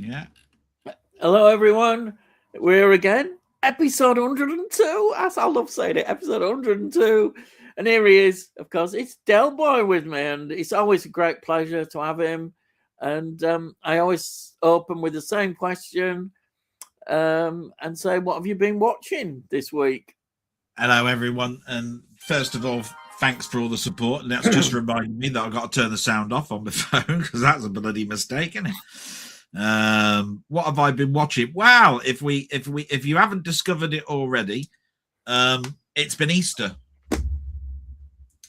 Yeah. Hello, everyone. We're here again. Episode 102. As I love saying it, episode 102. And here he is, of course. It's Delboy with me, and it's always a great pleasure to have him. And I always open with the same question and say, what have you been watching this week? Hello, everyone. And first of all, thanks for all the support. And that's just reminding me that I've got to turn the sound off on my phone because that's a bloody mistake, isn't it? What have I been watching? Wow, if you haven't discovered it already, it's been Easter.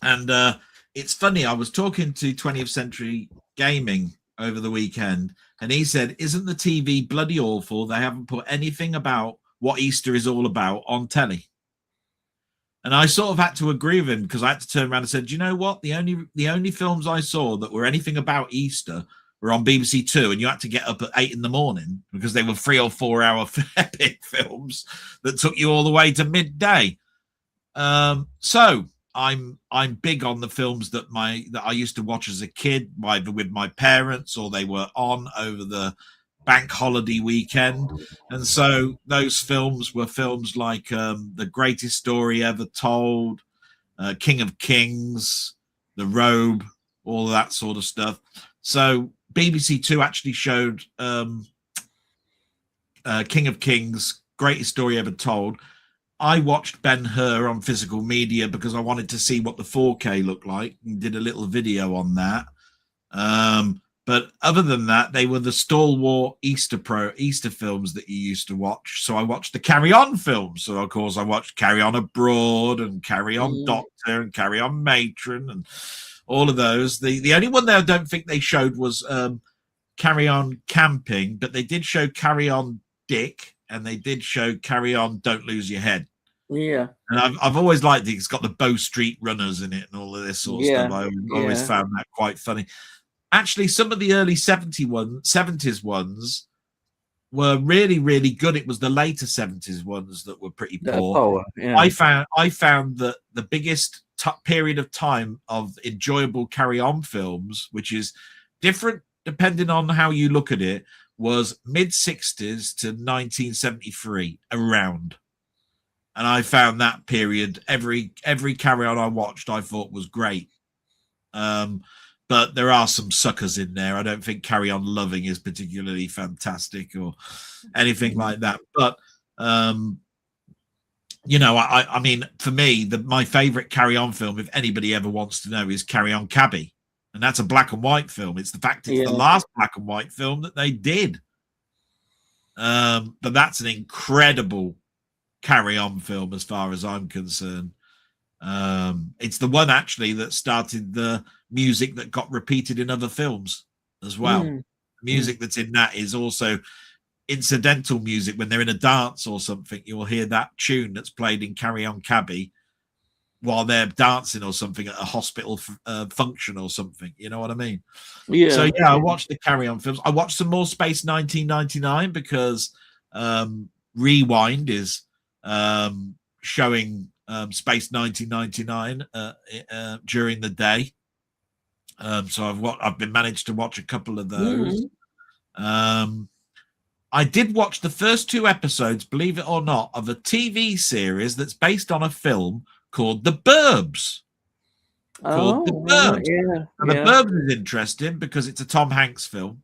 And it's funny, I was talking to 20th Century Gaming over the weekend, and he said, isn't the TV bloody awful? They haven't put anything about what Easter is all about on telly. And I sort of had to agree with him because I had to turn around and said, you know what? The only films I saw that were anything about Easter were on BBC Two, and you had to get up at 8 a.m. because they were 3 or 4 hour epic films that took you all the way to midday. So I'm big on the films that I used to watch as a kid, either with my parents or they were on over the bank holiday weekend. And so those films were films like The Greatest Story Ever Told, King of Kings, The Robe, all of that sort of stuff. So BBC Two actually showed King of Kings, Greatest Story Ever Told. I watched Ben-Hur on physical media because I wanted to see what the 4K looked like and did a little video on that. But other than that, they were the stalwart Easter films that you used to watch. So I watched the Carry On films. So, of course, I watched Carry On Abroad and Carry On Doctor and Carry On Matron and all of those. The only one that I don't think they showed was Carry On Camping, but they did show Carry On Dick, and they did show Carry On Don't Lose Your Head. Yeah. And I've always liked it. It's got the Bow Street Runners in it and all of this sort of stuff. I always found that quite funny. Actually, some of the early 70s ones were really, really good. It was the later 70s ones that were pretty poor. I found that the biggest period of time of enjoyable Carry On films, which is different depending on how you look at it, was mid-60s to 1973 around. And I found that period, every Carry On I watched, I thought was great. But there are some suckers in there. I don't think Carry On Loving is particularly fantastic or anything like that. But, I mean, for me, my favorite Carry On film, if anybody ever wants to know, is Carry On Cabby. And that's a black and white film. It's the last black and white film that they did. But that's an incredible Carry On film as far as I'm concerned. It's the one actually that started the music that got repeated in other films as well. The music that's in that is also incidental music. When they're in a dance or something, you'll hear that tune that's played in Carry On Cabby while they're dancing or something at a hospital function or something. You know what I mean? Yeah. So yeah, I watched the Carry On films. I watched some more Space 1999 because Rewind is showing Space 1999 during the day. So I've been managed to watch a couple of those. I did watch the first 2 episodes, believe it or not, of a TV series that's based on a film called The Burbs. The Burbs. And The Burbs is interesting because it's a Tom Hanks film.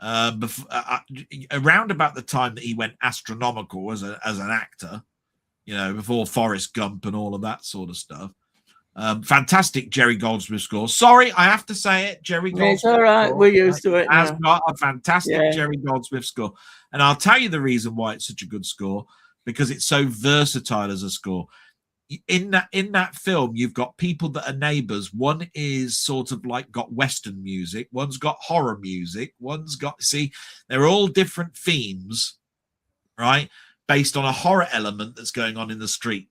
Around about the time that he went astronomical as an actor, before Forrest Gump and all of that sort of stuff. Fantastic Jerry Goldsmith score. Sorry, I have to say it. Jerry Goldsmith. It's all right. We're used to it. Has got a fantastic Jerry Goldsmith score. And I'll tell you the reason why it's such a good score, because it's so versatile as a score. In that film, you've got people that are neighbors. One is sort of like got Western music. One's got horror music. They're all different themes, right? Based on a horror element that's going on in the street.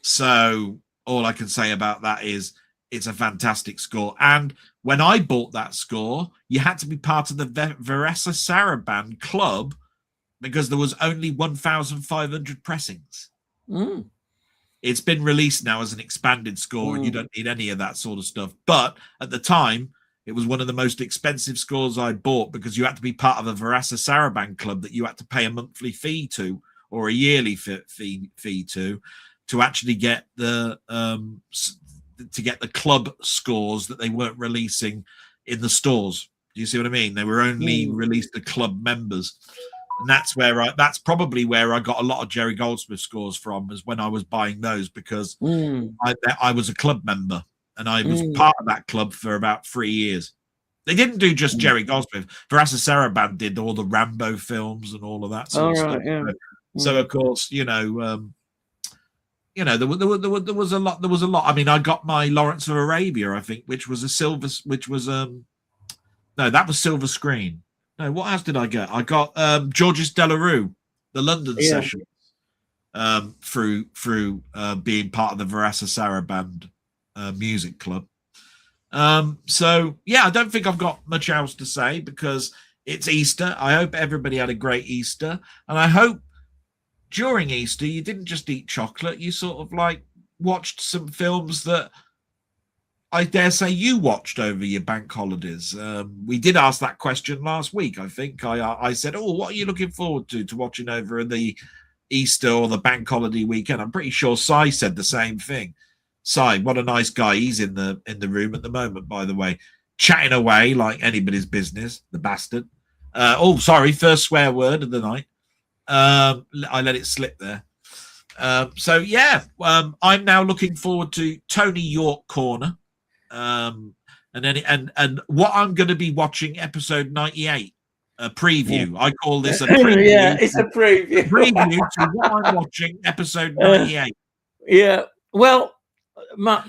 So all I can say about that is it's a fantastic score. And when I bought that score, you had to be part of the Veressa Saraban club because there was only 1,500 pressings. It's been released now as an expanded score, and you don't need any of that sort of stuff. But at the time, It was one of the most expensive scores I bought because you had to be part of a Verasa Saraband club that you had to pay a monthly fee to, or a yearly fee to actually get the club scores that they weren't releasing in the stores. Do you see what I mean? They were only released to club members. And that's probably where I got a lot of Jerry Goldsmith scores from, is when I was buying those, because I was a club member and I was part of that club for about 3 years. They didn't do just Jerry Goldsmith. Verasa Saraband did all the Rambo films and all of that sort of stuff. Yeah. So of course, there was a lot. There was a lot. I mean, I got my Lawrence of Arabia, I think, which was that was silver screen. No, what else did I get? I got Georges Delarue, the London session, through being part of the Verasa Saraband music club. So yeah, I don't think I've got much else to say because it's Easter. I hope everybody had a great Easter, and I hope during Easter you didn't just eat chocolate. You sort of like watched some films that I dare say you watched over your bank holidays. We did ask that question last week. I think I said, "Oh, what are you looking forward to watching over the Easter or the bank holiday weekend?" I'm pretty sure Sai said the same thing. Sai, what a nice guy! He's in the room at the moment, by the way, chatting away like anybody's business. The bastard. Sorry, first swear word of the night. I let it slip there. So yeah, I'm now looking forward to Tony York Corner. And what I'm going to be watching, episode 98, a preview. I call this a preview. Yeah, it's a preview. Preview to what I'm watching, episode 98. Yeah, well, Matt,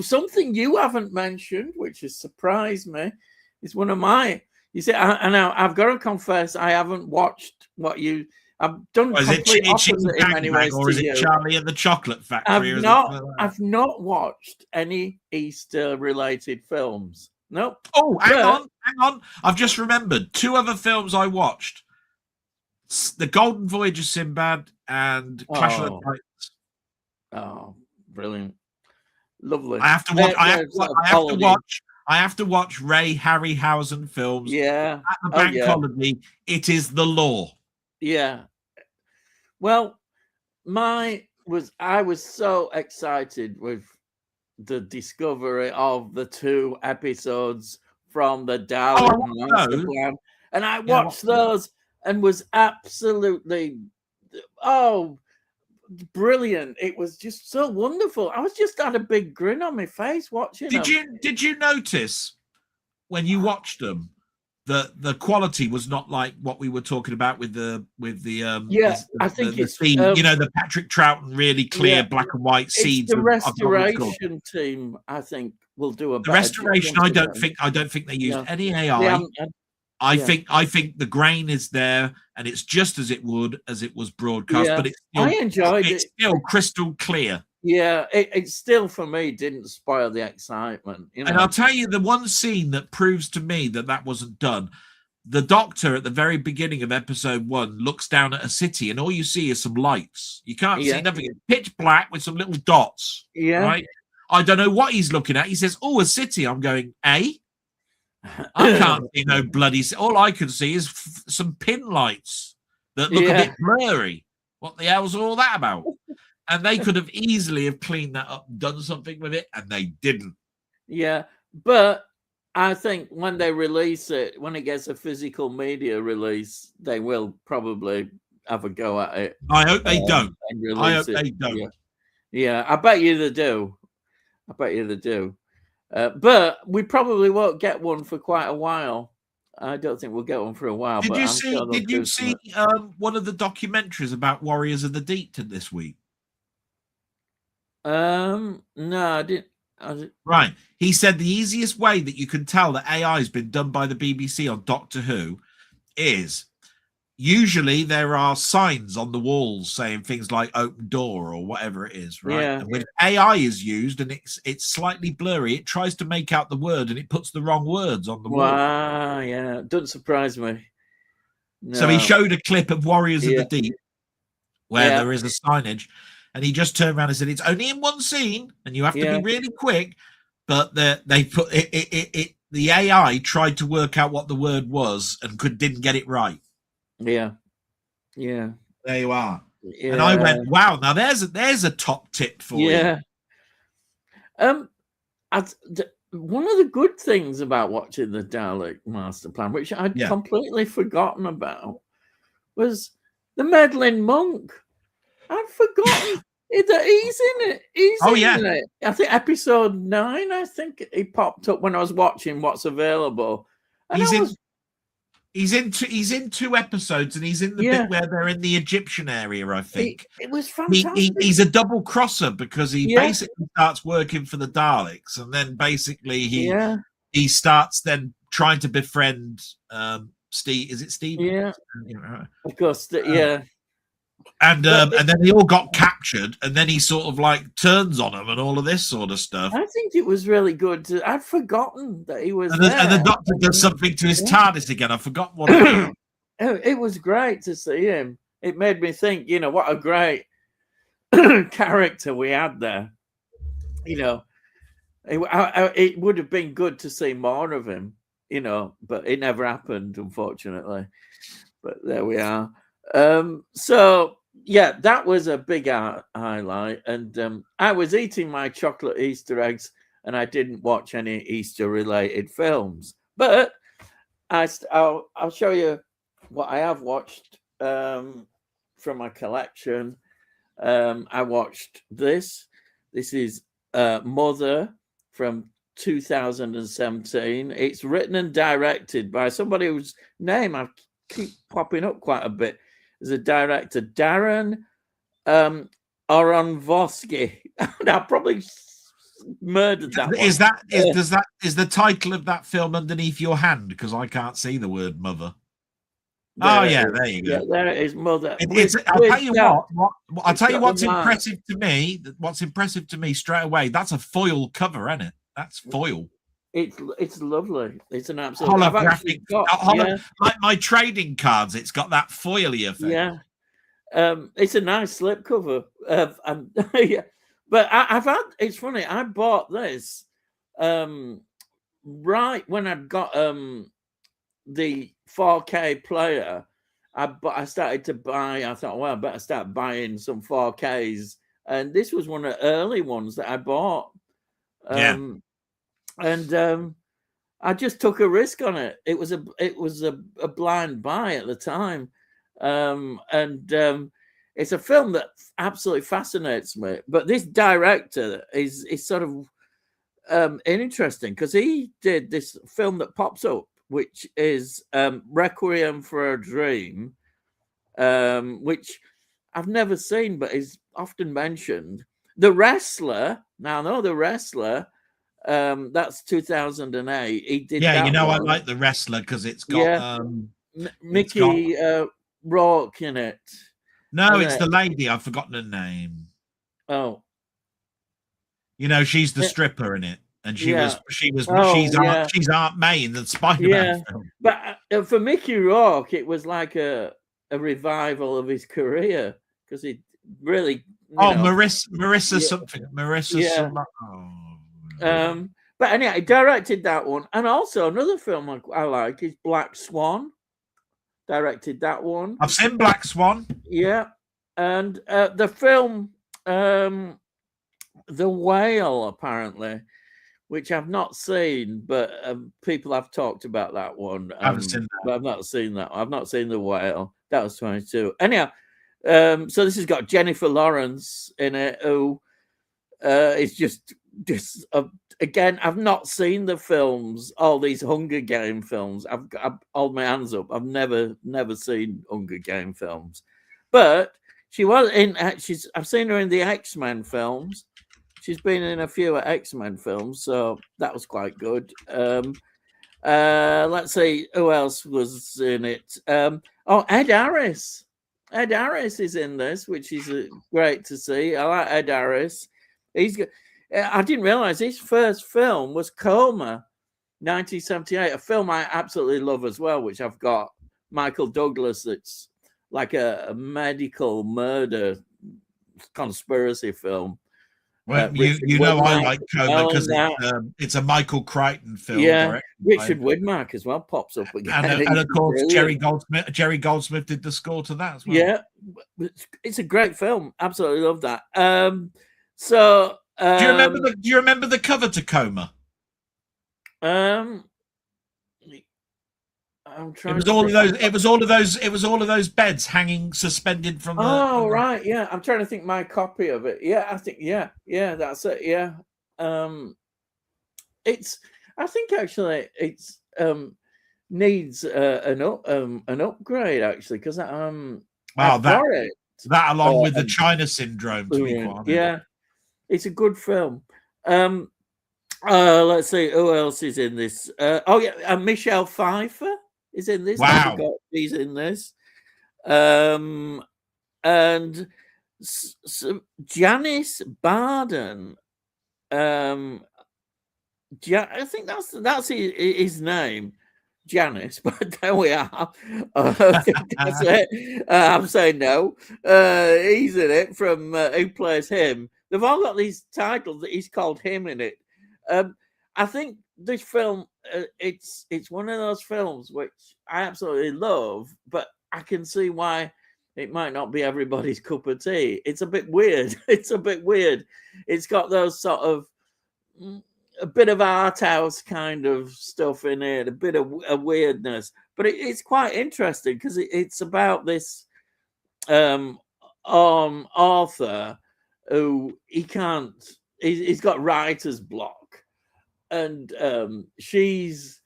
something you haven't mentioned, which has surprised me, is one of my. You see, I've got to confess, I haven't watched what you. I've done complete opposite in many ways or is it Charlie and the Chocolate Factory? I've not watched any Easter-related films. Nope. Oh, hang on. I've just remembered 2 other films I watched: The Golden Voyage of Sinbad and Clash of the Titans. Oh, brilliant! Lovely. I have to watch Ray Harryhausen films. Yeah. At the bank holiday, it is the law. Yeah. Well, I was so excited with the discovery of the 2 episodes from the Darwin Master Plan, and I watched those and was absolutely brilliant. It was just so wonderful. I was just had a big grin on my face watching them. Did you notice when you watched them the quality was not like what we were talking about with the I think it's scene, the Patrick Troughton really clear black and white seeds. The restoration team, I think, will do a better restoration. I don't think they used any AI. I think the grain is there, and it's just as it was broadcast. But I enjoyed it. It's still crystal clear. Yeah, it still for me didn't spoil the excitement. And I'll tell you the one scene that proves to me that wasn't done. The Doctor at the very beginning of episode 1 looks down at a city, and all you see is some lights. You can't see nothing. It's pitch black with some little dots. Yeah. Right. I don't know what he's looking at. He says, "Oh, a city." I'm going, "Eh? I can't see no bloody. All I can see is some pin lights that look a bit blurry. What the hell's all that about?" And they could have easily have cleaned that up and done something with it, and they didn't. Yeah, but I think when they release it, when it gets a physical media release, they will probably have a go at it. I hope they don't. I hope they don't. Yeah, I bet you they do. But we probably won't get one for quite a while. I don't think we'll get one for a while. Did you see one of the documentaries about Warriors of the Deep this week? No, I didn't. Right. He said the easiest way that you can tell that AI has been done by the BBC on Doctor Who is usually there are signs on the walls saying things like "open door" or whatever it is, right? Yeah. And when AI is used and it's slightly blurry, it tries to make out the word and it puts the wrong words on the wall. Wow, yeah, doesn't surprise me. No. So he showed a clip of Warriors of the Deep where there is a signage, and he just turned around and said, "It's only in one scene, and you have to be really quick." but they put it. The AI tried to work out what the word was and didn't get it right. Yeah. There you are. Yeah. And I went, wow. Now there's a top tip for you. Yeah. One of the good things about watching the Dalek Master Plan, which I'd completely forgotten about, was the meddling monk. I'd forgotten that he's in it. He's in it. I think episode 9. I think he popped up when I was watching what's available. And he's in 2 episodes, and he's in the bit where they're in the Egyptian area. I think it was fantastic. He's a double crosser because he basically starts working for the Daleks, and then basically he starts then trying to befriend Steve. Is it Steve? Yeah, of course. And then they all got captured, and then he sort of like turns on them and all of this sort of stuff. I think it was really good. I'd forgotten that he was there. And the Doctor does something to his TARDIS again. I forgot what it was. It was great to see him. It made me think, what a great character we had there. It would have been good to see more of him, but it never happened, unfortunately. But there we are. So that was a big highlight, and I was eating my chocolate Easter eggs, and I didn't watch any Easter related films, but I'll show you what I have watched from my collection. I watched this is Mother from 2017. It's written and directed by somebody whose name I keep popping up quite a bit. There's a director, Darren Aronofsky. I probably murdered that one. Is the title of that film underneath your hand? Because I can't see the word Mother. There you go. Yeah, there it is, Mother. I'll tell you what. I'll tell you what's impressive to me. What's impressive to me straight away. That's a foil cover, isn't it? That's foil. It's lovely. It's an absolute holographic. Like my trading cards, it's got that foily effect. Yeah, it's a nice slipcover. But I've had. It's funny. I bought this right when I'd got the 4K player. I started to buy. I thought, well, I better start buying some 4Ks, and this was one of the early ones that I bought. And I just took a risk on it. It was a blind buy at the time, and it's a film that absolutely fascinates me. But this director is sort of interesting because he did this film that pops up, which is Requiem for a Dream, which I've never seen, but is often mentioned. The Wrestler. Now I know The Wrestler. That's 2008. He did. Yeah, I like The Wrestler because it's got Mickey Rourke in it. No, it's the lady. I've forgotten her name. Oh, she's the stripper in it, and she's Aunt May in the Spider-Man film. But for Mickey Rourke, it was like a revival of his career because he really. Marissa something. Marissa something. Oh. But anyway, I directed that one, and also another film I like is Black Swan. Directed that one. I've seen Black Swan. Yeah, and the film The Whale, apparently, which I've not seen, but people have talked about that one. I haven't seen that. But I've not seen that. I've not seen The Whale. That was 22. Anyhow, so this has got Jennifer Lawrence in it, who is just again, I've not seen the films, all these Hunger Game films. I've hold my hands up. I've never seen Hunger Game films, but she was in. I've seen her in the X-Men films. She's been in a few X-Men films, so that was quite good. Let's see who else was in it. Ed Harris. Ed Harris is in this, which is great to see. I like Ed Harris. I didn't realize his first film was Coma, 1978, a film I absolutely love as well, which I've got. Michael Douglas, it's like a medical murder conspiracy film. Well, Richard you know I Widmark like as Coma well in because that. it's a Michael Crichton film, Yeah, directed Richard Widmark as well pops up again. and of course Brilliant. Jerry Goldsmith did the score to that as well. Yeah, it's a great film. Absolutely love that. So Do you remember the cover to Coma? I'm trying. It was all of those. It was all of those. It was all of those beds hanging suspended from the. Oh right, yeah. I'm trying to think my copy of it. Yeah, I think yeah, that's it. Yeah, it's. I think actually it's needs an upgrade actually because Wow, I've got it. That along with the China Syndrome, to be quite honest. Yeah, it's a good film. Let's see who else is in this. Oh yeah, and Michelle Pfeiffer is in this. Wow, she's in this. And Janice Barden. I think that's his name, Janice. But there we are. That's it. I'm saying no. He's in it from who plays him. They've all got these titles that he's called him in it. I think this film, it's one of those films which I absolutely love, but I can see why it might not be everybody's cup of tea. It's a bit weird. It's a bit weird. It's got those sort of a bit of art house kind of stuff in it, a bit of a weirdness, but it's quite interesting because it's about this author who he's got writer's block, and she's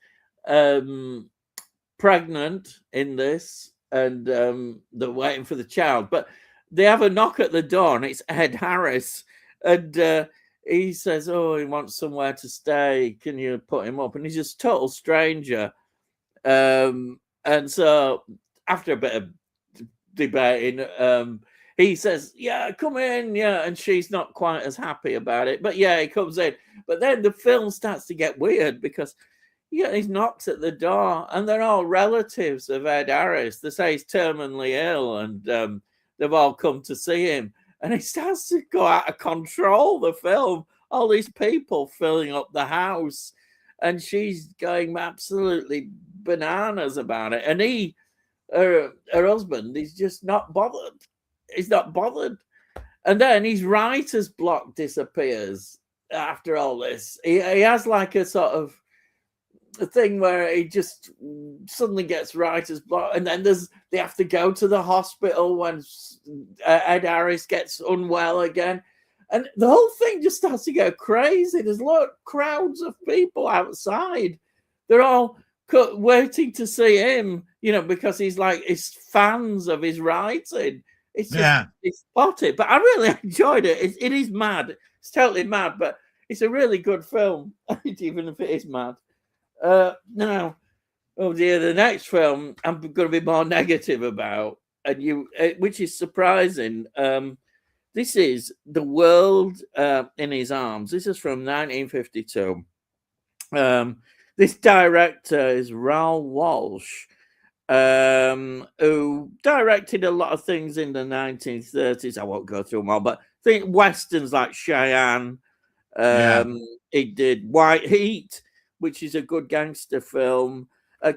pregnant in this, and they're waiting for the child, but they have a knock at the door and it's Ed Harris, and he says, oh, he wants somewhere to stay, can you put him up? And he's just total stranger, and so after a bit of debating, he says, yeah, come in, yeah, and she's not quite as happy about it, but yeah, he comes in. But then the film starts to get weird because you get these knocks at the door and they're all relatives of Ed Harris. They say he's terminally ill, and they've all come to see him, and it starts to go out of control, the film. All these people filling up the house, and she's going absolutely bananas about it, and her husband, he's just not bothered. He's not bothered. And then his writer's block disappears after all this. He has like a sort of a thing where he just suddenly gets writer's block, and then they have to go to the hospital when Ed Harris gets unwell again, and the whole thing just starts to go crazy. There's crowds of people outside. They're all waiting to see him, because he's fans of his writing. It's spotted, but I really enjoyed it. It is mad. It's totally mad, but it's a really good film, even if it is mad. Now, oh dear, the next film I'm going to be more negative about, which is surprising. This is The World in His Arms. This is from 1952. This director is Raoul Walsh, who directed a lot of things in the 1930s. I won't go through them all, but I think westerns like Cheyenne. He did White Heat, which is a good gangster film.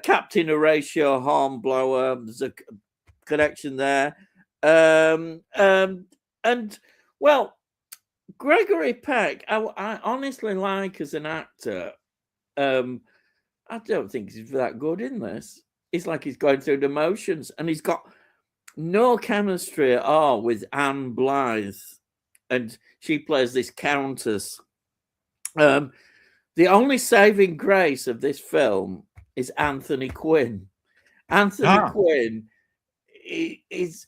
Captain Horatio Hornblower, there's a connection there. And well, Gregory Peck, I honestly like as an actor. I don't think he's that good in this. It's like he's going through the motions, and he's got no chemistry at all with Anne Blythe, and she plays this countess. The only saving grace of this film is Anthony Quinn. Anthony Quinn, it's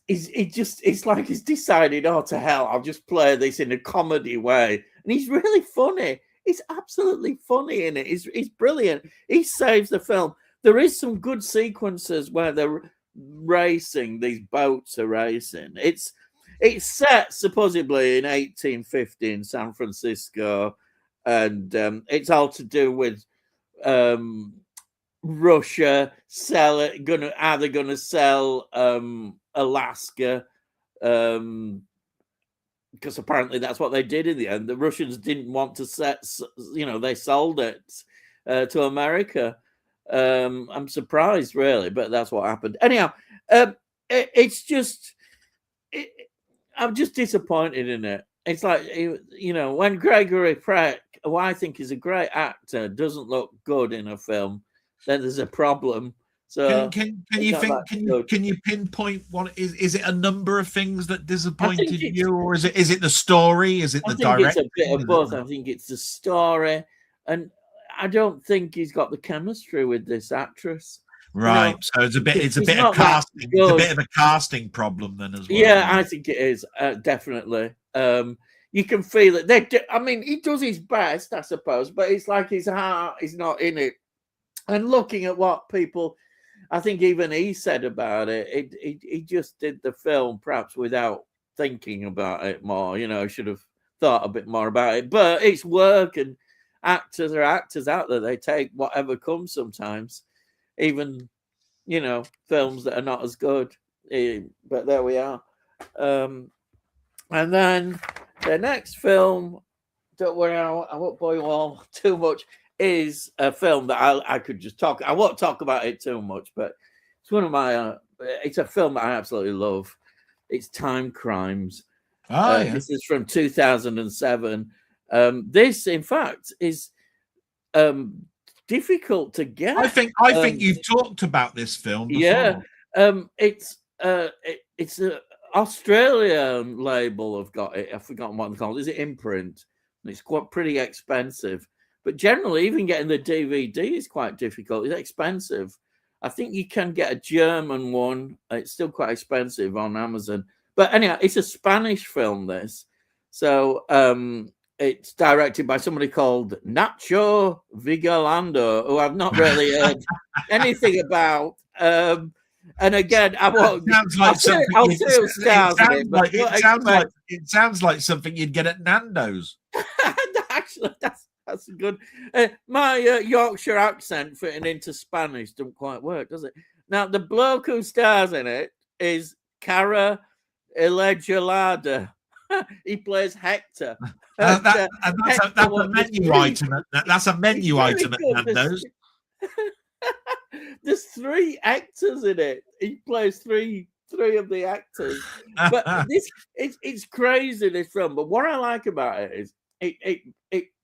like he's decided, oh, to hell, I'll just play this in a comedy way. And he's really funny. He's absolutely funny in it. He's brilliant. He saves the film. There is some good sequences where they're racing, these boats are racing. It's set supposedly in 1850 in San Francisco, and it's all to do with Russia either gonna sell Alaska because apparently that's what they did in the end. The Russians didn't want to they sold it to America. I'm surprised, really, but that's what happened. Anyhow, it's just, I'm just disappointed in it. It's like, when Gregory Peck, who I think is a great actor, doesn't look good in a film, then there's a problem. So can you pinpoint what is it a number of things that disappointed you, or is it the story? Is it the direction? It's a bit of both. I think it's the story, and I don't think he's got the chemistry with this actress. Right. So it's a bit of casting. It's a bit of a casting problem then as well. Yeah, I think it is, definitely. You can feel it. I mean, he does his best, I suppose, but it's like his heart is not in it. And looking at what people, I think even he said about it, he just did the film perhaps without thinking about it more. Should have thought a bit more about it. But it's work, and actors are actors out there. They take whatever comes sometimes, even films that are not as good. But there we are. And then the next film, don't worry, I won't bore you all too much, is a film that I could just talk. I won't talk about it too much, but it's one of my. It's a film that I absolutely love. It's Time Crimes. Yeah. This is from 2007. This, in fact, is difficult to get. I think you've talked about this film before. Yeah. It's an Australian label have got it. I've forgotten what they call it. Is it Imprint? It's quite pretty expensive. But generally, even getting the DVD is quite difficult. It's expensive. I think you can get a German one. It's still quite expensive on Amazon. But anyhow, it's a Spanish film, this. So it's directed by somebody called Nacho Vigalondo, who I've not really heard anything about. And again, I won't. It sounds like something you'd get at Nando's. Actually, that's good. My Yorkshire accent fitting into Spanish doesn't quite work, does it? Now, the bloke who stars in it is Cara Elegelada. He plays Hector. That's a menu item. That's a menu item at Nando's. There's 3 actors in it. He plays three of the actors. But it's crazy, this film. But what I like about it is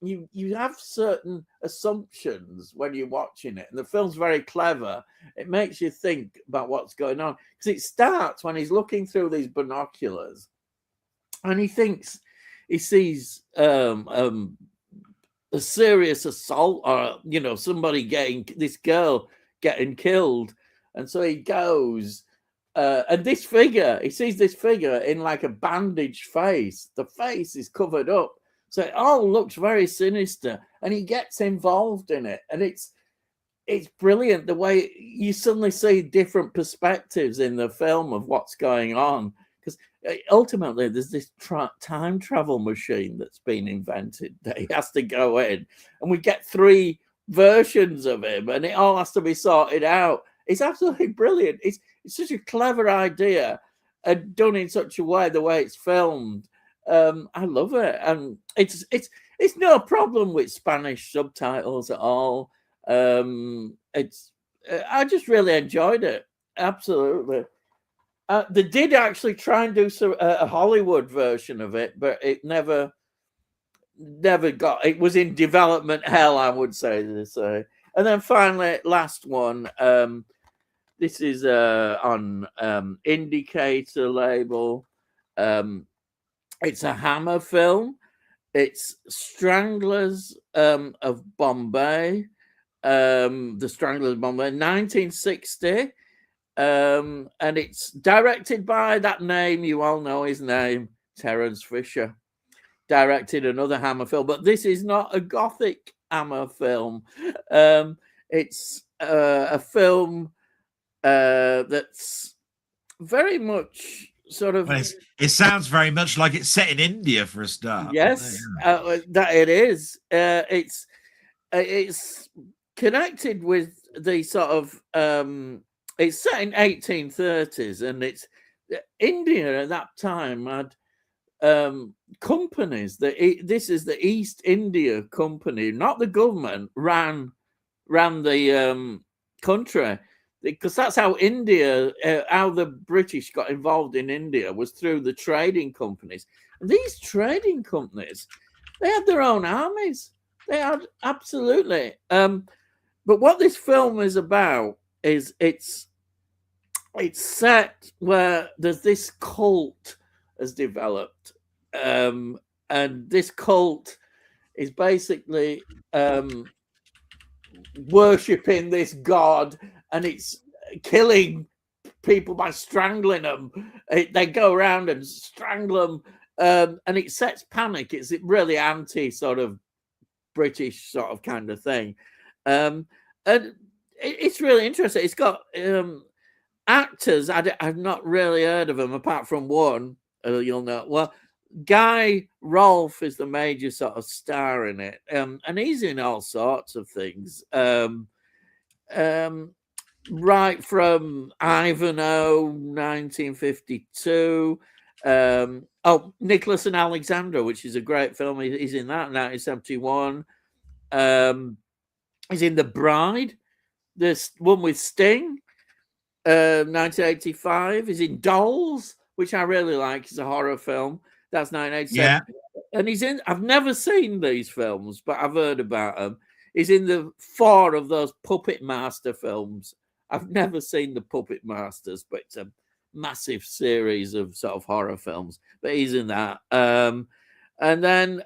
you have certain assumptions when you're watching it, and the film's very clever. It makes you think about what's going on, because it starts when he's looking through these binoculars, and he thinks he sees a serious assault, or this girl getting killed, and so he goes. And he sees this figure in like a bandaged face. The face is covered up. So it all looks very sinister, and he gets involved in it. And it's brilliant the way you suddenly see different perspectives in the film of what's going on. Because ultimately there's this time travel machine that's been invented that he has to go in. And we get 3 versions of him, and it all has to be sorted out. It's absolutely brilliant. It's such a clever idea, and done in such a way, the way it's filmed. I love it, and it's no problem with Spanish subtitles at all. I just really enjoyed it. Absolutely. They did actually try and do a Hollywood version of it, but it never got. It was in development hell, I would say. And then finally, last one. This is on Indicator label. It's a Hammer film. It's Stranglers of Bombay. The Stranglers of Bombay, 1960. And it's directed by that name. You all know his name, Terence Fisher. Directed another Hammer film, but this is not a gothic Hammer film. It's a film that's very much sort of. It sounds very much like it's set in India for a start. Yes, that it is. It's connected with the sort of. It's set in 1830s, and it's India at that time had companies. This is the East India Company, not the government, ran the country, because that's how India, how the British got involved in India, was through the trading companies. And these trading companies, they had their own armies. They had, absolutely. But what this film is about is it's set where there's this cult has developed, and this cult is basically worshipping this god, and it's killing people by strangling them. They go around and strangle them, and it sets panic. It's really anti sort of British sort of kind of thing, and it's really interesting. It's got actors I've not really heard of them apart from one. You'll know. Well, Guy Rolfe is the major sort of star in it, and he's in all sorts of things. Right from Ivanhoe, 1952. Nicholas and Alexandra, which is a great film. He's in that, 1971. He's in The Bride, this one with Sting, 1985. He's in Dolls, which I really like. It's a horror film. That's 1987. Yeah. And he's in, I've never seen these films, but I've heard about them. He's in the 4 of those Puppet Master films. I've never seen the Puppet Masters, but it's a massive series of sort of horror films. But he's in that. And then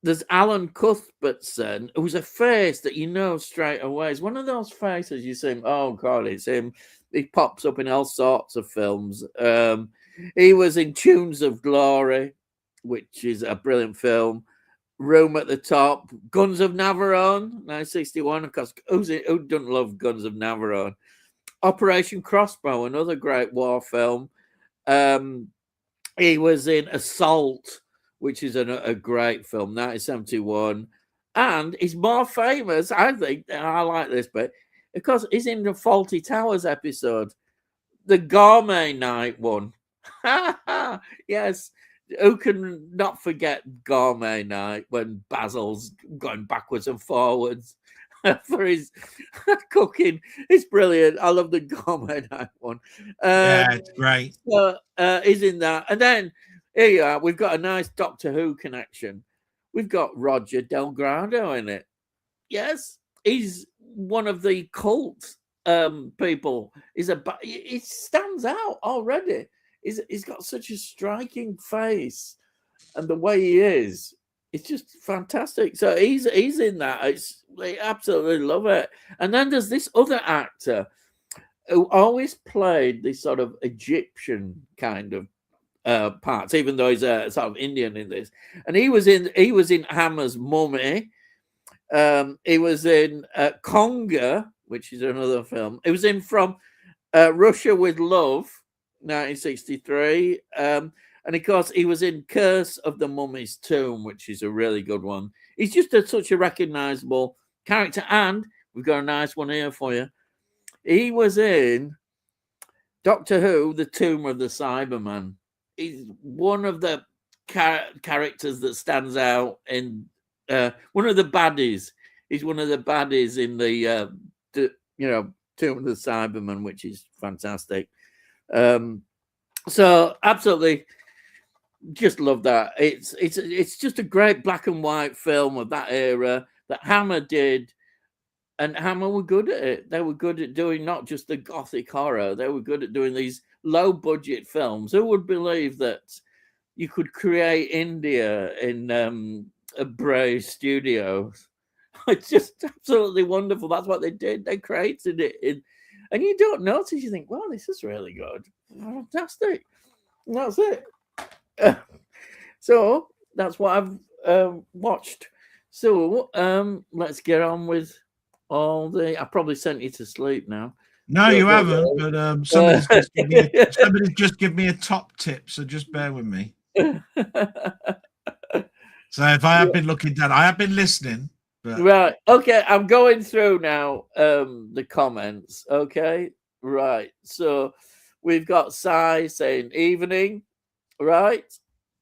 there's Alan Cuthbertson, who's a face that you know straight away. It's one of those faces you see, oh God, it's him. He pops up in all sorts of films. He was in Tunes of Glory, which is a brilliant film. Room at the Top, Guns of Navarone, 1961. Of course, who doesn't love Guns of Navarone? Operation Crossbow, another great war film. He was in Assault, which is a great film, 1971. And he's more famous, I think, and I like this bit, because he's in the Fawlty Towers episode, the Gourmet Night one. Yes. Who can not forget Gourmet Night when Basil's going backwards and forwards for his cooking? It's brilliant. I love the Gourmet Night one. Yeah, it's great. So, he's in that. And then here you are. We've got a nice Doctor Who connection. We've got Roger Delgado in it. Yes, he's one of the cult people. He stands out already. He's got such a striking face, and the way he is, it's just fantastic. So he's in that. I absolutely love it. And then there's this other actor who always played this sort of Egyptian kind of parts, even though he's a sort of Indian in this. And he was in Hammer's Mummy. He was in Conga, which is another film. He was in From Russia with Love, 1963, and of course he was in Curse of the Mummy's Tomb, which is a really good one. He's just such a recognizable character, and we've got a nice one here for you. He was in Doctor Who, The Tomb of the Cyberman. He's one of the characters that stands out in one of the baddies. He's one of the baddies in the Tomb of the Cyberman, which is fantastic. So absolutely just love that. It's just a great black and white film of that era that Hammer did, and Hammer were good at it. They were good at doing not just the gothic horror, they were good at doing these low budget films. Who would believe that you could create India in a Bray Studios? It's just absolutely wonderful. That's what they did. They created it and you don't notice. You think, wow, this is really good. Fantastic. And that's it. So that's what I've watched. So let's get on with all the... I probably sent you to sleep now. No, you haven't, but somebody's just given me a top tip, so just bear with me. So if I have been looking down, I have been listening. But... Right. Okay. I'm going through now the comments. Okay. Right. So we've got Sai saying evening. Right.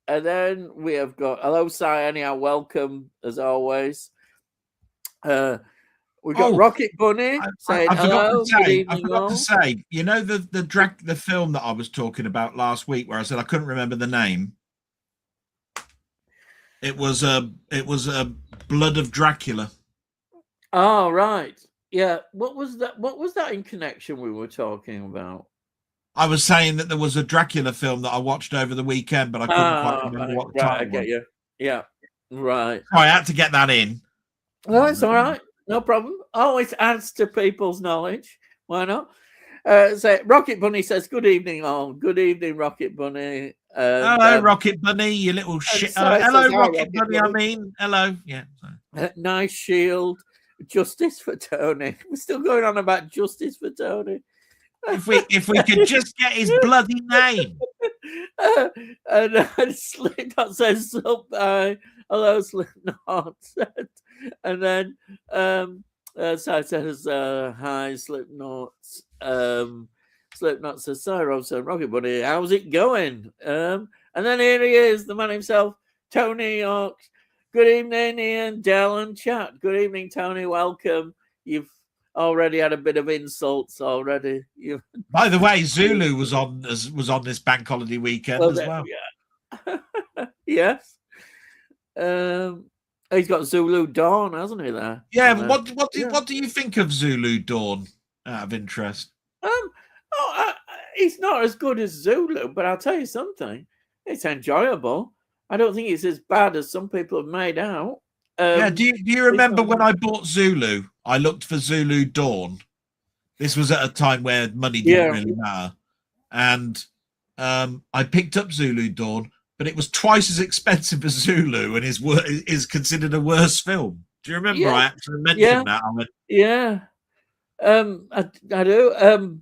And then we have got hello, Si. Anyhow, welcome as always. We've got Rocket Bunny saying I forgot hello. to say, Good evening, I forgot all. to say, you know the film that I was talking about last week, where I said I couldn't remember the name. It was a Blood of Dracula. Oh right, yeah. What was that? What was that in connection we were talking about? I was saying that there was a Dracula film that I watched over the weekend, but I couldn't quite remember what the title I get was. you. Yeah, right. So I had to get that in. Well, it's all right. No problem. Always adds to people's knowledge. Why not? So Rocket Bunny says, "Good evening, all. Good evening, Rocket Bunny." Hello, Rocket Bunny, you little shit. Hello, Rocket Bunny. I mean, hello. Yeah. Nice shield. Justice for Tony. We're still going on about justice for Tony. If we could just get his bloody name. And Slipknot says something. Hello, Slipknot. And then Sai says hi, Slipknot. Slipknot says, sorry, Robson, Rocket Bunny, how's it going? And then here he is, the man himself, Tony Hawks. Good evening, Ian, Del, and chat. Good evening, Tony. Welcome. You've already had a bit of insults already. By the way, Zulu was on this bank holiday weekend as well. Yeah. Yes. He's got Zulu Dawn, hasn't he? There. Yeah. What do you think of Zulu Dawn? Out of interest. He's not as good as Zulu, but I'll tell you something. It's enjoyable. I don't think it's as bad as some people have made out. Yeah. Do you remember when I bought Zulu? I looked for Zulu Dawn. This was at a time where money didn't really matter, and I picked up Zulu Dawn, but it was twice as expensive as Zulu, and is considered a worse film. Do you remember? I actually mentioned that. I went, I do.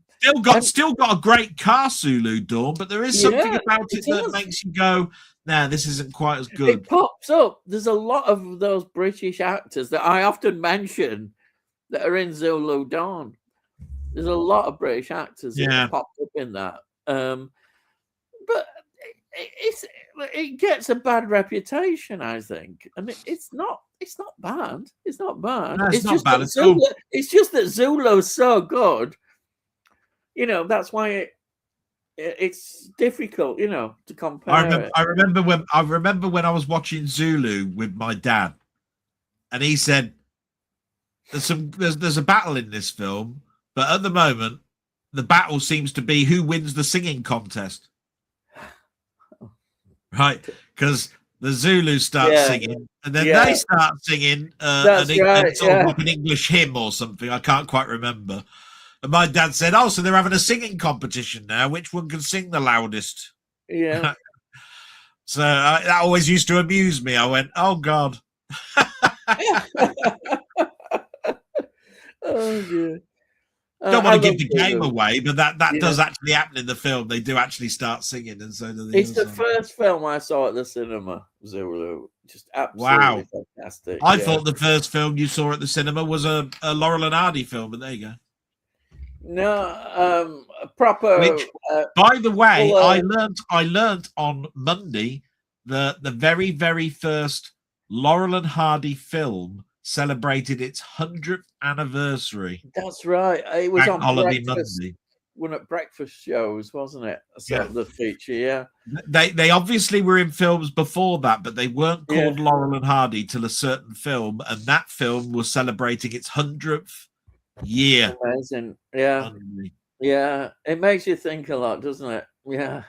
Still got a great cast, Zulu Dawn, but there is something about it that makes you go, nah, this isn't quite as good. It pops up. There's a lot of those British actors that I often mention that are in Zulu Dawn. There's a lot of British actors that popped up in that. But it gets a bad reputation, I think. I mean, it's not bad. It's not bad. No, it's not just bad at all. It's just that Zulu's so good. You know, that's why it's difficult, you know, to compare. I remember when I was watching Zulu with my dad, and he said, "There's a battle in this film, but at the moment, the battle seems to be who wins the singing contest." Right, because the Zulus start singing, and then they start singing like an English hymn or something. I can't quite remember. And my dad said, "Oh, so they're having a singing competition now. Which one can sing the loudest?" Yeah. So that always used to amuse me. I went, "Oh God." Oh dear. Don't want to give the game away, but that does actually happen in the film. They do actually start singing, and so do the. It's the first film I saw at the cinema. Zulu, just absolutely fantastic. I thought the first film you saw at the cinema was a Laurel and Hardy film, but there you go. No, proper. Which, by the way, I learned on Monday the very, very first Laurel and Hardy film celebrated its 100th anniversary. That's right. It was on holiday breakfast, Monday. One at breakfast shows, wasn't it? So the feature, yeah. They obviously were in films before that, but they weren't called Laurel and Hardy till a certain film, and that film was celebrating its 100th year. Amazing. Yeah. Yeah. It makes you think a lot, doesn't it? Yeah.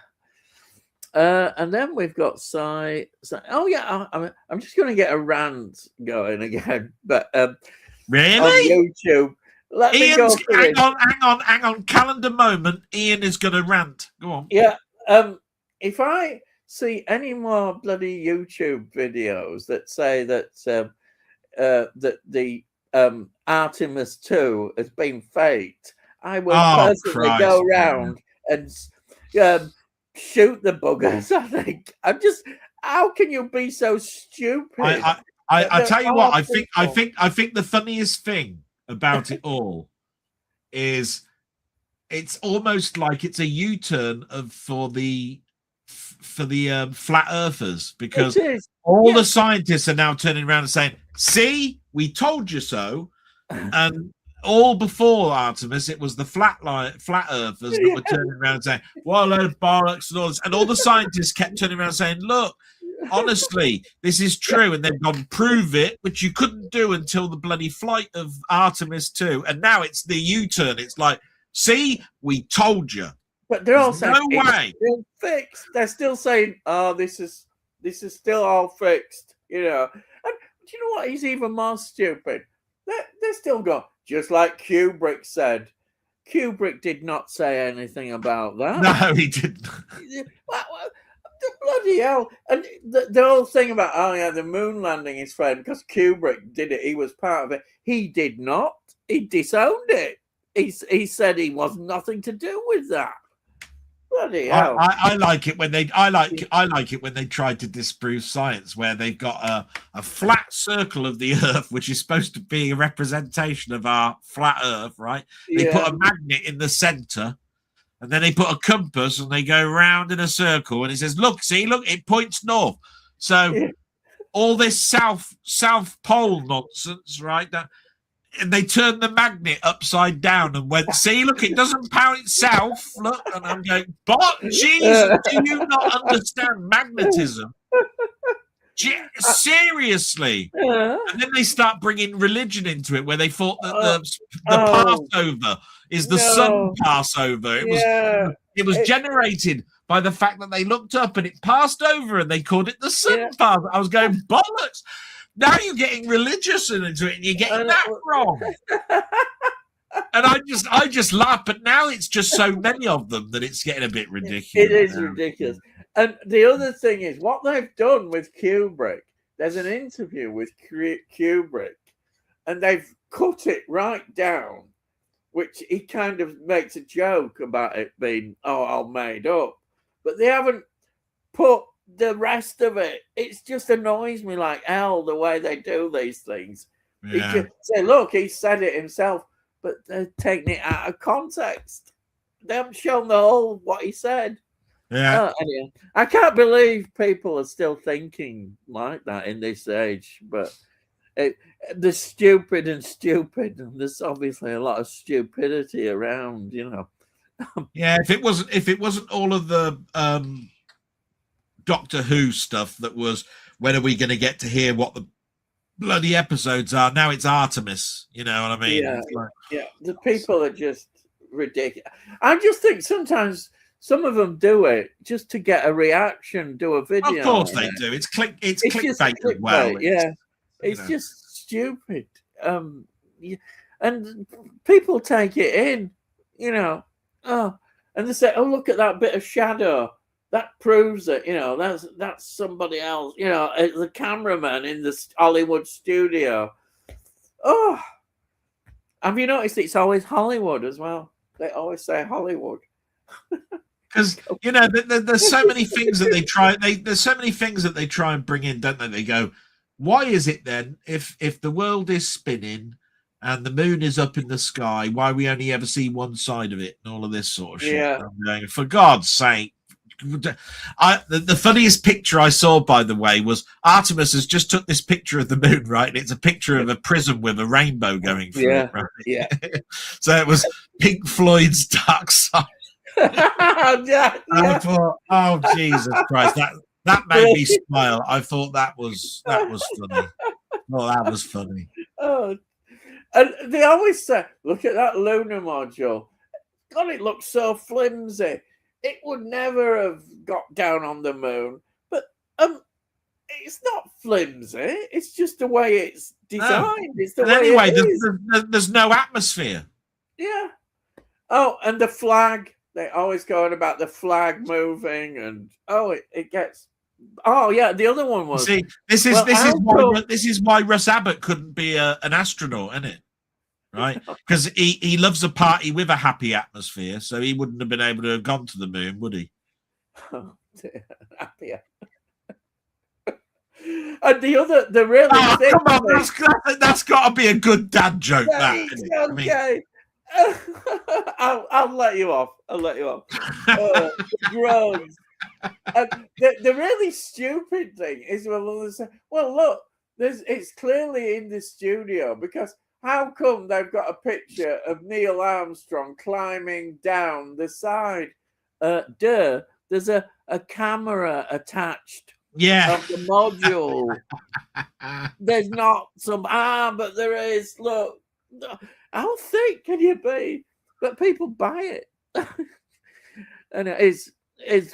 And then we've got I'm just going to get a rant going again, but really on YouTube. Hang on. Calendar moment. Ian is going to rant. Go on. Yeah. If I see any more bloody YouTube videos that say that that the Artemis 2 has been faked, I will personally go around and shoot the buggers. I think how can you be so stupid? I tell you what, I think the funniest thing about it all is it's almost like it's a U-turn for the for the flat earthers, because It is. all the scientists are now turning around and saying, "See, we told you so." And all before Artemis, it was the flat earthers that were turning around and saying, "What a load of bollocks," and all this. And all the scientists kept turning around saying, "Look, honestly, this is true." And they've gone, "Prove it," which you couldn't do until the bloody flight of Artemis 2. And now it's the U-turn. It's like, "See, we told you." But they're all saying, no way. It's still fixed. They're still saying, "Oh, this is still all fixed," you know. And do you know what? He's even more stupid. They're still going, just like Kubrick said. Kubrick did not say anything about that. No, he didn't. The bloody hell. And the whole thing about, oh yeah, the moon landing is fine because Kubrick did it. He was part of it. He did not. He disowned it. He said he was nothing to do with that. Bloody hell. I like it when they I like it when they try to disprove science, where they've got a flat circle of the Earth, which is supposed to be a representation of our flat Earth, right? They put a magnet in the center, and then they put a compass, and they go round in a circle, and it says, "Look, see, look, it points north." So all this South Pole nonsense, right? And they turned the magnet upside down and went, "See, look, it doesn't point south. Look," and I'm going, "But Jesus, do you not understand magnetism? Seriously?" And then they start bringing religion into it, where they thought that the Passover is the sun Passover. It was generated by the fact that they looked up and it passed over, and they called it the sun Passover. I was going, bollocks. Now you're getting religious into it, and you're getting that wrong. And I just laugh, but now it's just so many of them that it's getting a bit ridiculous. It is ridiculous. And the other thing is what they've done with Kubrick. There's an interview with Kubrick, and they've cut it right down, which he kind of makes a joke about it being all made up, but they haven't put the rest of it. It just annoys me like hell the way they do these things. You can say, look, he said it himself, but they're taking it out of context. They haven't shown the whole what he said. Anyway, I can't believe people are still thinking like that in this age. But the stupid and stupid, and there's obviously a lot of stupidity around, you know. If it wasn't all of the Doctor Who stuff that was, when are we going to get to hear what the bloody episodes are? Now it's Artemis, you know what I mean? The people are just ridiculous. I just think sometimes some of them do it just to get a reaction, do a video. Of course they do. It's clickbait as well. It's just stupid. And people take it in, you know. And they say, "Oh, look at that bit of shadow. That proves it, you know, that's somebody else, you know, the cameraman in the Hollywood studio." Oh, have you noticed it's always Hollywood as well? They always say Hollywood. Because, you know, there's so many things that they try. There's so many things that they try and bring in, don't they? They go, why is it then, if the world is spinning and the moon is up in the sky, why we only ever see one side of it and all of this sort of shit? Yeah. I'm going, for God's sake. The funniest picture I saw, by the way, was Artemis has just took this picture of the moon, right? And it's a picture of a prism with a rainbow going through it, right? So it was Pink Floyd's Dark Side. I thought, oh Jesus Christ, that made me smile. I thought that was funny. Well, that was funny. Oh, and they always say, "Look at that lunar module. God, it looks so flimsy. It would never have got down on the moon." But it's not flimsy. It's just the way it's designed. It's the way anyway, it is. There's no atmosphere. Yeah. Oh, and the flag. They always go on about the flag moving, and it gets. Oh yeah, the other one was. See, this is why Russ Abbott couldn't be an astronaut, isn't it? Right? Because he loves a party with a happy atmosphere, so he wouldn't have been able to have gone to the moon, would he? Oh, dear. Happier. And the really come on, that's got to be a good dad joke. Okay. I'll let you off. Drugs. The really stupid thing is when they say, well, look, it's clearly in the studio, because how come they've got a picture of Neil Armstrong climbing down the side? There's a camera attached Yeah. of the module. There's not some, but there is. Look, how thick can you be? But people buy it. And it's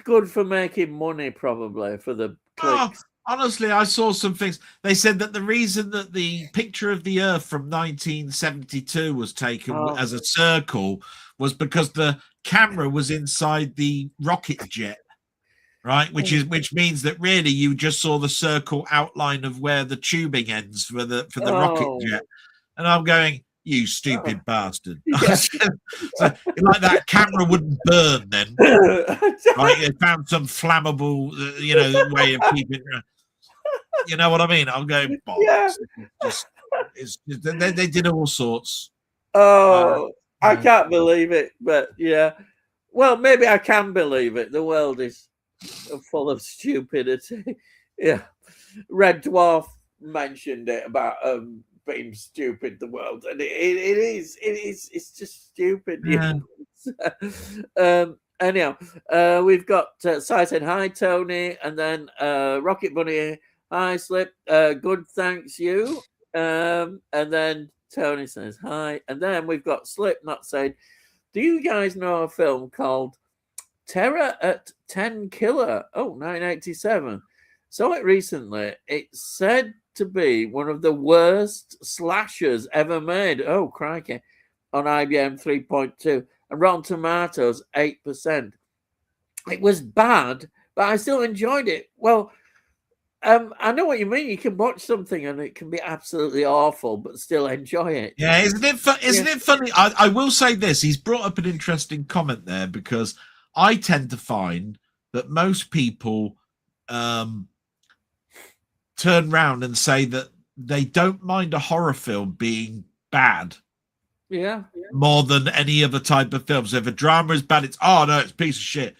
good for making money, probably, for the clicks. Honestly, I saw some things. They said that the reason that the picture of the Earth from 1972 was taken as a circle was because the camera was inside the rocket jet, right? Which means that really you just saw the circle outline of where the tubing ends for the rocket jet. And I'm going, you stupid bastard. Yeah. So, like, that camera wouldn't burn then. Right? They found some flammable, way of keeping. You know what I mean? I'm going, yeah. They did all sorts. I can't believe it, but yeah. Well, maybe I can believe it. The world is full of stupidity. Yeah. Red Dwarf mentioned it about being stupid, the world, and it's just stupid. Yeah. Anyhow, we've got Sai saying hi, Tony, and then Rocket Bunny, hi, Slip, good, thanks you, and then Tony says hi, and then we've got Slipknot saying, do you guys know a film called Terror at 10 Killer? 1987. Saw it recently. It's said to be one of the worst slashers ever made. Oh, crikey. On IBM 3.2 and Rotten Tomatoes 8%. It was bad, but I still enjoyed it. Well, I know what you mean. You can watch something and it can be absolutely awful, but still enjoy it. Yeah, isn't it funny? I will say this. He's brought up an interesting comment there, because I tend to find that most people turn round and say that they don't mind a horror film being bad. Yeah. More than any other type of film. So if a drama is bad, it's it's a piece of shit.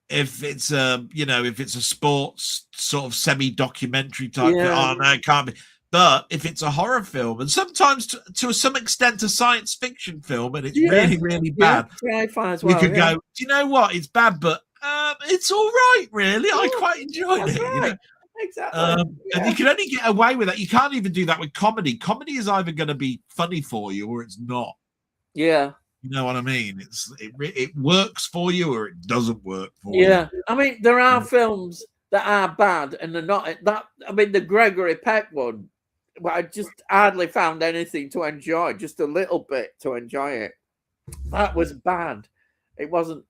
If it's if it's a sports sort of semi-documentary type thing, no, it can't be. But if it's a horror film, and sometimes to some extent a science fiction film, and it's really, really bad, as well, you could go, do you know what? It's bad, but it's all right, really. I quite enjoyed it. Right. Exactly. And you can only get away with that. You can't even do that with comedy. Comedy is either going to be funny for you or it's not. Yeah. You know what I mean? It works for you or it doesn't work for you. Yeah. I mean, there are films that are bad and they're not that. I mean, the Gregory Peck one, well, I just hardly found anything to enjoy, just a little bit to enjoy it. That was bad. It wasn't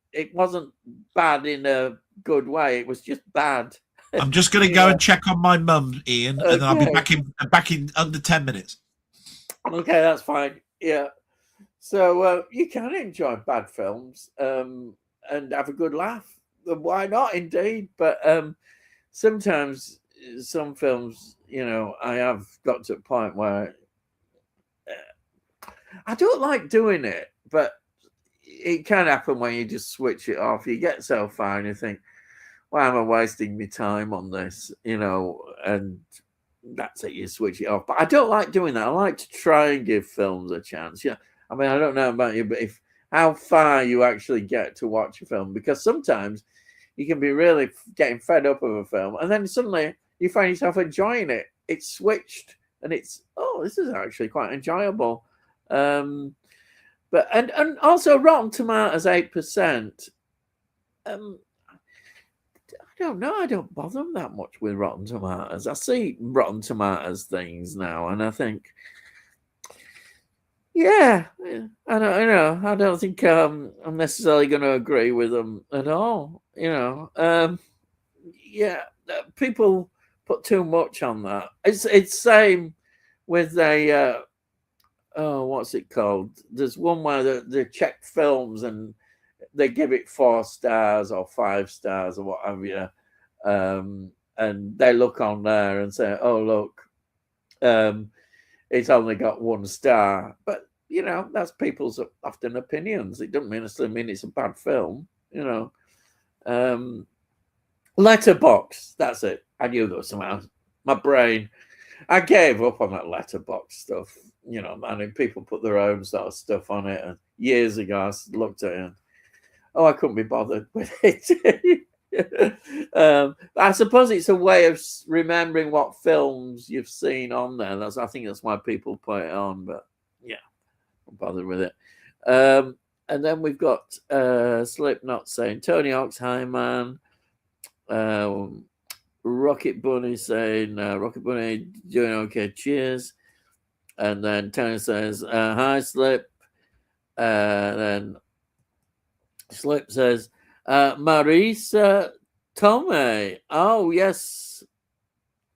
bad in a good way. It was just bad. I'm just going to go and check on my mum, Ian, and then I'll be back in under 10 minutes. Okay, that's fine. Yeah. So you can enjoy bad films and have a good laugh. Why not, indeed? But sometimes some films, I have got to a point where I don't like doing it, but it can happen when you just switch it off. You get so far and you think, why am I wasting my time on this? And that's it, you switch it off. But I don't like doing that. I like to try and give films a chance. Yeah. I mean, I don't know about you, but how far you actually get to watch a film, because sometimes you can be really getting fed up of a film and then suddenly you find yourself enjoying it. It's switched and it's, this is actually quite enjoyable. But and also Rotten Tomatoes 8%. I don't know. I don't bother that much with Rotten Tomatoes. I see Rotten Tomatoes things now, and I think, I don't think I'm necessarily going to agree with them at all. People put too much on that. It's same with what's it called? There's one where they check films and they give it 4 stars or 5 stars or whatever, and they look on there and say, "Oh, look, it's only got 1 star." But that's people's often opinions. It doesn't necessarily mean it's a bad film. Letterbox. That's it. I knew there was something else. My brain. I gave up on that letterbox stuff. You know, I mean, people put their own sort of stuff on it. And years ago, I looked at it and, oh, I couldn't be bothered with it. I suppose it's a way of remembering what films you've seen on there. I think that's why people put it on. But yeah, I'm bothered with it. And then we've got Slipknot saying Tony Hawk's High Man. Rocket Bunny saying Rocket Bunny doing okay, cheers. And then Tony says hi Slip. Then Slip says Marisa Tomei. Oh yes,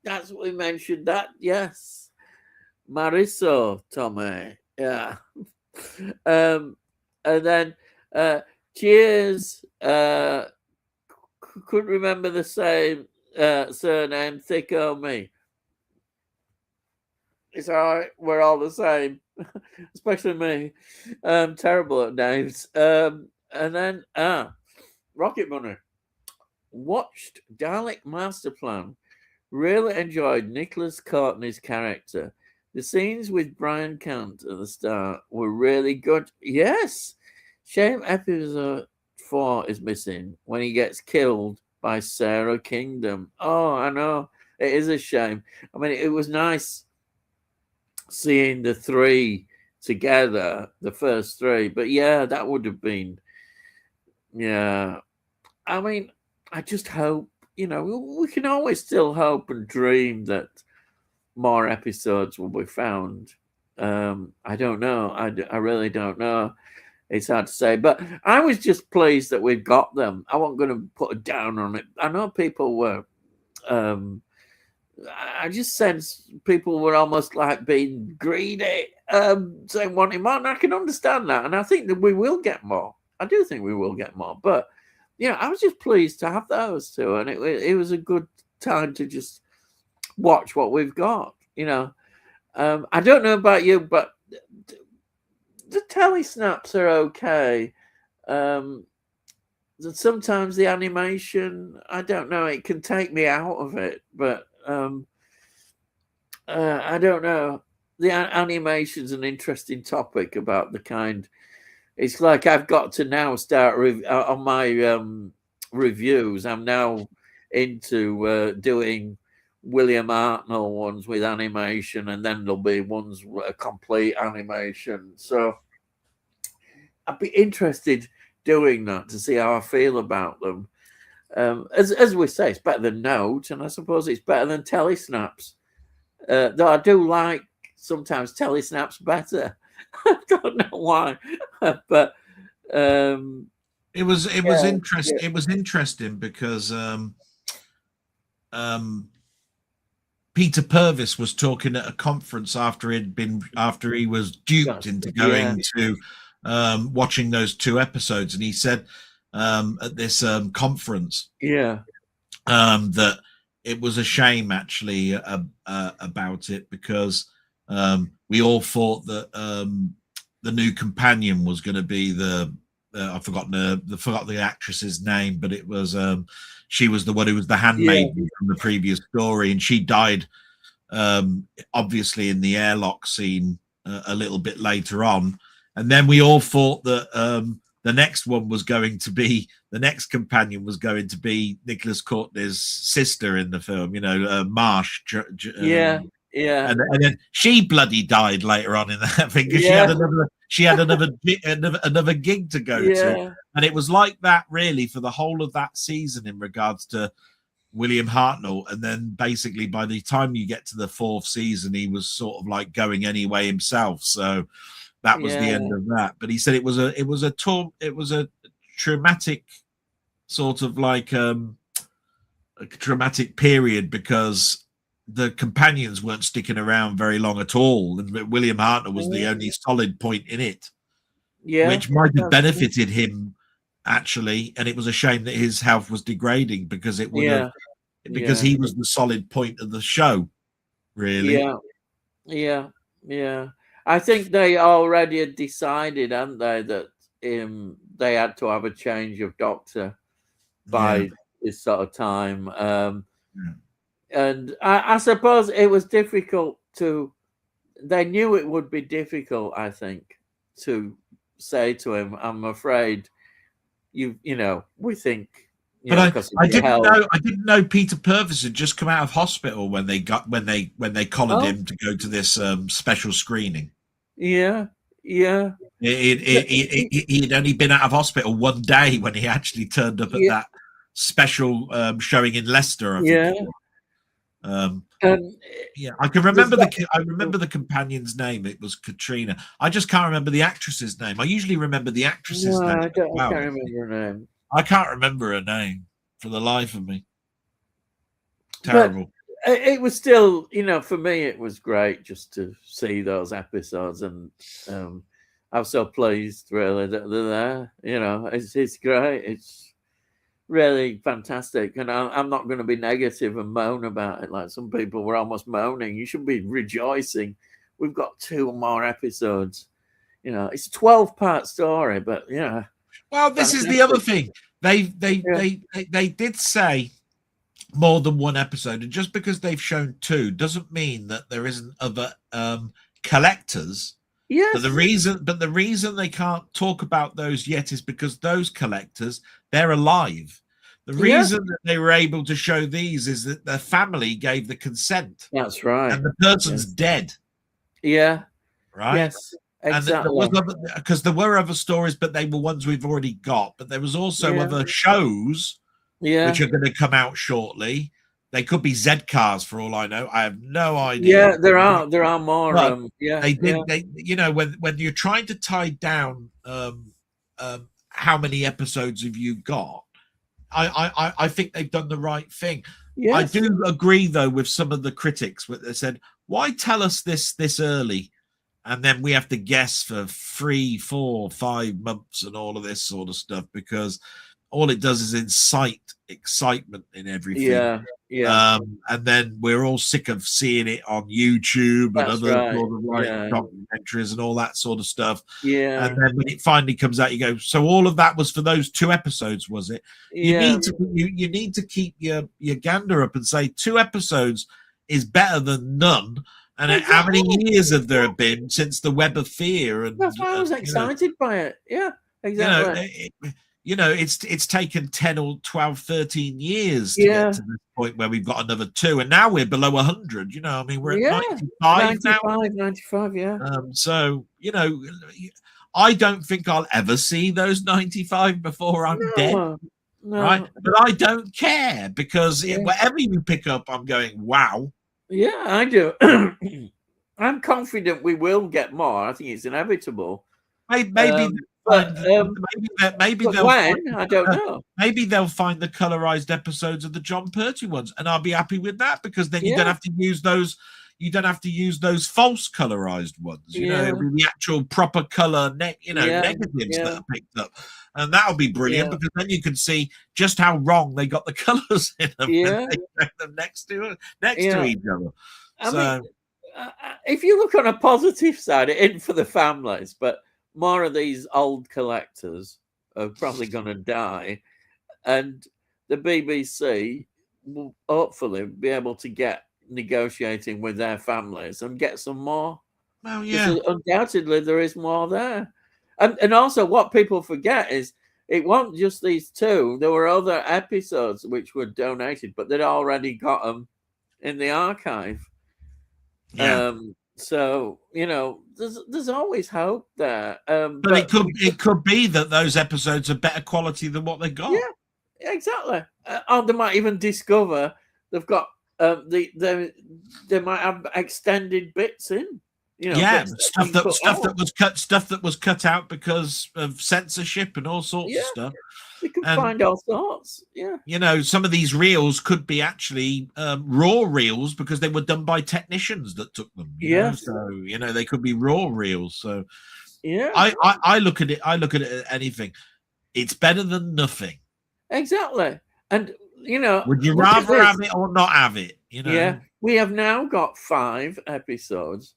that's what we mentioned. That yes, Marisa Tomei. Yeah. And then cheers. Couldn't remember the same surname. Thick o' me. It's all right. We're all the same, especially me. Terrible at names. And then Rocket Bunny. Watched Dalek Master Plan. Really enjoyed Nicholas Courtney's character. The scenes with Brian Cant at the start were really good. Yes. Shame episode 4 is missing when he gets killed by Sarah Kingdom. Oh, I know. It is a shame. I mean, it was nice seeing the 3 together, the first 3. But yeah, that would have been, yeah. I mean, I just hope, you know, we can always still hope and dream that more episodes will be found. I don't know. I really don't know. It's hard to say. But I was just pleased that we've got them. I wasn't going to put a down on it. I know people were... I just sense people were almost like being greedy, saying wanting more. And I can understand that. And I think that we will get more. I do think we will get more. But, you know, I was just pleased to have those two. And it was a good time to just watch what we've got, you know. I don't know about you, but the telly snaps are okay. Sometimes the animation, I don't know, it can take me out of it. But I don't know. The animation's an interesting topic about the kind. It's like I've got to now start on my reviews. I'm now into doing William Hartnell ones with animation, and then there'll be ones with a complete animation. So I'd be interested doing that to see how I feel about them. As we say, it's better than Note, and I suppose it's better than Telesnaps. Though I do like sometimes Telesnaps better. I don't know why, but it was interesting. Yeah. It was interesting because Peter Purvis was talking at a conference after he was duped into going to watching those 2 episodes, and he said at this conference that it was a shame actually about it, because we all thought that the new companion was going to be I forgot the actress's name, but it was she was the one who was the handmaiden from the previous story, and she died obviously in the airlock scene a little bit later on. And then we all thought that the next companion was going to be Nicholas Courtney's sister in the film, you know, Marsh. And then she bloody died later on in that thing, because she had another gig to go to, and it was like that really for the whole of that season in regards to William Hartnell. And then basically by the time you get to the 4th season, he was sort of like going anyway himself. So that was the end of that. But he said it was a traumatic sort of like a traumatic period, because the companions weren't sticking around very long at all, and William Hartnell was the only solid point in it, which might have benefited him actually. And it was a shame that his health was degrading, because it would because he was the solid point of the show, really. I think they already had decided, hadn't they, that they had to have a change of doctor by this sort of time. Yeah. And I suppose it was difficult to. They knew it would be difficult, I think, to say to him, "I'm afraid we think, But because of I your didn't health." know Peter Purvis had just come out of hospital when they collared Oh, him to go to this special screening. yeah, yeah, He had only been out of hospital one day when he actually turned up at yeah, that special showing in Leicester, I think yeah. it was. And Yeah, I can there's remember got, I remember the companion's name. It was Katrina. I just can't remember the actress's name. I usually remember the actress's no, name. I can't Wow, remember her name. I can't remember her name for the life of me. But Terrible. it was still, for me, it was great just to see those episodes, and I'm so pleased, really, that they're there. It's great. It's really fantastic, and I'm not going to be negative and moan about it like some people were almost moaning. You should be rejoicing. We've got 2 more episodes. It's a 12-part story, but Well, this is the other thing. They did say more than one episode, and just because they've shown 2 doesn't mean that there isn't other collectors. Yes. But the reason they can't talk about those yet is because those collectors, they're alive. The reason that they were able to show these is that their family gave the consent. That's right. And the person's dead. Yeah. Right? Yes. Exactly. Because there were other stories, but they were ones we've already got. But there was also other shows which are going to come out shortly. They could be Z cars for all I know. I have no idea. Yeah, there are more. They did. They, when you're trying to tie down how many episodes have you got, I think they've done the right thing. Yes. I do agree though with some of the critics where they said, "Why tell us this early, and then we have to guess for 3, 4, 5 months and all of this sort of stuff?" Because all it does is incite excitement in everything. Yeah. And then we're all sick of seeing it on YouTube and other sort of documentaries and all that sort of stuff. Yeah. And then when it finally comes out, you go, so all of that was for those 2 episodes, was it? You need to keep your gander up and say 2 episodes is better than none. And how many years have there been since the Web of Fear? And that's why I was excited by it. Yeah, exactly. It's taken 10 or 12, 13 years to get to this point where we've got another 2, and now we're below 100. We're at 95 now. 95, yeah. So, I don't think I'll ever see those 95 before I'm dead. No. Right? But I don't care because whatever you pick up, I'm going, wow. Yeah, I do. I'm confident we will get more. I think it's inevitable. Maybe they'll when I don't know. Maybe they'll find the colorized episodes of the John Pertwee ones, and I'll be happy with that because then you don't have to use those. You don't have to use those false colorized ones. The actual proper color, negatives that are picked up, and that'll be brilliant because then you can see just how wrong they got the colors in them. And they make them next to each other. I mean, if you look on a positive side, it isn't for the families, but more of these old collectors are probably going to die, and the BBC will hopefully be able to get negotiating with their families and get some more. Well, yeah, undoubtedly there is more there, and also what people forget is it wasn't just these 2. There were other episodes which were donated, but they'd already got them in the archive. Yeah. So there's always hope there. But it could be that those episodes are better quality than what they got. Yeah, exactly. Or they might even discover they've got they might have extended bits in. Stuff that was cut out because of censorship and all sorts of stuff. We can find all sorts. Yeah. Some of these reels could be actually raw reels because they were done by technicians that took them. So they could be raw reels. So I look at it. I look at it as anything. It's better than nothing. Exactly. And would you rather have it or not have it? Yeah. We have now got 5 episodes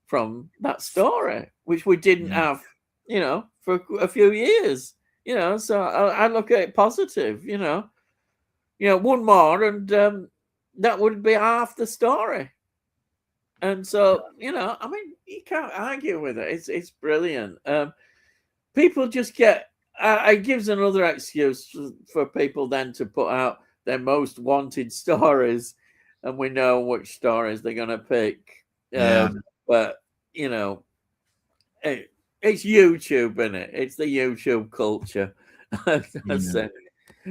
from that story, which we didn't have, for a few years. So I look at it positive. one more, and that would be half the story. And so, I mean, you can't argue with it. It's brilliant. People just get. It gives another excuse for people then to put out their most wanted stories, and we know which stories they're going to pick. Yeah. But it's YouTube, isn't it? It's the YouTube culture.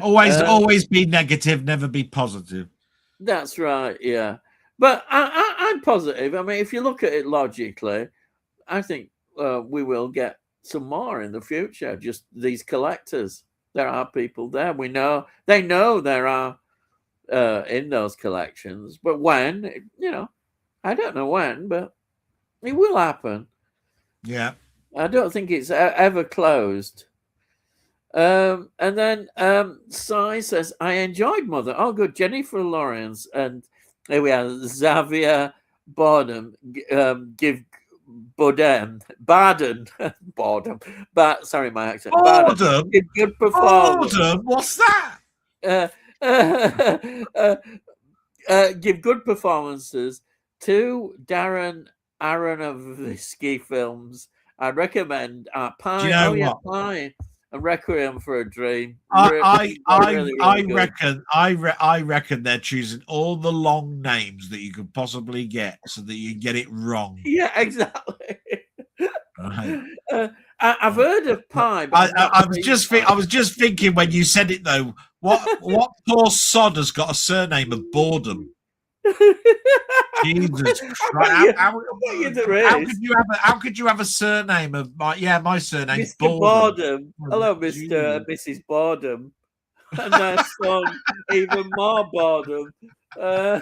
Always be negative, never be positive. That's right. Yeah, but I'm positive. I mean, if you look at it logically, I think we will get some more in the future. Just these collectors. There are people there. We know they know there are in those collections, but when, I don't know when, but it will happen. Yeah. I don't think it's ever closed. And then Sai says, I enjoyed Mother. Oh, good. Jennifer Lawrence. And here we are. Xavier Bardem. Give Baden. Sorry, my accent. Bardem? Give good performance. Bardem? What's that? Give good performances to Darren Aronofsky films. I recommend Pie. Do you know what? Pie and Requiem for a Dream. I reckon they're choosing all the long names that you could possibly get so that you get it wrong. Yeah, exactly. Right. I've heard of Pie. I was just thinking when you said it though. What poor sod has got a surname of Boredom? Jesus Christ! How could you have a surname of my surname's Mr. Boredom? Hello, Mr. and Mrs. Boredom. And their son, even more Boredom. Oh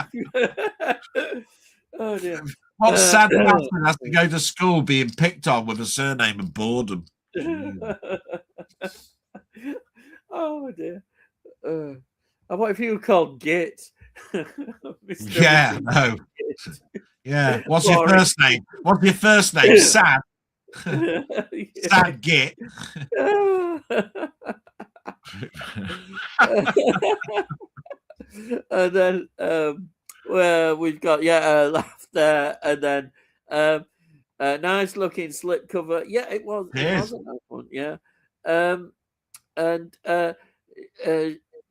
dear. What sad bastard has to go to school being picked on with a surname of Boredom? Oh dear. What if you were called Git? Yeah, no. Yeah. What's your first name? What's your first name? Sad. Sad Git. And then we've got laughter, and then nice looking slipcover. Yeah, it was. It was a nice one. Yeah. And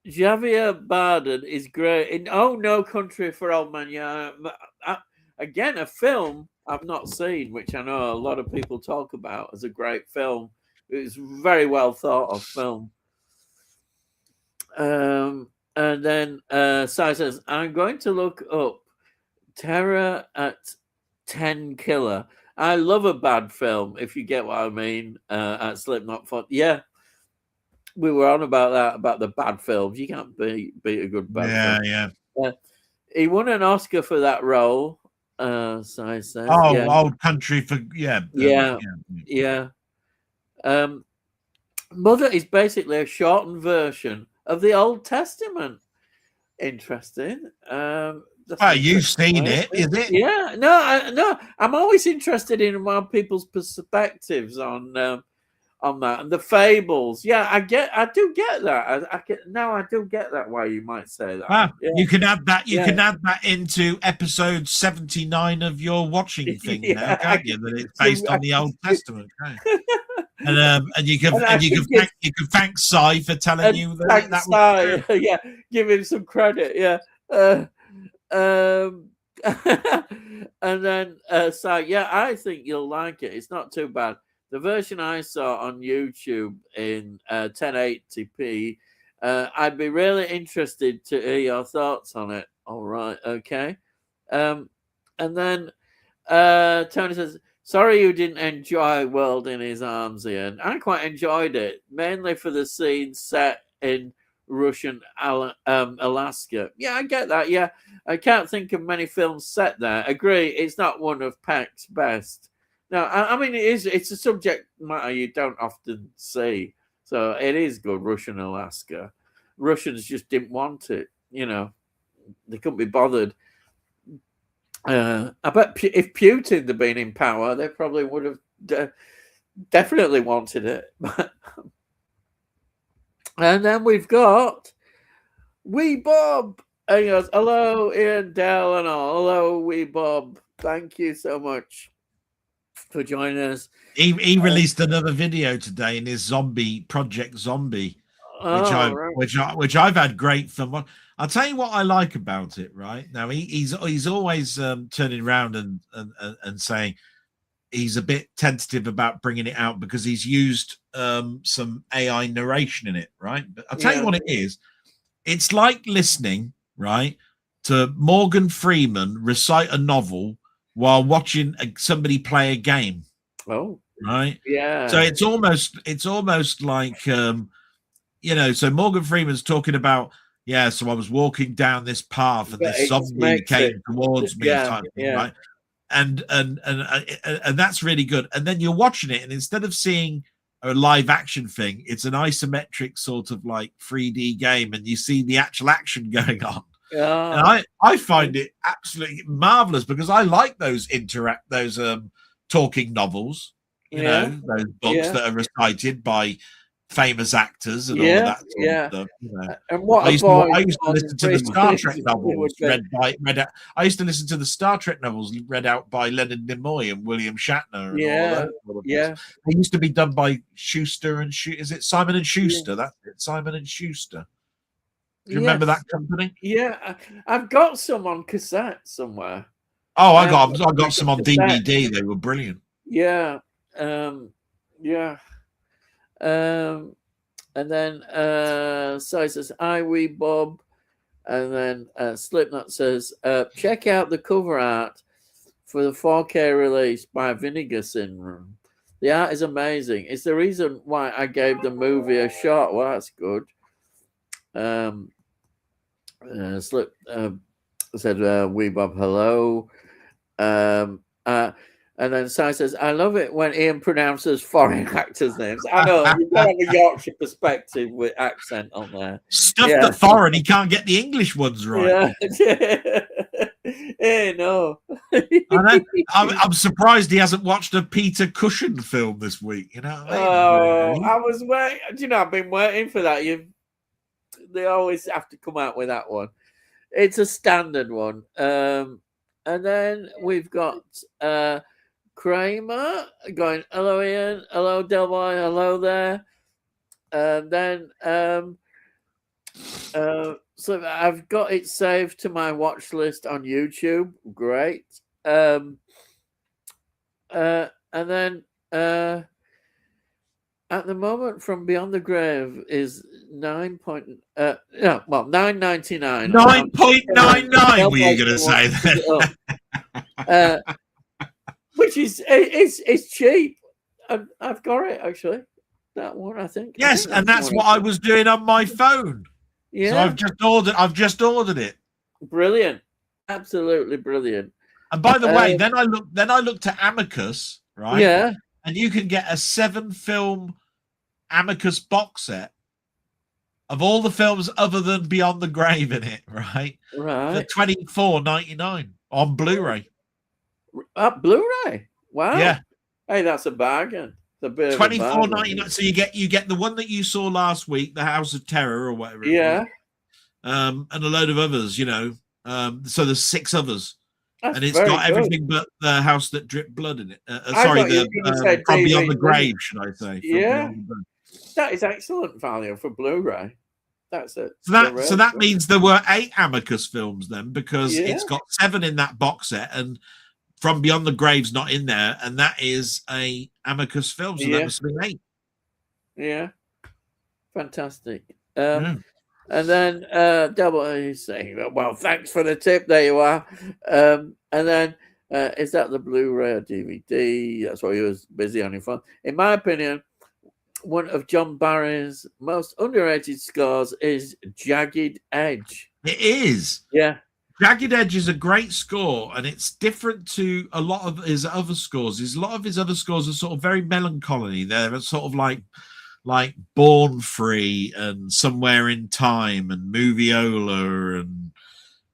Javier Bardem is great in Oh No Country for Old Men. Yeah, again, a film I've not seen, which I know a lot of people talk about as a great film. It's very well thought of film. And then Sai says, I'm going to look up Terror at 10 Killer. I love a bad film, if you get what I mean, at Slipknot Fun. Yeah. We were on about that, about the bad films. You can't beat a good bad film. Yeah. He won an Oscar for that role. So I said, Old Country for yeah. Mother is basically a shortened version of the Old Testament. Interesting. You've seen it, is it? Yeah. No. I'm always interested in people's perspectives on that and the fables. Yeah, I do get that. I do get that. Why you might say that. You can add that. You can add that into episode 79 of your watching thing now, can't you? That it's based on the Old Testament. And you can thank Sai for telling you that. Sai, yeah, give him some credit. Yeah. And then Sai, yeah, I think you'll like it. It's not too bad. The version I saw on YouTube in 1080p, I'd be really interested to hear your thoughts on it. All right, okay. And then Tony says, sorry you didn't enjoy World in His Arms, Ian. I quite enjoyed it, mainly for the scene set in Russian Alaska. Yeah, I get that. Yeah, I can't think of many films set there. Agree, it's not one of Peck's best. No, I mean, it's a subject matter you don't often see. So it is good, Russian Alaska. Russians just didn't want it, They couldn't be bothered. I bet if Putin had been in power, they probably would have definitely wanted it. And then we've got Wee Bob. And he goes, hello, Ian, Dell, and all. Hello, Wee Bob. Thank you so much for joining us. He released another video today in his Project Zombie, which I've had great fun. I'll tell you what I like about it. Right now, he's always turning around and saying he's a bit tentative about bringing it out because he's used some AI narration in it. Right, but I'll tell you what it is. It's like listening, right, to Morgan Freeman recite a novel while watching somebody play a game. Oh, right. Yeah. So it's almost like so Morgan Freeman's talking about, so I was walking down this path and this zombie came towards me, type thing, right? And that's really good. And then you're watching it, and instead of seeing a live action thing, it's an isometric sort of like 3D game, and you see the actual action going on. And I find it absolutely marvelous because I like those talking novels, those books that are recited by famous actors and all that sort of stuff. And what I used to listen to the Star Trek novels I used to listen to the Star Trek novels read out by Leonard Nimoy and William Shatner and all that. They used to be done by Schuster and is it Simon and Schuster? That's it, Simon and Schuster. Do you remember that company? Yeah, I've got some on cassette somewhere. Oh, I got some on DVD. They were brilliant. Yeah. And then Sai says, "Hi, Wee Bob," and then Slipknot says, "Check out the cover art for the 4K release by Vinegar Syndrome. The art is amazing. It's the reason why I gave the movie a shot." Well, that's good. Slip said, "Wee Bob, hello." And then Sai says, "I love it when Ian pronounces foreign actors' names." I know, you've got to have a Yorkshire perspective with accent on there. Stuff that foreign, he can't get the English ones right. Hey, no. I'm surprised he hasn't watched a Peter Cushing film this week. I was waiting. I've been waiting for that. They always have to come out with that one. It's a standard one. And then we've got Kramer going, "Hello, Ian. Hello, Delboy. Hello there." And then so I've got it saved to my watch list on YouTube. Great. And then at the moment, From Beyond the Grave is $9.99. 9.99. Were you going to say that? Which is it's cheap. I've got it actually. That one, I think. Yes, and that's what I was doing on my phone. Yeah. So I've just ordered it. Brilliant. Absolutely brilliant. And by the way, then I looked at Amicus, right? Yeah. And you can get a 7-film Amicus box set of all the films other than Beyond the Grave in it, right? Right. For $24.99 on Blu-ray. Blu-ray. Wow. Yeah. Hey, that's a bargain. $24.99. So you get the one that you saw last week, The House of Terror or whatever. Yeah. And a load of others, So there's 6 others. That's and it's got everything but The House That Dripped Blood in it. Sorry, From Beyond the Grave, should I say? Yeah. That is excellent value for Blu-ray. That's it. So that means there were 8 Amicus films then, because it's got 7 in that box set, and From Beyond the Grave's not in there, and that is a Amicus film, so that must have been 8. Yeah. Fantastic. And then Delboy is saying, "Well, thanks for the tip. There you are." And then is that the Blu-ray or DVD? That's why he was busy on your phone. In my opinion, one of John Barry's most underrated scores is Jagged Edge. It is. Yeah. Jagged Edge is a great score, and it's different to a lot of his other scores. A lot of his other scores are sort of very melancholy. They're sort of like Born Free and Somewhere in Time and Moviola and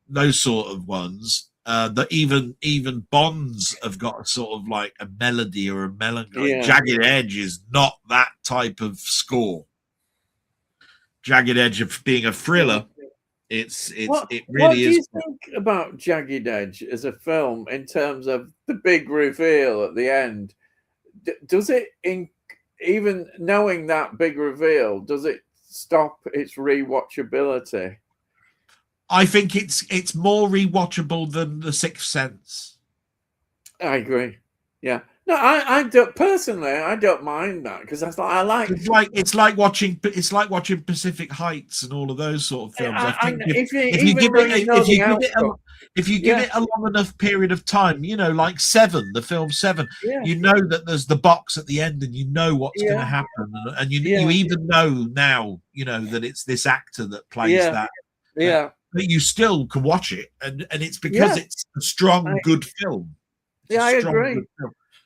those sort of ones. That even Bonds have got a sort of like a melody or a melancholy. Yeah. Jagged Edge is not that type of score. Jagged Edge of being a thriller it What really do is. you think about Jagged Edge as a film in terms of the big reveal at the end? Does it, even knowing that big reveal, does it stop its rewatchability? I think it's more rewatchable than The Sixth Sense. I agree. Yeah. No, I don't personally. I don't mind that because I like. It's like watching Pacific Heights and all of those sort of films. I think if you if you even give though it you know the if you give it a long enough period of time, like Seven, the film Seven, yeah, you know that there's the box at the end, and you know what's going to happen, and you even know now, that it's this actor that plays that. Yeah. But you still can watch it, and it's because it's a strong, good film. I agree.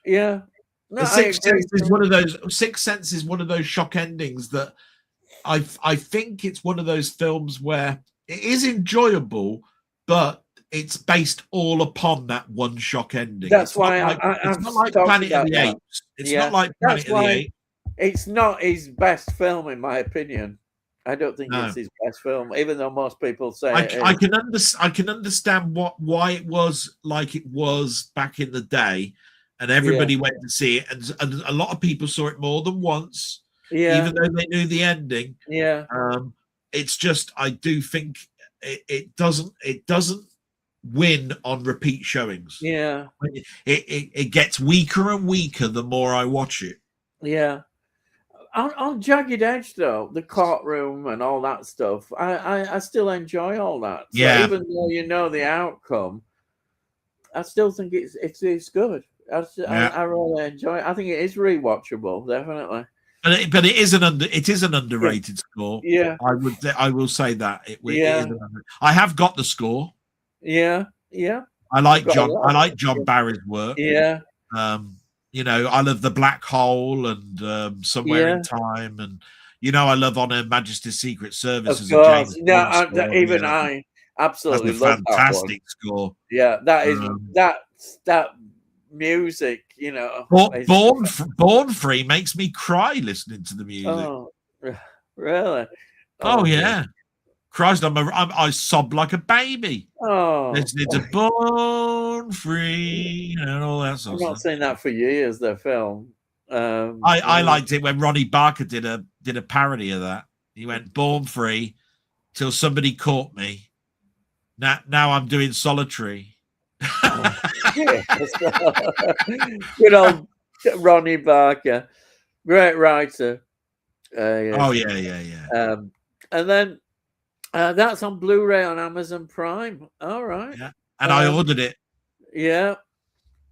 Yeah. No, The Sixth Sense is one of those. Sixth Sense is one of those shock endings that I think it's one of those films where it is enjoyable, but it's based all upon that one shock ending. That's why it's not like Planet of the Apes. It's not like Planet of the Apes. It's not his best film, in my opinion. I don't think it's his best film, even though most people say I can understand why it was like it was back in the day, and everybody went to see it, and a lot of people saw it more than once, even though they knew the ending. It's just I do think it doesn't win on repeat showings. It gets weaker and weaker the more I watch it. On Jagged Edge, though, the courtroom and all that stuff, I still enjoy all that. So even though you know the outcome, I still think it's good. I really enjoy it. I think it is rewatchable, definitely. But it is an underrated score. Yeah, I will say that it is I have got the score. Yeah. I like John Barry's work. I love The Black Hole and Somewhere in Time, and I love On Her Majesty's Secret Service. Of course, I absolutely love fantastic score. Yeah, that is that music. Born Free makes me cry listening to the music. Oh, really? Oh yeah. Christ, I sob like a baby. Oh, listening to Born Free and all that sort of stuff. I've not seen that for years. The film. I liked it when Ronnie Barker did a parody of that. He went Born Free till somebody caught me. Now I'm doing Solitary. Good old Ronnie Barker, great writer. Oh yeah. And then. That's on Blu-ray on Amazon Prime. All right. Yeah. And I ordered it. Yeah.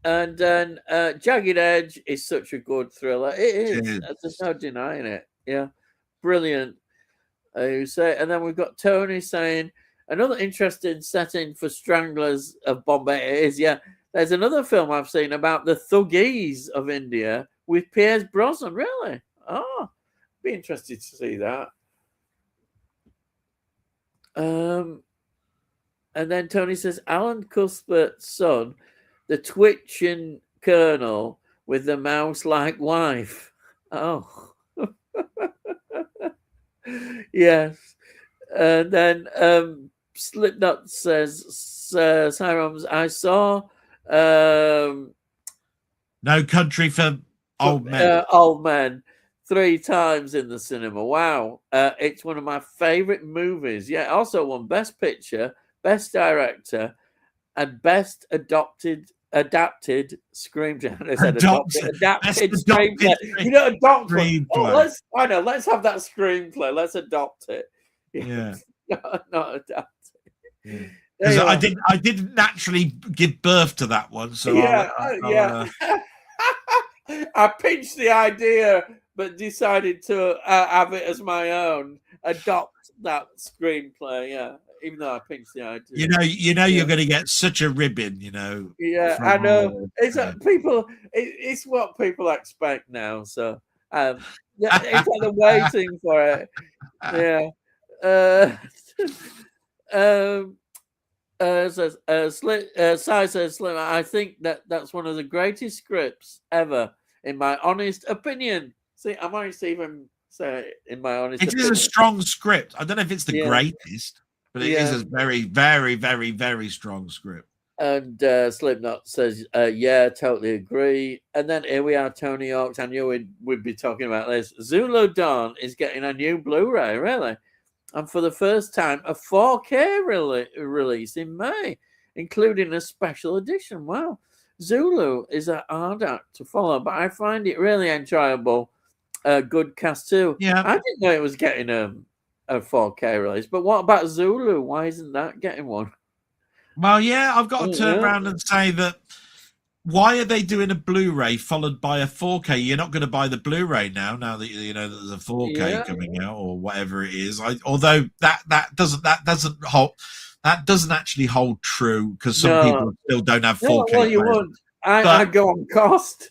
And then Jagged Edge is such a good thriller. It is. There's no denying it. Yeah. Brilliant. You say, and then we've got Tony saying another interesting setting for Stranglers of Bombay is there's another film I've seen about the Thuggees of India with Pierce Brosnan. Really? Oh, be interested to see that. And then Tony says Alan Cuthbert's son, the twitching colonel with the mouse-like wife. Oh, yes. And then Slipknot says, Cyrums, I saw No Country for Old Men. Old Men 3 times in the cinema. Wow. It's one of my favorite movies. Yeah, also won Best Picture, Best Director, and Best Adapted Screenplay. I said adapted screenplay. Screenplay. Let's have that screenplay. Let's adopt it. Yeah. not adapt it. Because I didn't naturally give birth to that one. So I pitched the idea, but decided to have it as my own. Adopt that screenplay, even though I pinched the idea. You're going to get such a ribbon, Yeah, I know. It's what people expect now. So, it's like they're waiting for it. Yeah. Sai says, Slim, I think that's one of the greatest scripts ever, in my honest opinion. See, I might even say in my honest opinion. It is a strong script. I don't know if it's the greatest. But it is a very, very, very, very strong script. And Slipknot says, yeah, totally agree. And then here we are, Tony Hawks. I knew we'd be talking about this. Zulu Dawn is getting a new Blu-ray, really. And for the first time, a 4K release in May, including a special edition. Wow. Zulu is a hard act to follow, but I find it really enjoyable. Good cast too. Yeah. I didn't know it was getting a 4K release, but what about Zulu? Why isn't that getting one? Well, yeah, I've got to turn around and say that why are they doing a Blu-ray followed by a 4K? You're not going to buy the Blu-ray now that you know that there's a 4K coming out or whatever it is. Although that doesn't actually hold true because some people still don't have 4K. Well, you won't. I go on cost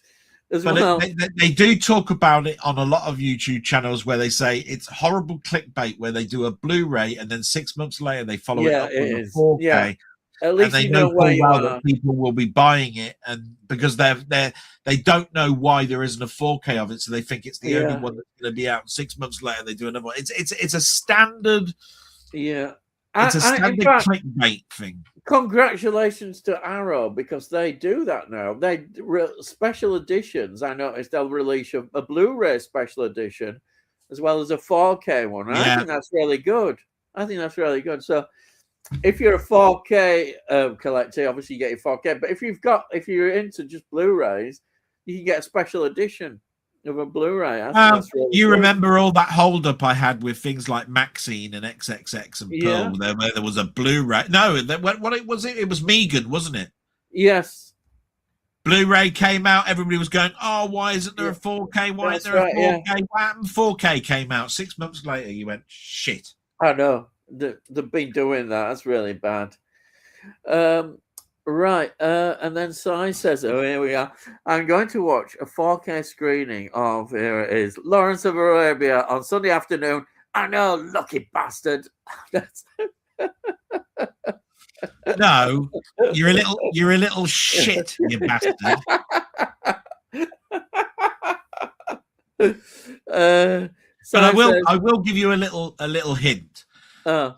as well. They do talk about it on a lot of YouTube channels where they say it's horrible clickbait where they do a Blu-ray and then 6 months later they follow it up with a 4K. Yeah. At least and they you know full well that people will be buying it, and because they don't know why there isn't a 4K of it, so they think it's the only one that's going to be out. 6 months later, they do another one. It's a standard. Yeah, it's a standard clickbait thing. Congratulations to Arrow because they do that now. They special editions. I noticed they'll release a Blu-ray special edition as well as a 4K one. I think that's really good. So. If you're a 4K collector, obviously you get your 4K. But if you're into just Blu-rays, you can get a special edition of a Blu-ray. You remember all that hold-up I had with things like Maxine and XXX and Pearl, where there was a Blu-ray. No, what it was? It was Megan, wasn't it? Yes. Blu-ray came out. Everybody was going, "Oh, why isn't there a 4K? Why isn't there a 4K?" Yeah. What happened? 4K came out 6 months later. You went, "Shit." I know. They've been doing that. That's really bad. Right. And then Sai says, oh, here we are. I'm going to watch a 4K screening of, here it is, Lawrence of Arabia on Sunday afternoon. I know, lucky bastard. No, you're a little shit, you bastard. But I will give you a little hint.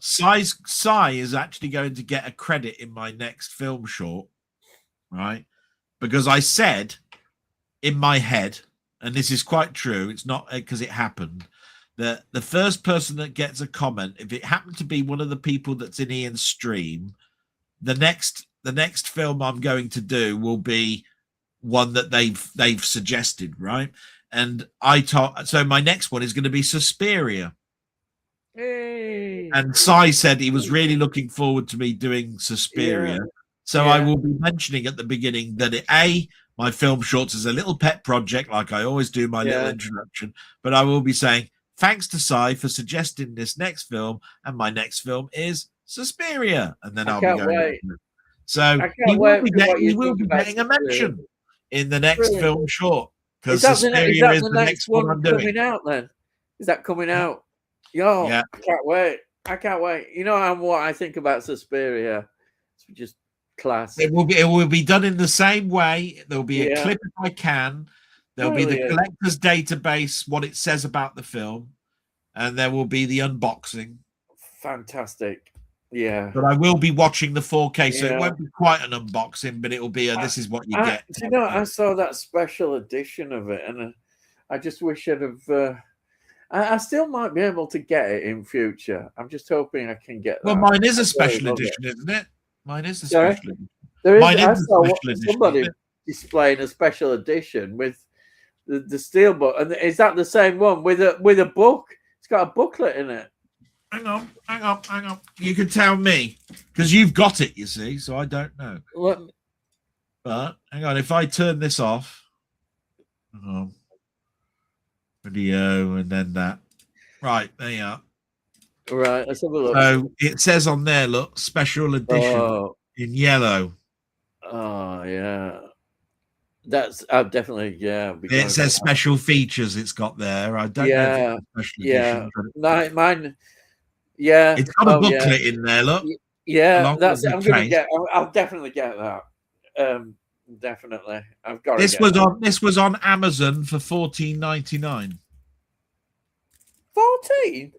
Sai is actually going to get a credit in my next film short, right? Because I said in my head, and this is quite true, it's not because it happened, that the first person that gets a comment, if it happened to be one of the people that's in Ian's stream, the next film I'm going to do will be one that they've suggested, right? And so my next one is going to be Suspiria. Hey. And Sai said he was really looking forward to me doing Suspiria. So I will be mentioning at the beginning that my film shorts is a little pet project, like I always do my little introduction, but I will be saying thanks to Sai for suggesting this next film, and my next film is Suspiria, and then I'll be going. Wait. So he will be getting a mention in the next film short because Suspiria is the next one I'm doing. Coming out then? Is that coming out? Yo, I can't wait. You know what I think about Suspiria? It's just class. It will be done in the same way. There'll be a clip if I can. There'll be the collector's database, what it says about the film, and there will be the unboxing. Fantastic. Yeah. But I will be watching the 4K, so it won't be quite an unboxing, but it will be this is what you get. You know, I saw that special edition of it, and I just wish I'd have. I still might be able to get it in future. I'm just hoping I can get that. Well, mine is a special edition, isn't it? Mine is a special edition. There is. I saw somebody displaying a special edition with the steelbook, and is that the same one with a book? It's got a booklet in it. Hang on. You can tell me because you've got it, you see. So I don't know. But hang on, if I turn this off. Video and then that. Right, there you are. Right, let's have a look. So it says on there, look, special edition in yellow. Oh, yeah. That's definitely, It says special features it's got there. I don't know if it's special edition. Mine, it's got a booklet in there, look. Yeah, I'll definitely get that. Definitely, I've got. This was on Amazon for $14.99. 14?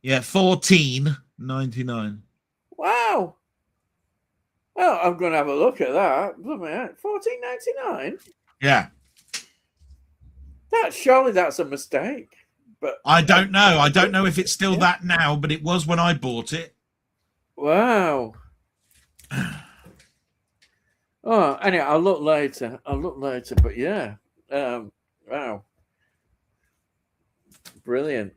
Yeah, $14.99. Wow. Well, I'm going to have a look at that. $14.99. Yeah. Surely that's a mistake. But I don't know. I don't know if it's still that now, but it was when I bought it. Wow. Oh, anyway, I'll look later. But yeah. Wow. Brilliant.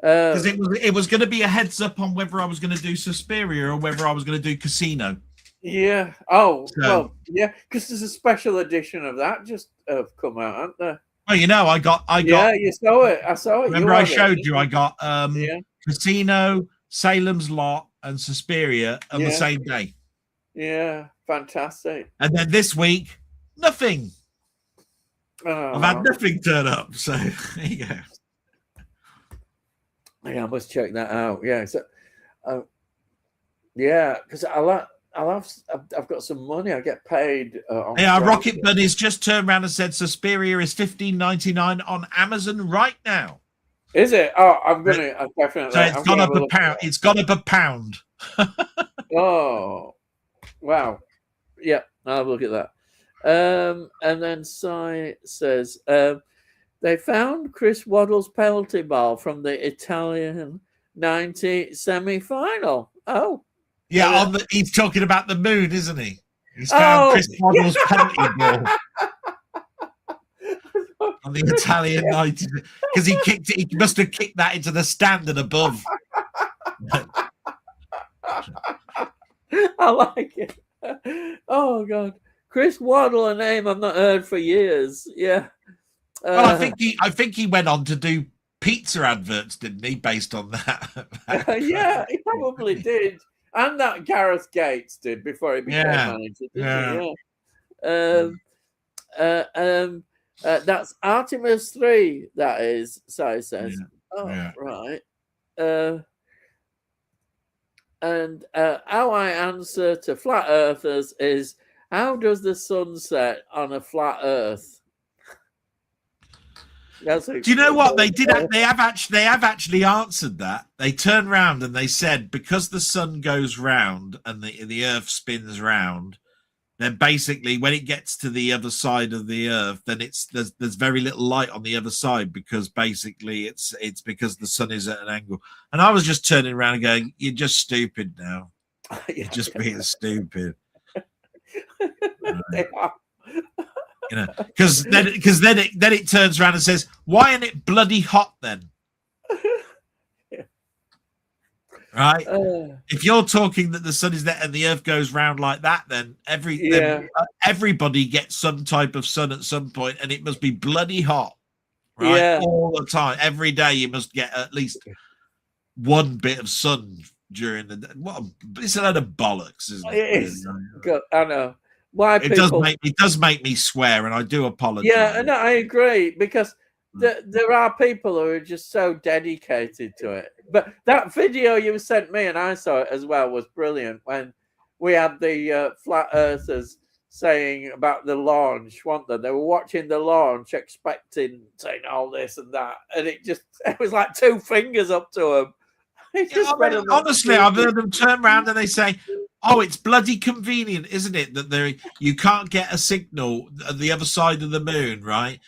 Because it was going to be a heads up on whether I was going to do Suspiria or whether I was going to do Casino. Yeah. Oh, well, yeah, because there's a special edition of that just come out, aren't there? Well, I got. Yeah, you saw it. I saw it. Remember, I showed you. I got yeah. Casino, Salem's Lot, and Suspiria on the same day. Yeah, fantastic. And then this week, nothing. Oh. I've had nothing turn up. So there you go. Yeah, I must check that out. Yeah, so, because I've got some money. I get paid. Rocket Bunny's just turned around and said Suspiria is $15.99 on Amazon right now. Is it? Oh, I'm definitely. So it's gone up a pound. It's gone up a pound. Oh, wow. Yeah, I'll have a look at that. And then Sai says, they found Chris Waddle's penalty ball from the Italian 90 semi-final. Oh. Yeah, he's talking about the moon, isn't he? He's found Chris Waddle's penalty ball on the Italian 90 because he kicked it. He must have kicked that into the stand and above. I like it. Oh God, Chris Waddle, a name I've not heard for years. Yeah. Well, I think he went on to do pizza adverts, didn't he? Based on that. Yeah, he probably did, and that Gareth Gates did before he became manager. Didn't he? That's Artemis 3. That is. Sai says. Yeah. Right. And how I answer to flat earthers is, how does the sun set on a flat earth? Do you know what they did? They have actually answered that. They turned round and they said, because the sun goes round and the earth spins round, then basically when it gets to the other side of the earth, then there's very little light on the other side, because basically it's because the sun is at an angle. And I was just turning around and going, "You're just stupid now. You're just being stupid." They are. Because then it turns around and says, "Why isn't it bloody hot then?" Right? If you're talking that the sun is there and the earth goes round like that, then everybody gets some type of sun at some point, and it must be bloody hot, right? All the time, every day you must get at least one bit of sun during the day. It's a load of bollocks, isn't it? It is. God, I know. Why it does make me swear, and I do apologize. Yeah, no, I agree, because there are people who are just so dedicated to it. But that video you sent me, and I saw it as well, was brilliant, when we had the flat earthers saying about the launch, weren't they? They were watching the launch, saying all this and that, and it was like two fingers up to them. Honestly, I've heard them turn around and they say, "Oh, it's bloody convenient, isn't it, that you can't get a signal at the other side of the moon, right?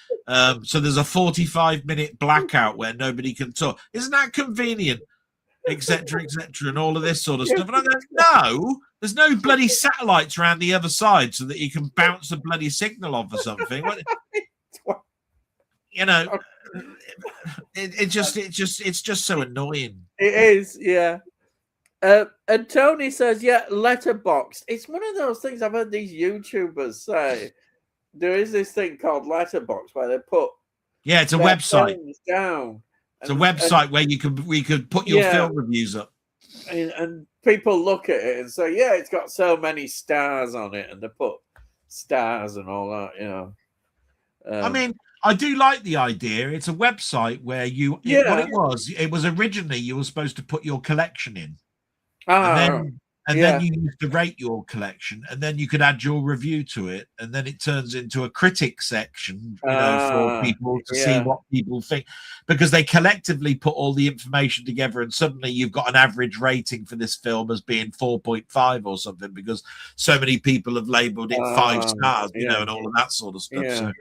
So there's a 45-minute blackout where nobody can talk. Isn't that convenient?" Etc., and all of this sort of stuff. And I go, no, there's no bloody satellites around the other side so that you can bounce a bloody signal off or something. It's just so annoying. It is, yeah. And Tony says, yeah, Letterboxd. It's one of those things I've heard these YouTubers say. There is this thing called Letterboxd where they put it's a website down. It's a website where we could put your film reviews up, and people look at it and say, yeah, it's got so many stars on it, and they put stars and all that, I mean, I do like the idea. It's a website where what it was originally you were supposed to put your collection in, and and then you used to rate your collection, and then you could add your review to it, and then it turns into a critic section, for people to see what people think, because they collectively put all the information together, and suddenly you've got an average rating for this film as being 4.5 or something, because so many people have labeled it 5 stars, and all of that sort of stuff. So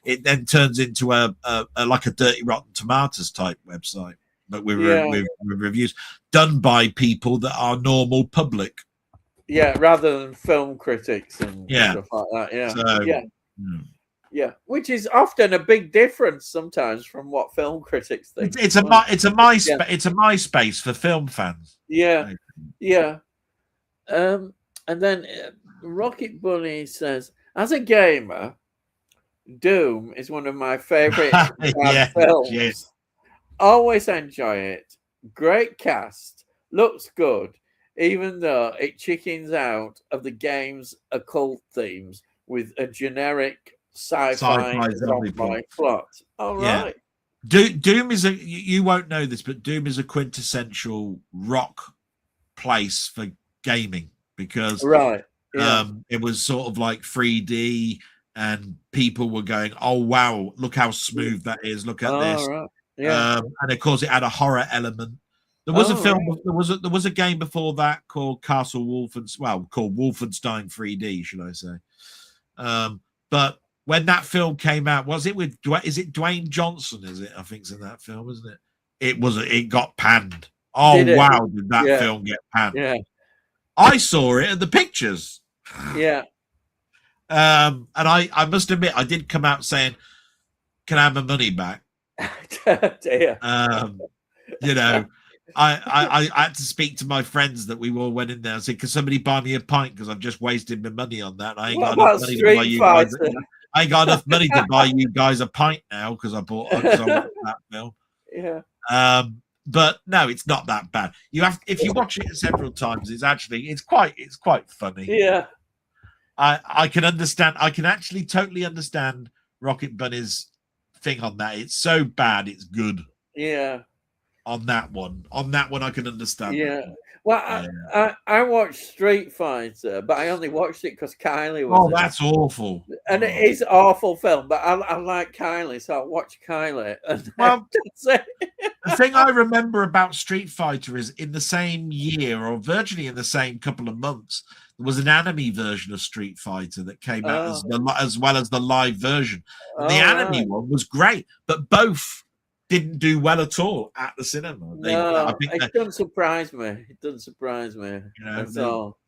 it then turns into a like a Dirty Rotten Tomatoes type website, but with reviews done by people that are normal public. Yeah, rather than film critics and stuff like that. Which is often a big difference sometimes from what film critics think. It's a MySpace for film fans. Yeah. And then Rocket Bunny says, as a gamer, Doom is one of my favorite films. Yes. Always enjoy it. Great cast. Looks good, even though it chickens out of the game's occult themes with a generic sci-fi plot. All right. Doom is you won't know this, but Doom is a quintessential rock place for gaming, because it was sort of like 3D, and people were going, oh wow, look how smooth that is, look at this. Right. And of course it had a horror element. There was a film, there was a game before that called called Wolfenstein 3D, should I say. But when that film came out, is it Dwayne Johnson, is it? I think it's in that film, isn't it? It got panned. Oh, wow, did that film get panned? Yeah. I saw it at the pictures. Yeah. And I must admit, I did come out saying, can I have my money back? Dear. I had to speak to my friends that we all went in there and said, can somebody buy me a pint, because I've just wasted my money on that. I ain't got enough money to buy you guys. I ain't got enough money to buy you guys a pint now, because I bought that film. Yeah. But no, it's not that bad. If you watch it several times, it's quite funny. Yeah. I can understand. I can actually totally understand Rocket Bunny's thing on that. It's so bad, it's good. Yeah. On that one, I can understand. Yeah. Well, I watched Street Fighter, but I only watched it because Kylie was. Oh, that's awful. And it is an awful film, but I like Kylie, so I watch Kylie. Well, the thing I remember about Street Fighter is in the same year, or virtually in the same couple of months, there was an anime version of Street Fighter that came out as well as the live version. And the anime one was great, but both didn't do well at all at the cinema. It doesn't surprise me. That's all.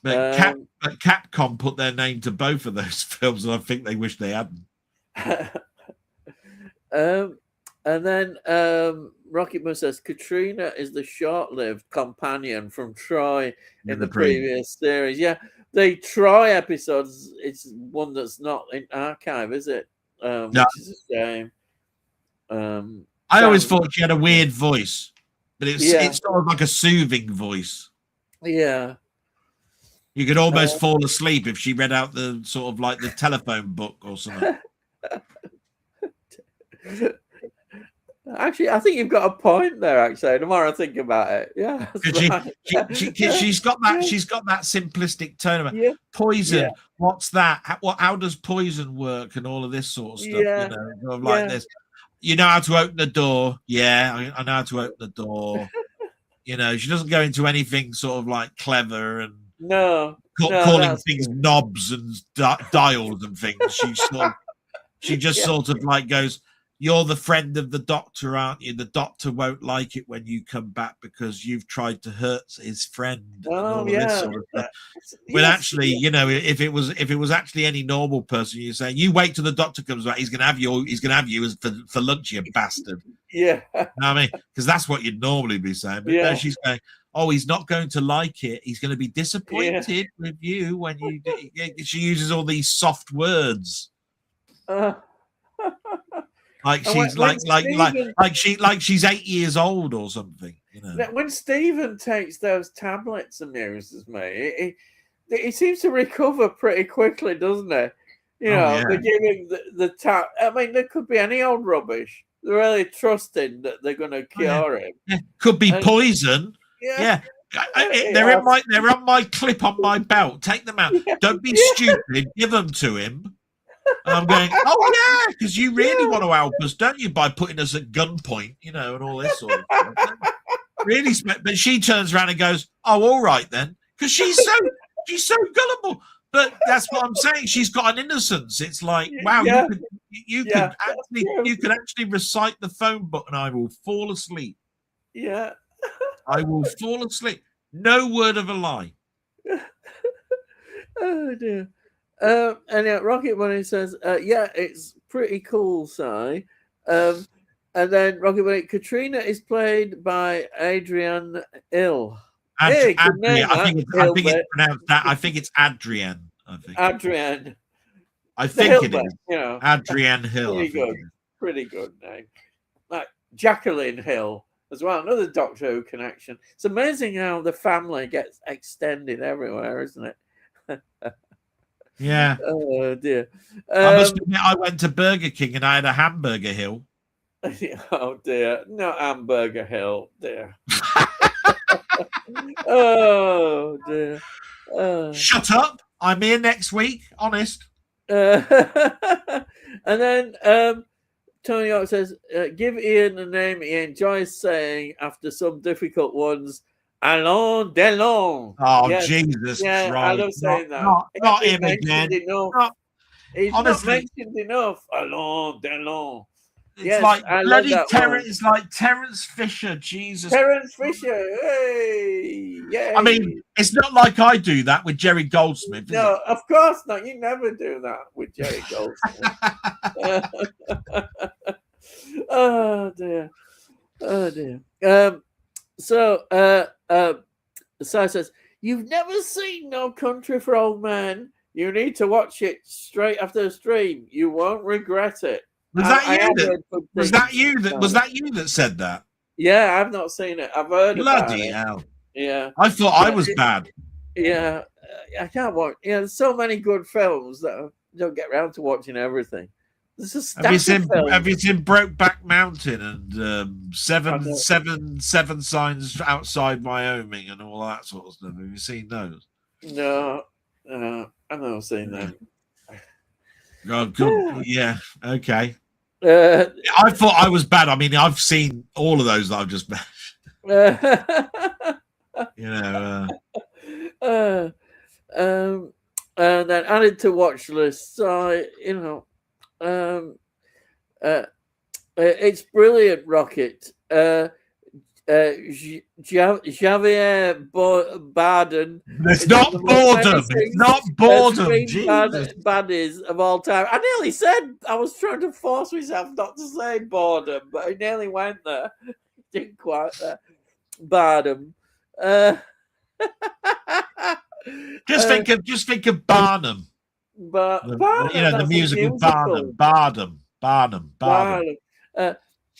But Capcom put their name to both of those films, and I think they wish they hadn't. And then Rocket Moon says Katrina is the short-lived companion from Troy in the previous series. Yeah, the Troy episodes, it's one that's not in archive, is it? No. Which is a shame. I always thought she had a weird voice, but it's sort of like a soothing voice. Yeah. You could almost fall asleep if she read out the sort of like the telephone book or something. Actually, I think you've got a point there. Actually, the more I think about it, she's got that. She's got that simplistic tone of poison. Yeah. What's that? How does poison work and all of this sort of stuff? Yeah. Sort of like this. You know how to open the door? Yeah, I know how to open the door. She doesn't go into anything sort of like clever and calling things knobs and dials and things. She just sort of like goes, you're the friend of the doctor, aren't you? The doctor won't like it when you come back because you've tried to hurt his friend. This sort of stuff. When actually, if it was actually any normal person, you say, you wait till the doctor comes back. He's gonna have you as for lunch, you bastard. Yeah. You know what I mean? Because that's what you'd normally be saying. But no, she's going, oh, he's not going to like it. He's going to be disappointed with you when you. She uses all these soft words. Like she's 8 years old or something. When Stephen takes those tablets, amuses me. He seems to recover pretty quickly, doesn't he? They give him the tab. I mean, there could be any old rubbish. They're really trusting that they're going to cure him. Yeah. Could be poison. Yeah. They're on my clip on my belt. Take them out. Don't be stupid. Give them to him. And I'm going, oh yeah, because you really want to help us, don't you? By putting us at gunpoint, and all this sort of thing. Really, but she turns around and goes, "Oh, all right then," because she's so gullible. But that's what I'm saying. She's got an innocence. It's like, wow, you could actually recite the phone book, and I will fall asleep. Yeah, I will fall asleep. No word of a lie. Oh dear. And Rocket Bunny says, "Yeah, it's pretty cool, Si." And then Rocket Bunny, Katrina is played by Adrienne Hill. Hey, I think it's pronounced that. I think it's Adrienne. Adrienne. I think it is. Adrienne Hill. Pretty good name. Like Jacqueline Hill as well. Another Doctor Who connection. It's amazing how the family gets extended everywhere, isn't it? Yeah. Oh dear. I must admit, I went to Burger King and I had a hamburger hill. Oh dear, not Hamburger Hill, dear. Oh dear. Shut up! I'm here next week. Honest. And then Tony Hawk says, "Give Ian a name he enjoys saying after some difficult ones. Alain Delon." Oh yes. Jesus Christ! I love saying that. Not him again. He's not mentioned enough. Alain Delon. It's like bloody Terrence. It's like Terence Fisher. Jesus. Terence Fisher. Hey, yeah. I mean, it's not like I do that with Jerry Goldsmith. No, of course not. You never do that with Jerry Goldsmith. Oh dear. Oh dear. So Si says, "You've never seen No Country for Old Men. You need to watch it straight after the stream. You won't regret it." Was that you that said that? Yeah, I've not seen it. I've heard bloody about hell. It. Yeah, I thought I was bad. Yeah, I can't watch. There's so many good films that I don't get around to watching everything. There's a stack of films. Have you seen Brokeback Mountain and seven signs outside Wyoming and all that sort of stuff? Have you seen those? No, I've not seen them. Oh, good. Yeah, okay. I thought I was bad. I mean, I've seen all of those that I've just and then added to watch list. It's brilliant, Rocket. Javier Bardem. It's not boredom. It's not boredom. Baddies of all time. I nearly said, I was trying to force myself not to say boredom, but I nearly went there. Didn't quite there. Bardem. Just think of Barnum. Barnum, the musical Barnum.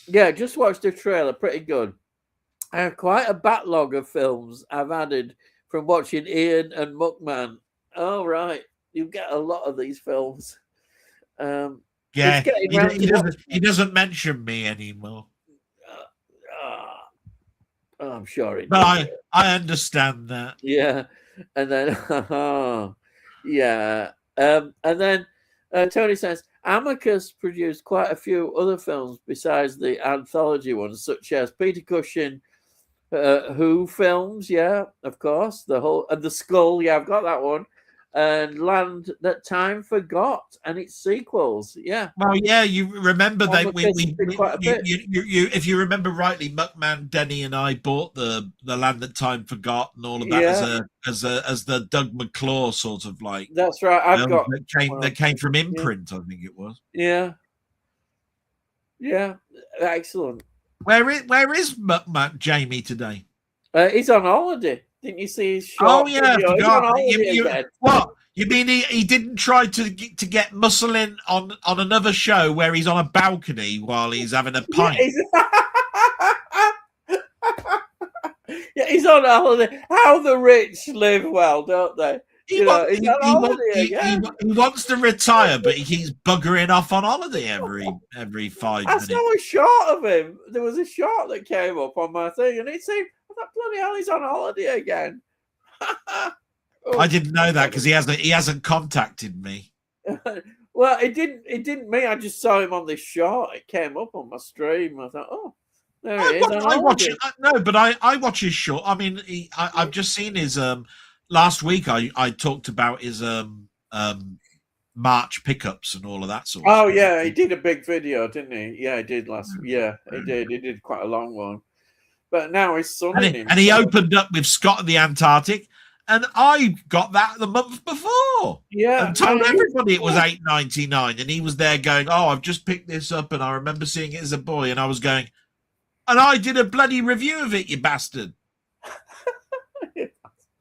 Yeah, just watched the trailer. Pretty good. I have quite a backlog of films I've added from watching Ian and Muckman. Oh, right. You get a lot of these films. Yeah, he doesn't mention me anymore. I'm sure it does. But I understand that. Yeah. And then, yeah. And then Tony says, Amicus produced quite a few other films besides the anthology ones, such as Peter Cushing, Who films, yeah, of course. The Skull, yeah, I've got that one. And Land That Time Forgot and its sequels, yeah. Well, yeah, you remember if you remember rightly, Muckman, Denny, and I bought the Land That Time Forgot and all of that as the Doug McClure sort of like. That's right. I've got that came from Imprint, I think it was. Yeah. Yeah, excellent. Where is Muckman Jamie today? He's on holiday. Didn't you see his shot? Oh yeah, I forgot. What? You mean he didn't try to get muscle in on another show where he's on a balcony while he's having a pint? Yeah, he's on holiday. How the rich live well, don't they? He wants to retire, but he keeps buggering off on holiday every 5 minutes. I saw a shot of him. There was a shot that came up on my thing, and it seemed that bloody hell, he's on holiday again. I didn't know that because he hasn't contacted me. Well, it didn't me. I just saw him on this shot. It came up on my stream. I thought, oh, there he is. I watch it. No, but I watch his short. I mean, I've just seen his. Last week I talked about his March pickups and all of that sort of stuff. Oh, stuff. yeah, he did a big video, didn't he? Yeah, he did Yeah, he did. He did quite a long one. But now he's sunning him. And he opened up with Scott of the Antarctic, and I got that the month before. Yeah, and told everybody it was $8.99, and he was there going, "Oh, I've just picked this up, and I remember seeing it as a boy," and I was going, "And I did a bloody review of it, you bastard."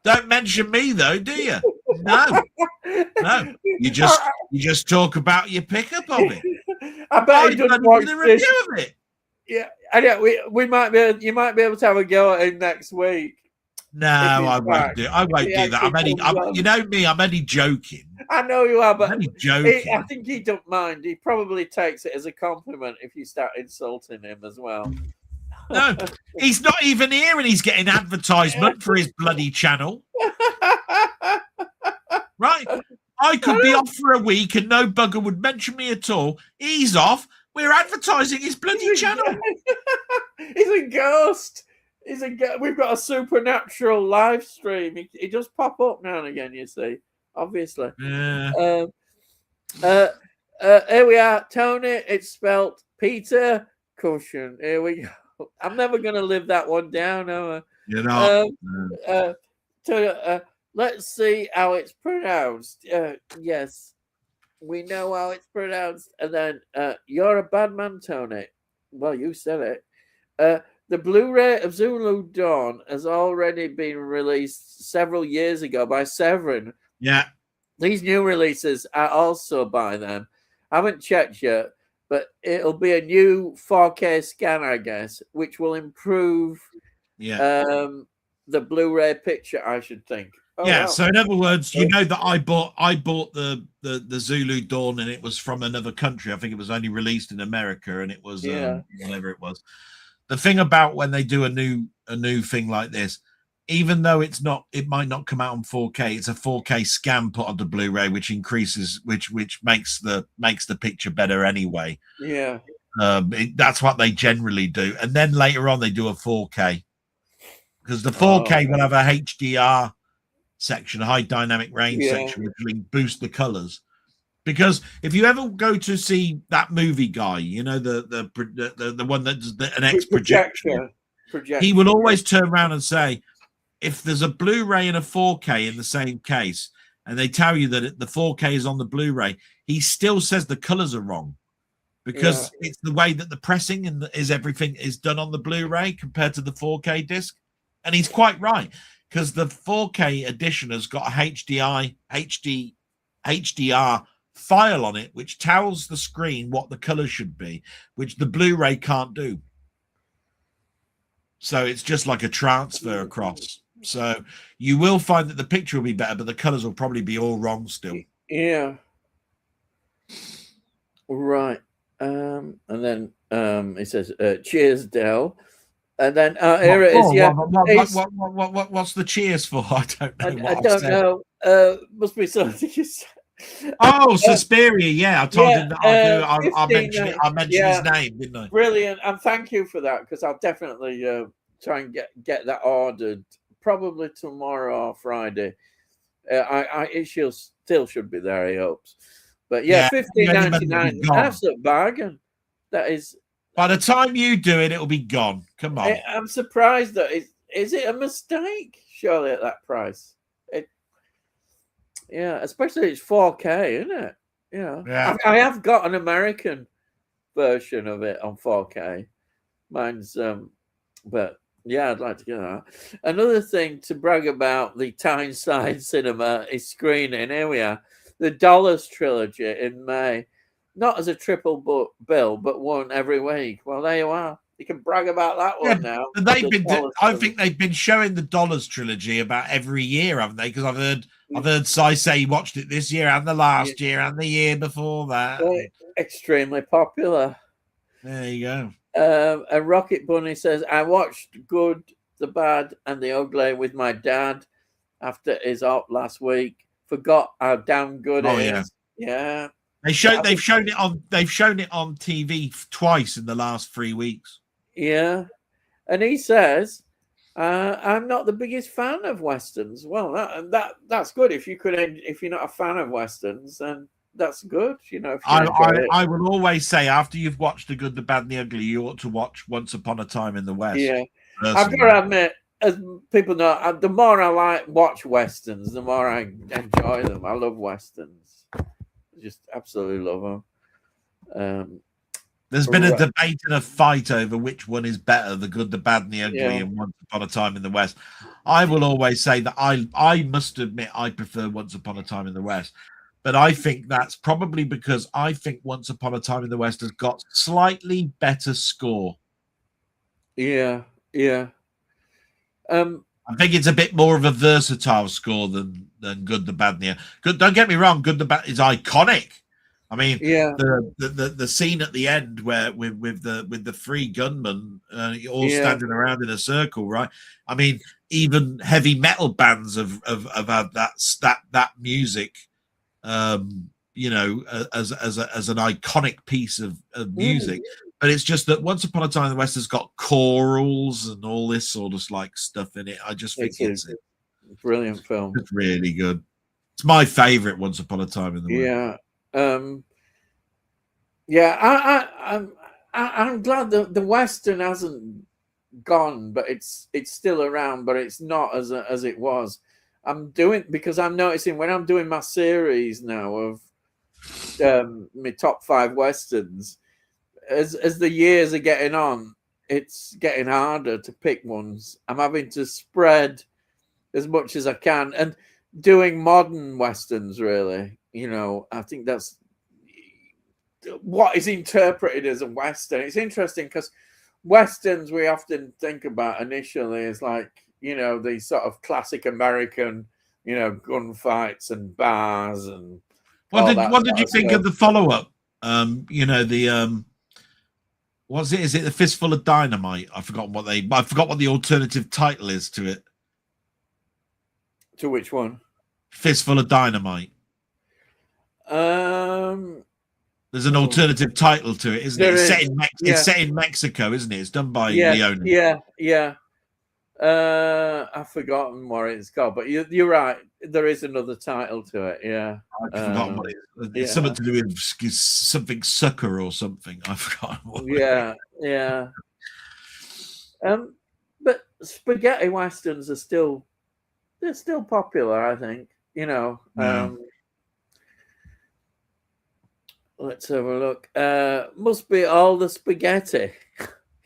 Don't mention me though, do you? No. You just talk about your pickup of it. I bet he doesn't watch the review of it. Yeah, I know. We might be. You might be able to have a go at him next week. No, I won't do. I won't do that. You know me. I'm only joking. I know you are, but I'm only joking. I think he don't mind. He probably takes it as a compliment if you start insulting him as well. No, he's not even here, and he's getting advertisement for his bloody channel. Right? I could be off for a week, and no bugger would mention me at all. He's off. We're advertising his bloody channel. He's a ghost. We've got a supernatural live stream. He does pop up now and again, you see, obviously. Yeah. Here we are, Tony. It's spelt Peter Cushion. Here we go. I'm never going to live that one down, am I? You're not. Let's see how it's pronounced. Yes, we know how it's pronounced. And then, you're a bad man, Tony. Well, you said it. The Blu-ray of Zulu Dawn has already been released several years ago by Severin. Yeah. These new releases are also by them. I haven't checked yet, but it'll be a new 4K scan, I guess, which will improve the Blu-ray picture, I should think. Oh, yeah, wow. So in other words, you know that I bought the Zulu Dawn, and it was from another country. I think it was only released in America, and it was whatever it was. The thing about when they do a new thing like this, even though it might not come out on 4K, it's a 4K scan put onto Blu-ray, which increases, which makes the picture better anyway. Yeah, that's what they generally do, and then later on they do a 4K, because the 4K will have a HDR section, a high dynamic range section, which will boost the colors. Because if you ever go to see that movie guy, you know, the one that's an ex-projector, he will always turn around and say, if there's a Blu-ray and a 4K in the same case, and they tell you that the 4K is on the Blu-ray, he still says the colors are wrong, because it's the way that the pressing and everything is done on the Blu-ray compared to the 4K disc. And he's quite right, because the 4K edition has got a HDR file on it, which tells the screen what the color should be, which the Blu-ray can't do. So it's just like a transfer across. So you will find that the picture will be better, but the colors will probably be all wrong still. Yeah. Right. And then it says, cheers, Del. And then here it is. Yeah. What's the cheers for? I don't know. I don't know. Must be something you said. Oh, Suspiria. Yeah, I told him that I'll mention it. I mentioned his name, didn't I? Brilliant, and thank you for that, because I'll definitely try and get that ordered probably tomorrow or Friday. It still should be there, I hope. But yeah, $15.99, absolute bargain. That is. By the time you do it, it'll be gone. Come on. I'm surprised that is it a mistake? Surely at that price. Yeah, especially it's 4K, isn't it? Yeah. I have got an American version of it on 4K. Mine's but yeah, I'd like to get that. Another thing to brag about the Tyneside Cinema is screening. Here we are. The Dollars trilogy in May. Not as a triple bill, but one every week. Well, there you are. You can brag about that one now. I think they've been showing the Dollars trilogy about every year, haven't they? Because I've heard Si say he watched it this year and the last year and the year before that. Extremely popular. There you go. And Rocket Bunny says, I watched Good The Bad and the Ugly with my dad after his op last week. Forgot how damn good Oh it yeah. is. Yeah. They've shown it on TV twice in the last 3 weeks. Yeah. And he says, I'm not the biggest fan of westerns. Well, that's good. If you're not a fan of westerns, then that's good. You know, if you enjoy it. I will always say, after you've watched The Good, the Bad, and the Ugly, you ought to watch Once Upon a Time in the West. Yeah, I've Personally. got to admit, as people know, the more I watch westerns, the more I enjoy them. I love westerns. Just absolutely love them. There's been a debate and a fight over which one is better, The Good, the Bad, and the Ugly, and Once Upon a Time in the West. I will always say that I must admit I prefer Once Upon a Time in the West. But I think that's probably because I think Once Upon a Time in the West has got slightly better score. Yeah. I think it's a bit more of a versatile score than Good, the Bad, and the Good. Don't get me wrong, Good, the Bad is iconic. I mean, the scene at the end where with the three gunmen all standing around in a circle, right? I mean, even heavy metal bands have had that music, you know, as an iconic piece of music. But it's just that Once Upon a Time in the West has got chorals and all this sort of like stuff in it. I just think it's a brilliant film. It's really good. It's my favorite Once Upon a Time in the West. I'm glad the Western hasn't gone, but it's still around, but it's not as it was. I'm noticing when I'm doing my series now of my top 5 Westerns, as the years are getting on, it's getting harder to pick ones. I'm having to spread as much as I can and doing modern Westerns, really. You know, I think that's what is interpreted as a Western. It's interesting because Westerns we often think about initially as like, you know, these sort of classic American, you know, gunfights and bars and what did you think of the follow-up? You know, the what's it? Is it The Fistful of Dynamite? I forgot what the alternative title is to it. To which one? Fistful of Dynamite. There's an alternative title to it, isn't it? It's set in Mexico, isn't it? It's done by Leone. Yeah. I've forgotten what it's called, but you're right. There is another title to it. Yeah, I've forgotten what it is. It's something to do with something sucker or something. I've forgotten what. Yeah. But spaghetti westerns are still popular. I think, you know. Let's have a look. Must be all the spaghetti.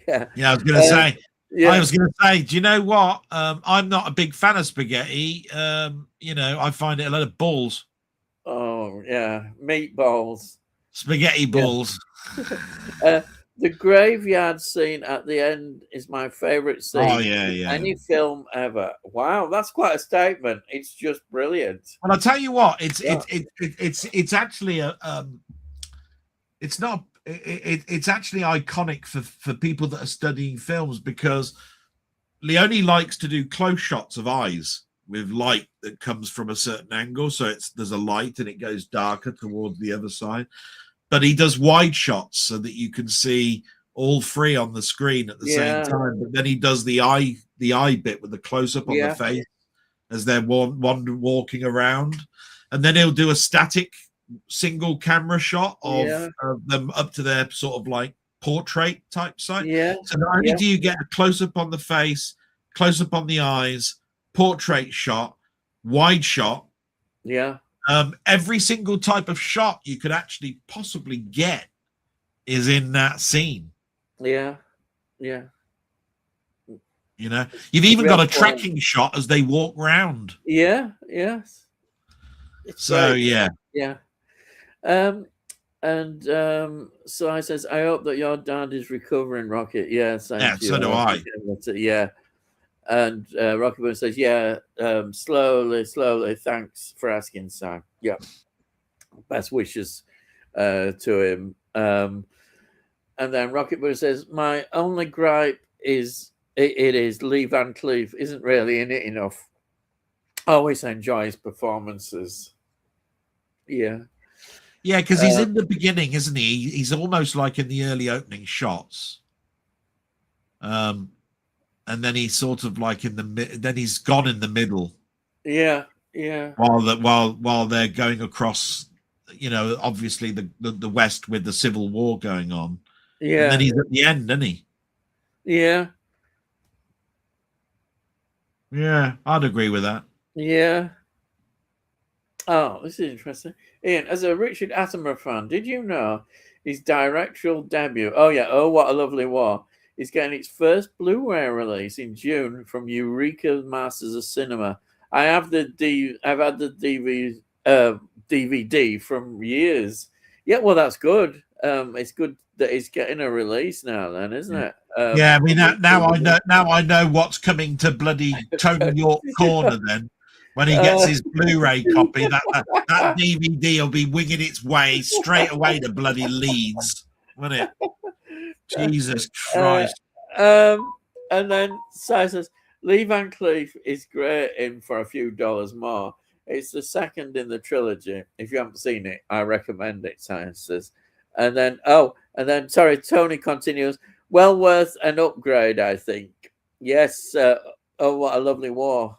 Yeah, I was going to say. Yeah. I was going to say, do you know what? I'm not a big fan of spaghetti. You know, I find it a lot of balls. Oh, yeah. Meatballs. Spaghetti balls. The graveyard scene at the end is my favorite scene. Oh, yeah. Any film ever. Wow, that's quite a statement. It's just brilliant. Well, I'll tell you what. It's actually a it's actually iconic for people that are studying films because Leone likes to do close shots of eyes with light that comes from a certain angle. So there's a light and it goes darker towards the other side. But he does wide shots so that you can see all three on the screen at the same time. But then he does the eye bit with the close up on the face as they're walking around. And then he'll do a static single camera shot of them up to their sort of like portrait type site. So not only do you get a close up on the face, close up on the eyes, portrait shot, wide shot. Every single type of shot you could actually possibly get is in that scene. Yeah. You know, you've even got a tracking shot as they walk round. Yes. It's so great. So I says, I hope that your dad is recovering, Rocket. Yes, so do I. Yeah. And Rocket Boy says, slowly. Thanks for asking, Sam. Yeah. Best wishes to him. And then Rocket Boy says, my only gripe is It is. Lee Van Cleef isn't really in it enough. I always enjoy his performances. Yeah. Yeah, because he's in the beginning, isn't he? He's almost like in the early opening shots. And then he's sort of like then he's gone in the middle. Yeah, yeah. While they're going across, obviously the West with the Civil War going on. Yeah. And then he's at the end, isn't he? Yeah. Yeah, I'd agree with that. Yeah. Oh, this is interesting. Ian, as a Richard Attenborough fan, did you know his directorial debut? Oh yeah, Oh What a Lovely War is getting its first Blu-ray release in June from Eureka Masters of Cinema. I've had the DVD from years. Yeah, well, that's good. It's good that it's getting a release now, then, isn't it? Yeah, I mean now I know what's coming to bloody Tony York Corner then. When he gets his Blu-ray copy, that DVD will be winging its way straight away to bloody Leeds, won't it? Jesus Christ. And then Si says, Lee Van Cleef is great in For a Few Dollars More. It's the second in the trilogy. If you haven't seen it, I recommend it, Si says. And then Tony continues, well worth an upgrade, I think. Yes, Oh What a Lovely War.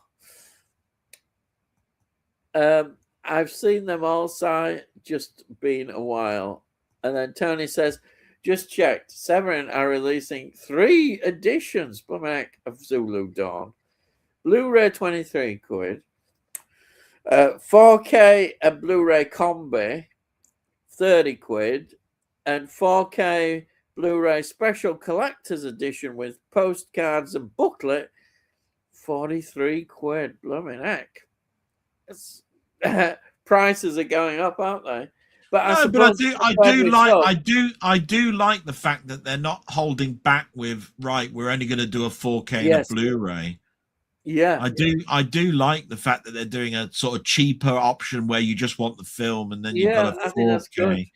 I've seen them all, Si, just been a while. And then Tony says, just checked, Severin are releasing 3 editions of Zulu Dawn. Blu-ray 23 quid. 4K and Blu-ray combi 30 quid. And 4K Blu-ray special collector's edition with postcards and booklet 43 quid. Blooming heck. Prices are going up, aren't they? But I do like the fact that they're not holding back with we're only going to do a 4K and a Blu-ray. Yeah, I do like the fact that they're doing a sort of cheaper option where you just want the film and then you've got a 4K.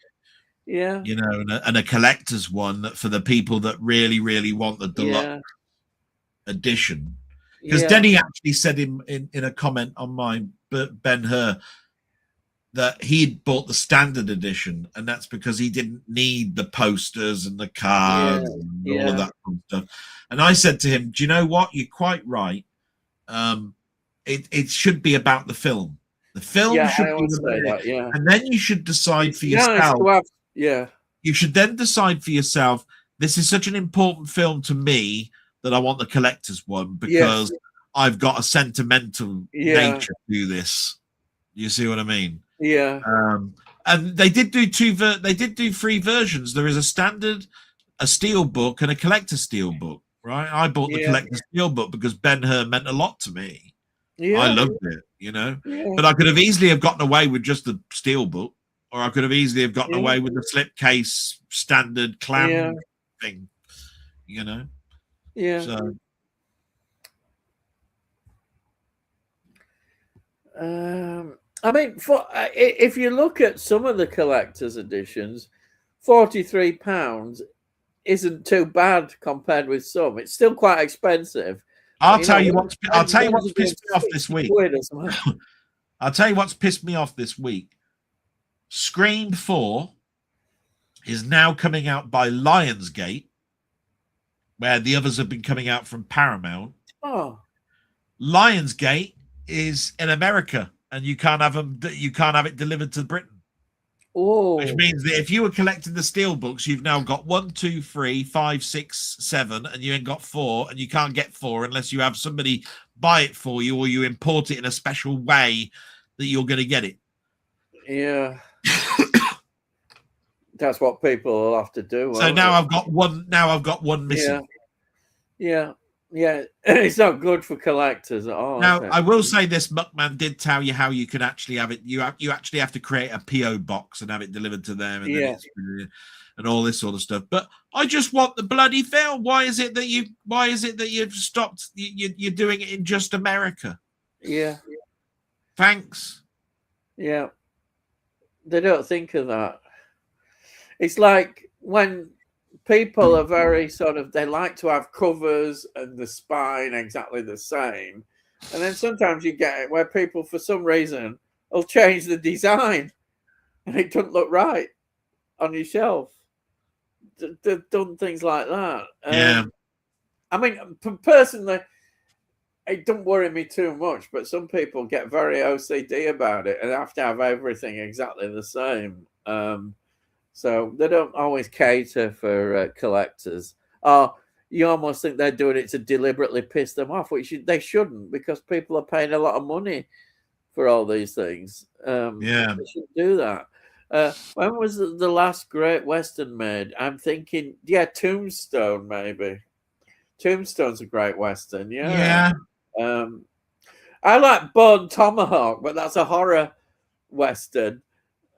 Yeah, and a collector's one for the people that really, really want the deluxe edition. Because Denny actually said in a comment on my Ben-Hur that he'd bought the standard edition, and that's because he didn't need the posters and the cards and all of that kind of stuff. And I said to him, do you know what? You're quite right. It should be about the film. The film should be that, and then you should decide for yourself. You should then decide for yourself, this is such an important film to me that I want the collector's one because I've got a sentimental nature to this. You see what I mean? Yeah. And they did do 3 versions. There is a standard, a steel book, and a collector steel book. Right? I bought the collector steel book because Ben-Hur meant a lot to me. Yeah. I loved it, Yeah. But I could have easily have gotten away with just the steel book, or I could have easily have gotten away with the slipcase standard clam thing. Yeah. So. I mean, if you look at some of the collector's editions, £43 isn't too bad compared with some. It's still quite expensive. I'll tell you what's pissed me off this week. I'll tell you what's pissed me off this week. Scream 4 is now coming out by Lionsgate, where the others have been coming out from Paramount. Oh, Lionsgate is in America, and you can't have them. You can't have it delivered to Britain. Oh, which means that if you were collecting the steel books, you've now got 1, 2, 3, 5, 6, 7, and you ain't got 4, and you can't get 4 unless you have somebody buy it for you or you import it in a special way that you're going to get it. Yeah. That's what people will have to do. So now I've got one. Now I've got one missing. Yeah. It's not good for collectors at all. Now I will say this: Muckman did tell you how you can actually have it. You actually have to create a PO box and have it delivered to them, and and all this sort of stuff. But I just want the bloody film. Why is it that you've stopped? You're doing it in just America. Yeah. Thanks. Yeah. They don't think of that. It's like when people are very sort of, they like to have covers and the spine exactly the same. And then sometimes you get it where people, for some reason, will change the design and it doesn't look right on your shelf. They've done things like that. Yeah. I mean, personally, it don't worry me too much, but some people get very OCD about it and have to have everything exactly the same. So they don't always cater for collectors. Or you almost think they're doing it to deliberately piss them off, which they shouldn't, because people are paying a lot of money for all these things. Yeah. They should do that. When was the last great Western made? I'm thinking, Tombstone, maybe. Tombstone's a great Western, yeah. I like Bone Tomahawk, but that's a horror Western.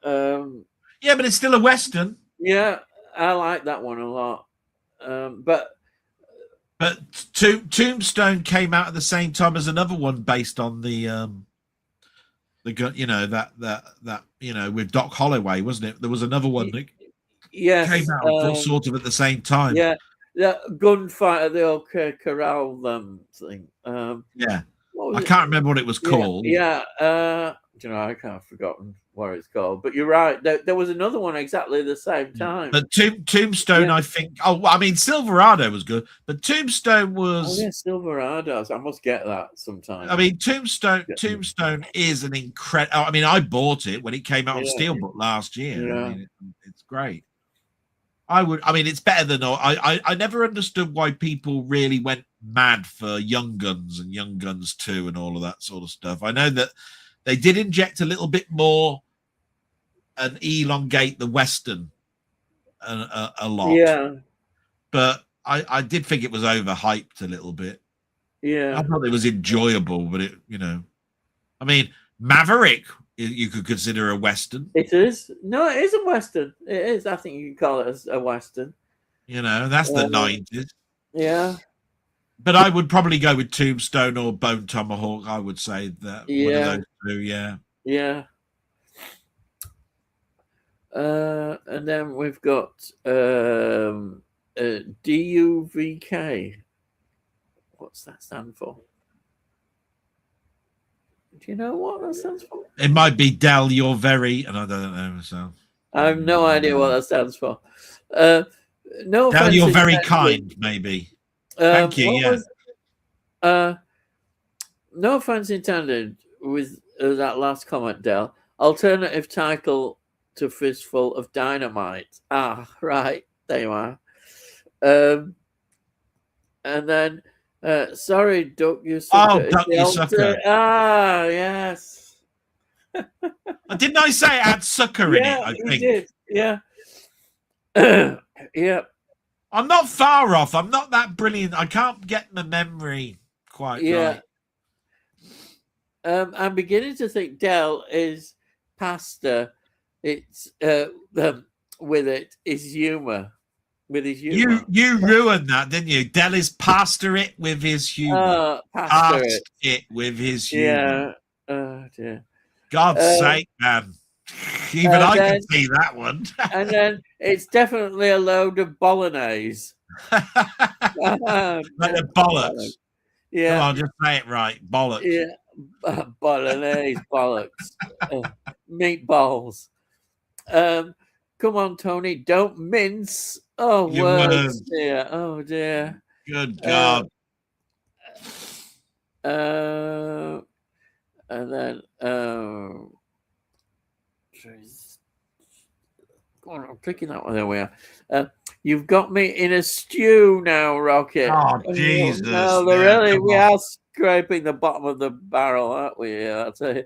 Yeah, but it's still a Western. Yeah, I like that one a lot. But Tombstone came out at the same time as another one based on the that with Doc Holloway, wasn't it? There was another one that came out sort of at the same time. Yeah, Gunfight at the old Corral thing. I can't remember what it was called. I can't have forgotten what it's called. But you're right. There was another one exactly the same time. But Tombstone, I think. Oh, I mean, Silverado was good, but Tombstone was. Oh yeah, Silverados. I must get that sometime. I mean, Tombstone is an incredible. I mean, I bought it when it came out on Steelbook last year. Yeah. I mean, it's great. I mean, it's better than. I never understood why people really went mad for Young Guns and Young Guns 2 and all of that sort of stuff. I know that they did inject a little bit more and elongate the Western a lot. Yeah. But I did think it was overhyped a little bit. Yeah. I thought it was enjoyable, but I mean, Maverick, you could consider a Western. It is. No, it is a Western. It is. I think you can call it as a Western. That's the 90s. Yeah. But I would probably go with Tombstone or Bone Tomahawk. I would say that one of those two. Yeah. Yeah. And then we've got DUVK. What's that stand for? Do you know what that stands for? It might be Del, you're very, and I don't know. So I have no idea what that stands for. No, Del, you're very kind, maybe. Thank you. No offense intended with that last comment, Del. Alternative title to Fistful of Dynamite. Ah, right. There you are. And then, sorry, Duck, you sucker. Oh, Duck, you sucker. Ah, yes. Didn't I say it had sucker in it? I think. You did. Yeah. Yeah. I'm not far off. I'm not that brilliant. I can't get my memory quite right. I'm beginning to think Del is pasta. It's with it is humor. With his humor. You ruined that, didn't you? Del is pasta it with his humor. Pasta it with his humor. Yeah. Oh dear. God's sake, man. Even I can see that one. And then it's definitely a load of bolognese. Like the bollocks. Yeah. Come on, just say it right. Bollocks. Yeah. Bolognese, bollocks. Meatballs. Come on, Tony. Don't mince. Oh, words. Dear. Oh, dear. Good God. And then I'm clicking that one. There we are. You've got me in a stew now, Rocket. Oh, Jesus. No, really, we are scraping the bottom of the barrel, aren't we? Yeah, I'll tell you.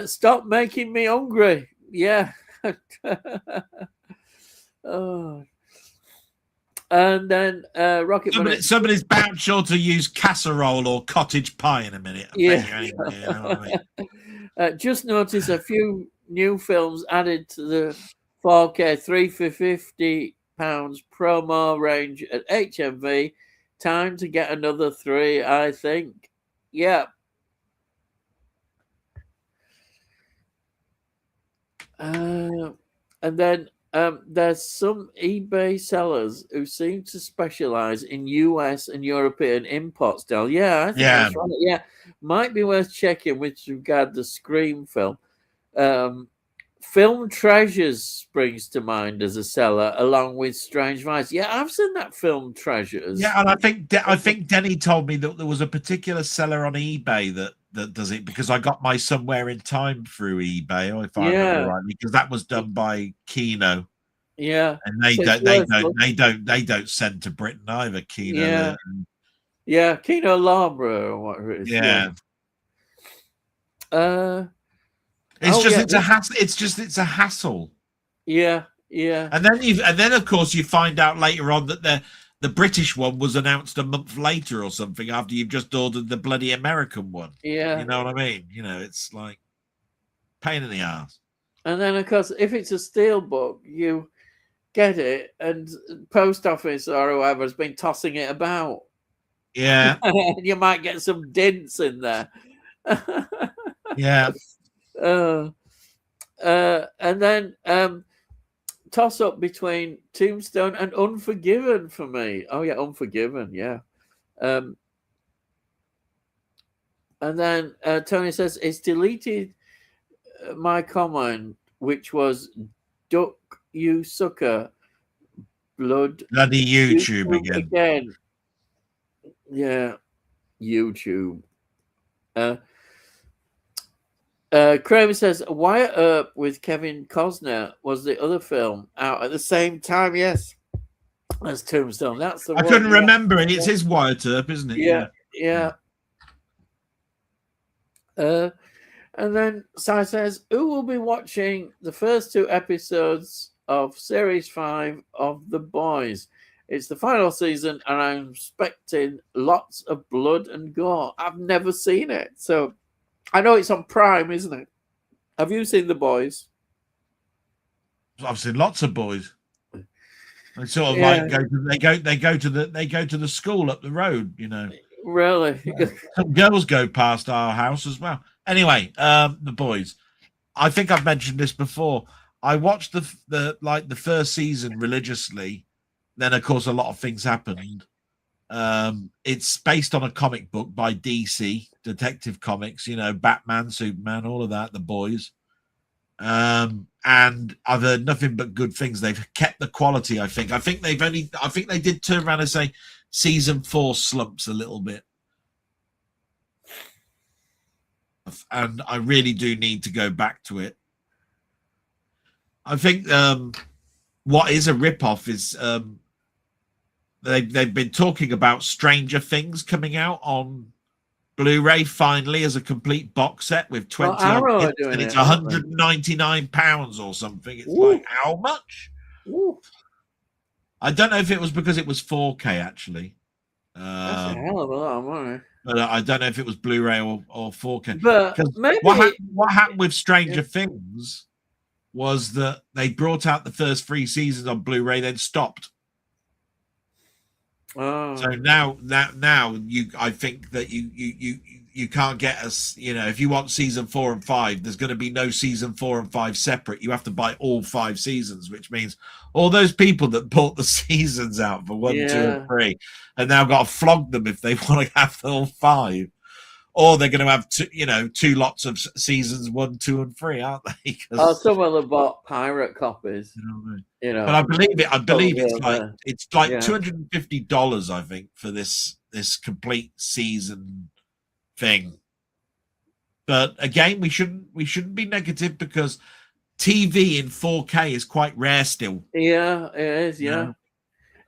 Stop making me hungry. Yeah. Oh. And then Rocket. Somebody's bound sure to use casserole or cottage pie in a minute. Just notice a few new films added to the 4K 3 for £50 promo range at HMV. Time to get another 3, I think. Yeah. And then There's some eBay sellers who seem to specialize in US and European imports, Del. Yeah, I think that's right. Yeah, might be worth checking with regard to Scream film. Film Treasures springs to mind as a seller, along with Strange Vice. Yeah, I've seen that Film Treasures. Yeah, and I think Denny told me that there was a particular seller on eBay that does it, because I got my Somewhere in Time through eBay, if I remember rightly, because that was done by Kino. Yeah, and they don't send to Britain either. Kino. Yeah, Kino Labra or whatever it is. Yeah. It's a hassle. Yeah. And then of course you find out later on that the British one was announced a month later or something, after you've just ordered the bloody American one. Yeah. You know what I mean? It's like pain in the ass. And then of course, if it's a steel book, you get it, and post office or whoever has been tossing it about. Yeah. You might get some dents in there. Yeah. And then toss up between Tombstone and Unforgiven for me. Oh yeah, Unforgiven, yeah. And then Tony says it's deleted my comment, which was "Duck you sucker, bloody YouTube again." Yeah, YouTube. Kramer says Wyatt Earp with Kevin Costner was the other film out at the same time. Yes, as Tombstone. That's the I one. couldn't remember it. It's his Wyatt Earp, isn't it? Yeah. And then Si says, who will be watching the first 2 episodes of Series 5 of The Boys? It's the final season, and I'm expecting lots of blood and gore. I've never seen it, so I know it's on Prime, isn't it? Have you seen The Boys? I've seen lots of Boys. They sort of like they go to the school up the road, Really? Some girls go past our house as well. Anyway, The Boys. I think I've mentioned this before. I watched the first season religiously. Then, of course, a lot of things happened. It's based on a comic book by DC, Detective Comics, Batman, Superman, all of that, The Boys. And I've heard nothing but good things. They've kept the quality, I think. I think they did turn around and say season 4 slumps a little bit. And I really do need to go back to it. I think what is a rip-off is they've been talking about Stranger Things coming out on Blu-ray finally as a complete box set with 20 hits, and it's £199 or something. It's like, how much? I don't know if it was because it was 4K actually. That's a hell of a lot of money. But I don't know if it was Blu-ray or 4K. But maybe what happened with Stranger Things was that they brought out the first 3 seasons on Blu-ray, then stopped. Oh. So now I think that you can't get us. If you want season 4 and 5, there's going to be no season 4 and 5 separate. You have to buy all 5 seasons, which means all those people that bought the seasons out for 1, 2, and 3, and now got to flog them if they want to have all 5. Or they're going to have 2 lots of seasons 1, 2, and 3, aren't they? Some of them bought pirate copies. But I believe it's like $250, I think, for this complete season thing. But again, we shouldn't be negative, because TV in 4K is quite rare still. Yeah, it is. Yeah.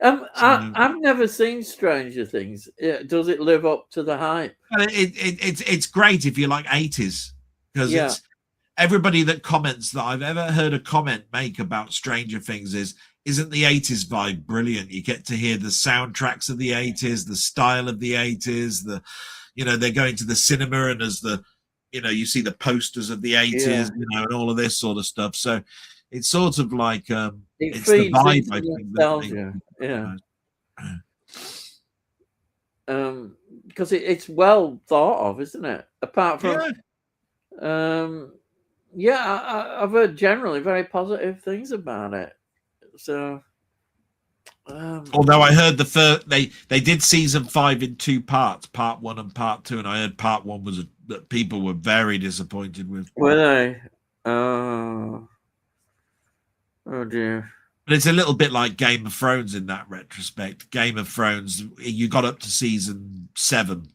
I've never seen Stranger Things. Does it live up to the hype? It's great if you like 80s, because it's everybody that comments that I've ever heard a comment make about Stranger Things isn't the 80s vibe brilliant? You get to hear the soundtracks of the 80s, the style of the 80s, they're going to the cinema, and as you see the posters of the 80s, and all of this sort of stuff. So it's sort of like it's the vibe, I think. Nostalgia. Because it's well thought of, isn't it? Apart from, I've heard generally very positive things about it. So, although I heard the first, they did season 5 in 2 parts, part 1 and part 2, and I heard part 1 was that people were very disappointed with. were they? Oh dear. But it's a little bit like Game of Thrones in that retrospect. Game of Thrones, you got up to season 7,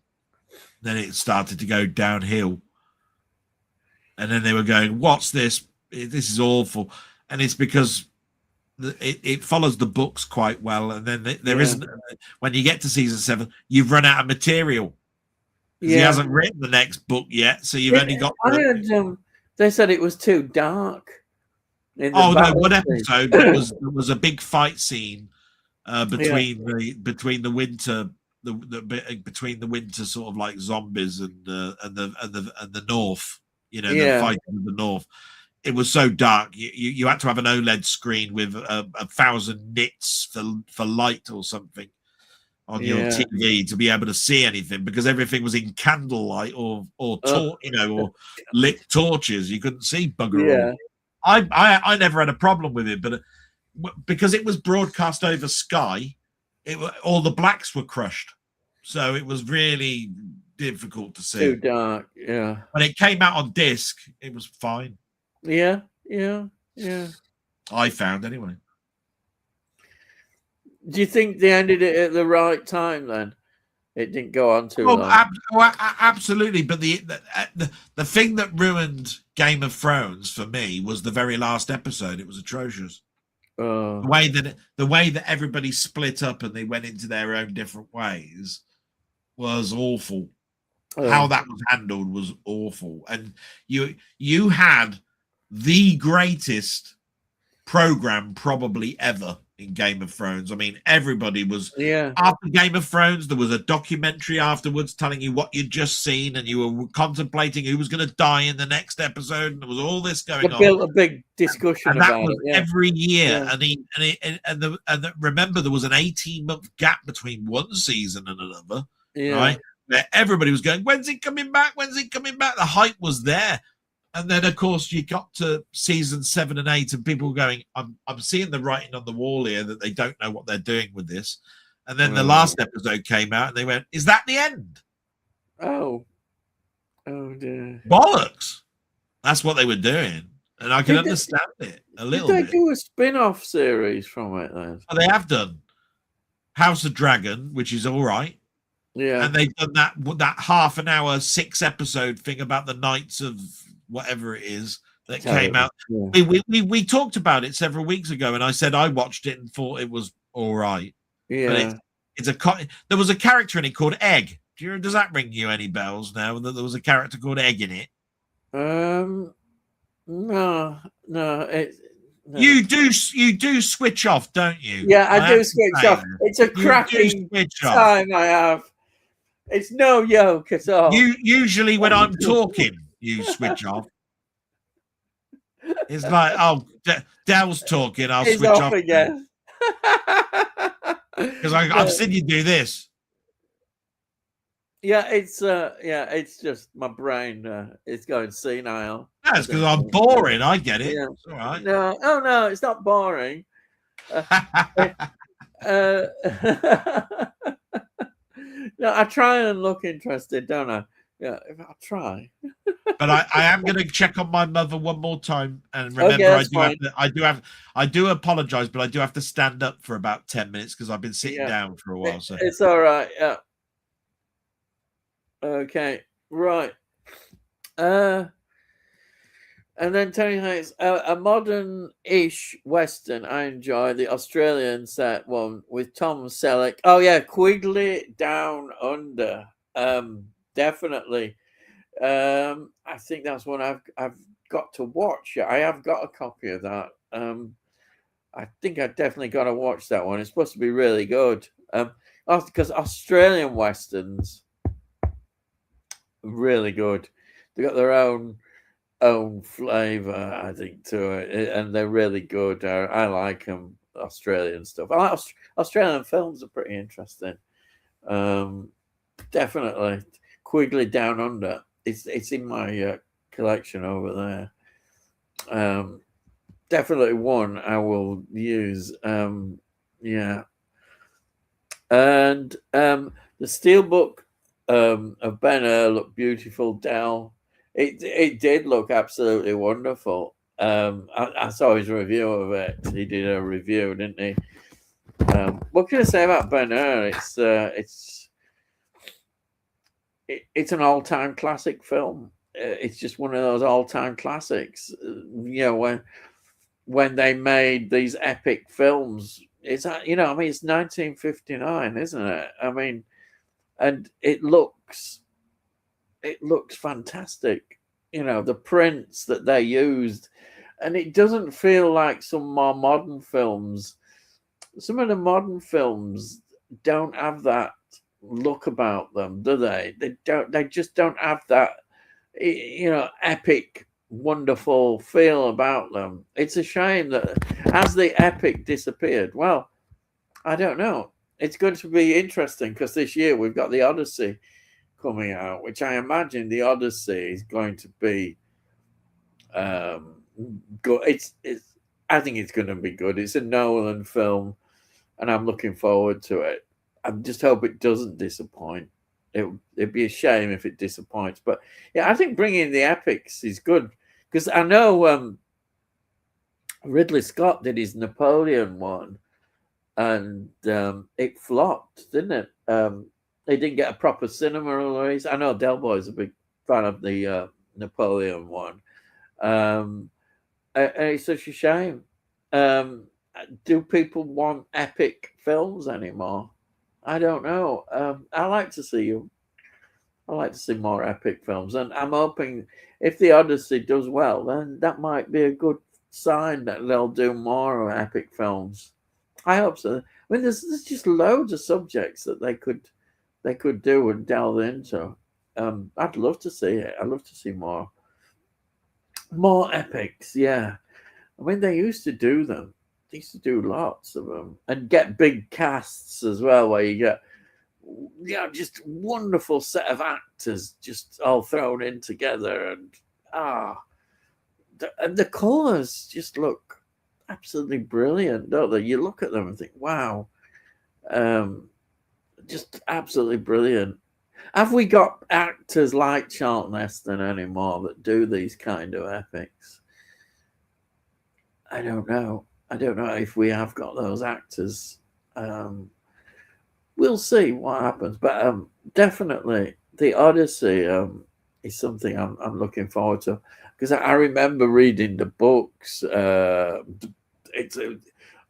then it started to go downhill, and then they were going, "What's this? This is awful," and it's because it follows the books quite well, and then there isn't. When you get to season 7, you've run out of material. He hasn't written the next book yet, so you've only got. I heard they said it was too dark. Oh no! One episode there was a big fight scene between the winter between the winter sort of like zombies and the north. You know, the fighting in the north. It was so dark. You had to have an OLED screen with 1,000 nits for light or something on your TV to be able to see anything, because everything was in candlelight or lit torches. You couldn't see bugger all. I never had a problem with it, but because it was broadcast over Sky, all the blacks were crushed, so it was really difficult to see. Too dark, yeah. When it came out on disc, it was fine. Yeah. I found anyway. Do you think they ended it at the right time then? It didn't go on too long. Absolutely, but the thing that ruined Game of Thrones for me was the very last episode. It was atrocious. The way that everybody split up and they went into their own different ways was awful. How that was handled was awful, and you had the greatest program probably ever in Game of Thrones. I mean, everybody was after Game of Thrones. There was a documentary afterwards telling you what you'd just seen, and you were contemplating who was going to die in the next episode, and there was all this going on. Built a big discussion and that about was it every year. Remember, there was an 18-month gap between one season and another, right? Where everybody was going, "When's it coming back? When's it coming back?" The hype was there. And then, of course, you got to season 7 and 8, and people were going, I'm seeing the writing on the wall here that they don't know what they're doing with this. And then the last episode came out, and they went, "Is that the end?" Oh dear. Bollocks. That's what they were doing. And I can understand it a little bit. Did they do a spin-off series from it then? Oh, they have done House of Dragon, which is all right. Yeah. And they've done that half an hour, 6-episode thing about the Knights of whatever it is that came out. We talked about it several weeks ago, and I said I watched it and thought it was all right. Yeah. But there was a character in it called Egg. Does that ring you any bells now? That there was a character called Egg in it? No. You do switch off, don't you? Yeah, I do switch off. It's a cracking time I have. It's no yoke at all. Usually when I'm talking, you switch off. It's like, Dell's talking, I'll switch off again. Because I've seen you do this. Yeah, it's just my brain is going senile. That's because I'm boring. I get it. Yeah. It's all right. No, it's not boring. No, I try and look interested, don't I? Yeah, I try. But I am going to check on my mother one more time, and remember, I do apologize, but I do have to stand up for about 10 minutes because I've been sitting down for a while. So it's all right. Yeah. Okay. Right. And then Tony Hayes, a modern-ish Western. I enjoy the Australian set one with Tom Selleck. Oh yeah, Quigley Down Under. Definitely. I think that's one I've got to watch. I have got a copy of that. I think I definitely got to watch that one. It's supposed to be really good. Because Australian Westerns really good. They got their own flavor, I think, to it, and they're really good. I like them. Australian stuff. I like Australian films are pretty interesting. Definitely. Quigley Down Under. It's in my collection over there. definitely one I will use. Yeah. And the steelbook of Ben Hur looked beautiful, Del. It did look absolutely wonderful. I saw his review of it. He did a review, didn't he? What can I say about Ben Hur? It's an all-time classic film. It's just one of those all-time classics. When they made these epic films, it's I mean, it's 1959, isn't it? I mean, and it looks fantastic. The prints that they used, and it doesn't feel like some more modern films. Some of the modern films don't have that look about them, do they? They just don't have that epic, wonderful feel about them. It's a shame that as the epic disappeared. Well, I don't know. It's going to be interesting because this year we've got the Odyssey coming out, which I imagine the Odyssey is going to be good. I think it's going to be good. It's a Nolan film, and I'm looking forward to it. I just hope it doesn't disappoint. It'd be a shame if it disappoints. But yeah, I think bringing the epics is good because I know Ridley Scott did his Napoleon one, and it flopped, didn't it? They didn't get a proper cinema release. I know Delboy is a big fan of the Napoleon one, and it's such a shame. Do people want epic films anymore? I don't know. I like to see more epic films, and I'm hoping if the Odyssey does well, then that might be a good sign that they'll do more epic films. I hope so. I mean, there's just loads of subjects that they could do and delve into. I'd love to see it. I'd love to see more epics. Yeah, I mean, they used to do them. They used to do lots of them and get big casts as well, where you get just wonderful set of actors just all thrown in together, and the colours just look absolutely brilliant, don't they? You look at them and think, wow, just absolutely brilliant. Have we got actors like Charlton Heston anymore that do these kind of epics? I don't know. I don't know if we have got those actors. We'll see what happens, but definitely the Odyssey is something I'm looking forward to because I remember reading the books. It's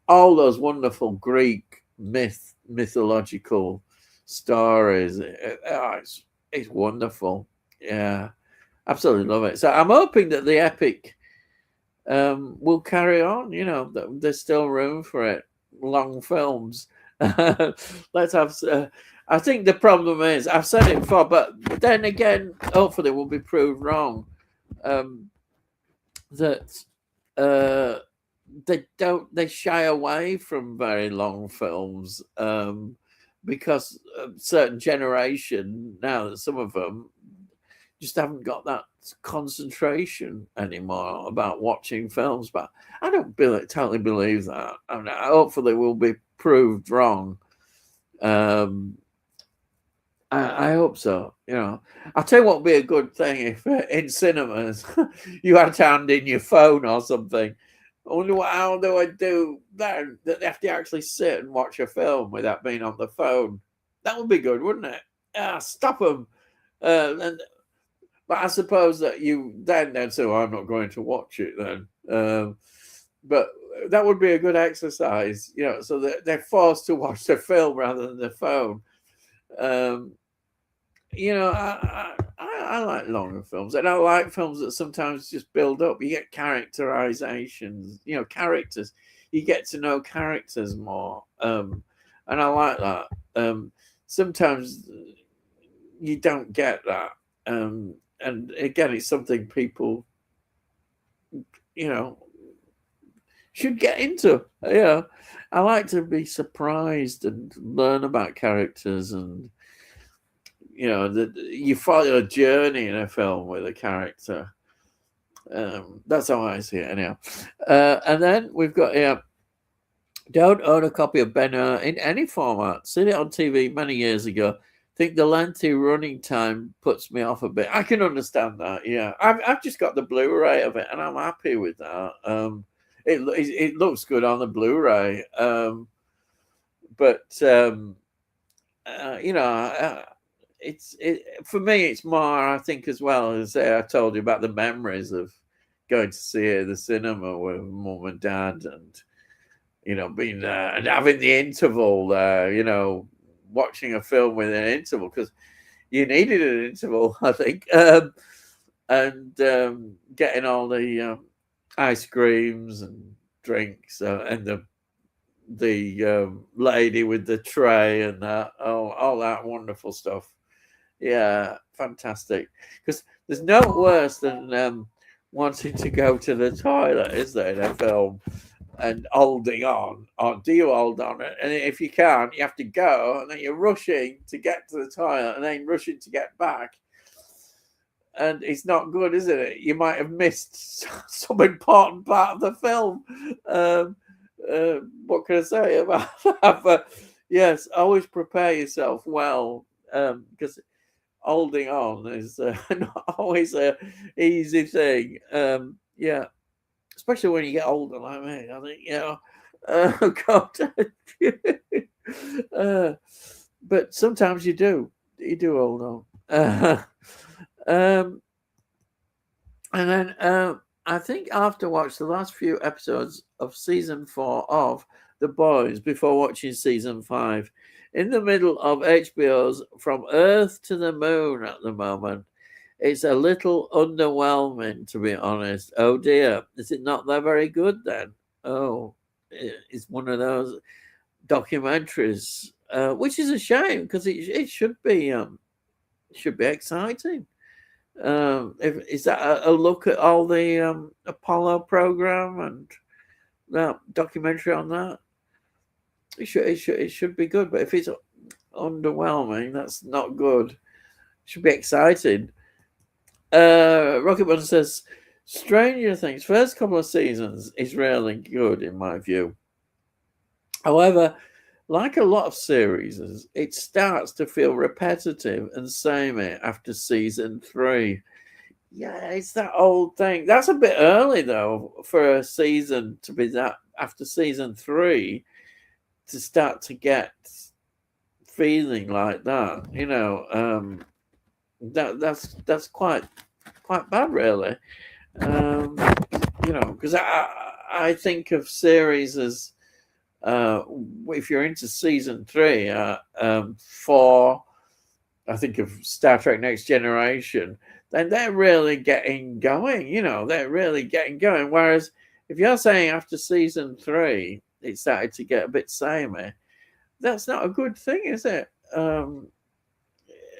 all those wonderful Greek mythological stories. It's wonderful. Yeah, absolutely love it. So I'm hoping that the epic will carry on. There's still room for it. Long films. Let's have. I think the problem is I've said it before, but then again, hopefully, we'll be proved wrong. That they shy away from very long films because a certain generation now, some of them just haven't got that concentration anymore about watching films. But I don't totally believe that. I mean, hopefully we'll be proved wrong. I hope so. I'll tell you what would be a good thing if in cinemas you had to hand in your phone or something. I wonder how do I do that? That they have to actually sit and watch a film without being on the phone. That would be good, wouldn't it? Stop them. But I suppose that you then say, well, I'm not going to watch it then. But that would be a good exercise, so that they're forced to watch the film rather than the phone. I like longer films, and I like films that sometimes just build up. You get characterizations, characters. You get to know characters more, and I like that. Sometimes you don't get that. And again, it's something people, should get into. I like to be surprised and learn about characters, and you follow a journey in a film with a character. That's how I see it anyhow. And then we've got here, don't own a copy of Ben-Hur in any format. Seen it on TV many years ago. Think the lengthy running time puts me off a bit. I can understand that. Yeah, I've just got the Blu-ray of it, and I'm happy with that. It looks good on the Blu-ray, but it's for me. It's more, I think, as well as I told you about the memories of going to see it at the cinema with mum and dad, and being and having the interval there. Watching a film with an interval because you needed an interval, I think, and getting all the ice creams and drinks and the lady with the tray and that, all that wonderful stuff. Yeah, fantastic. Because there's no worse than wanting to go to the toilet, is there, in a film? And holding on, or do you hold on? And if you can't, you have to go, and then you're rushing to get to the toilet, and then rushing to get back. And it's not good, isn't it? You might have missed some important part of the film. What can I say about that? But yes, always prepare yourself well, because holding on is not always an easy thing. Yeah. Especially when you get older like me, I think, God. But sometimes you do hold on. And then I think after watch the last few episodes of season 4 of The Boys before watching season 5, in the middle of HBO's From Earth to the Moon at the moment. It's a little underwhelming, to be honest. Oh dear, is it not that very good then? Oh, it's one of those documentaries, which is a shame because it should be exciting. Is that a look at all the Apollo program and that documentary on that? It should be good, but if it's underwhelming, that's not good. It should be exciting. Rocket Bun says, Stranger Things, first couple of seasons is really good in my view. However, like a lot of series, it starts to feel repetitive and samey after season 3. Yeah, it's that old thing. That's a bit early, though, for a season to be that after season 3 to start to get feeling like that. That's quite bad, really. Because I think of series as if you're into season 3, 4, I think of Star Trek Next Generation, then they're really getting going. They're really getting going. Whereas if you're saying after season 3 it started to get a bit samey, that's not a good thing, is it?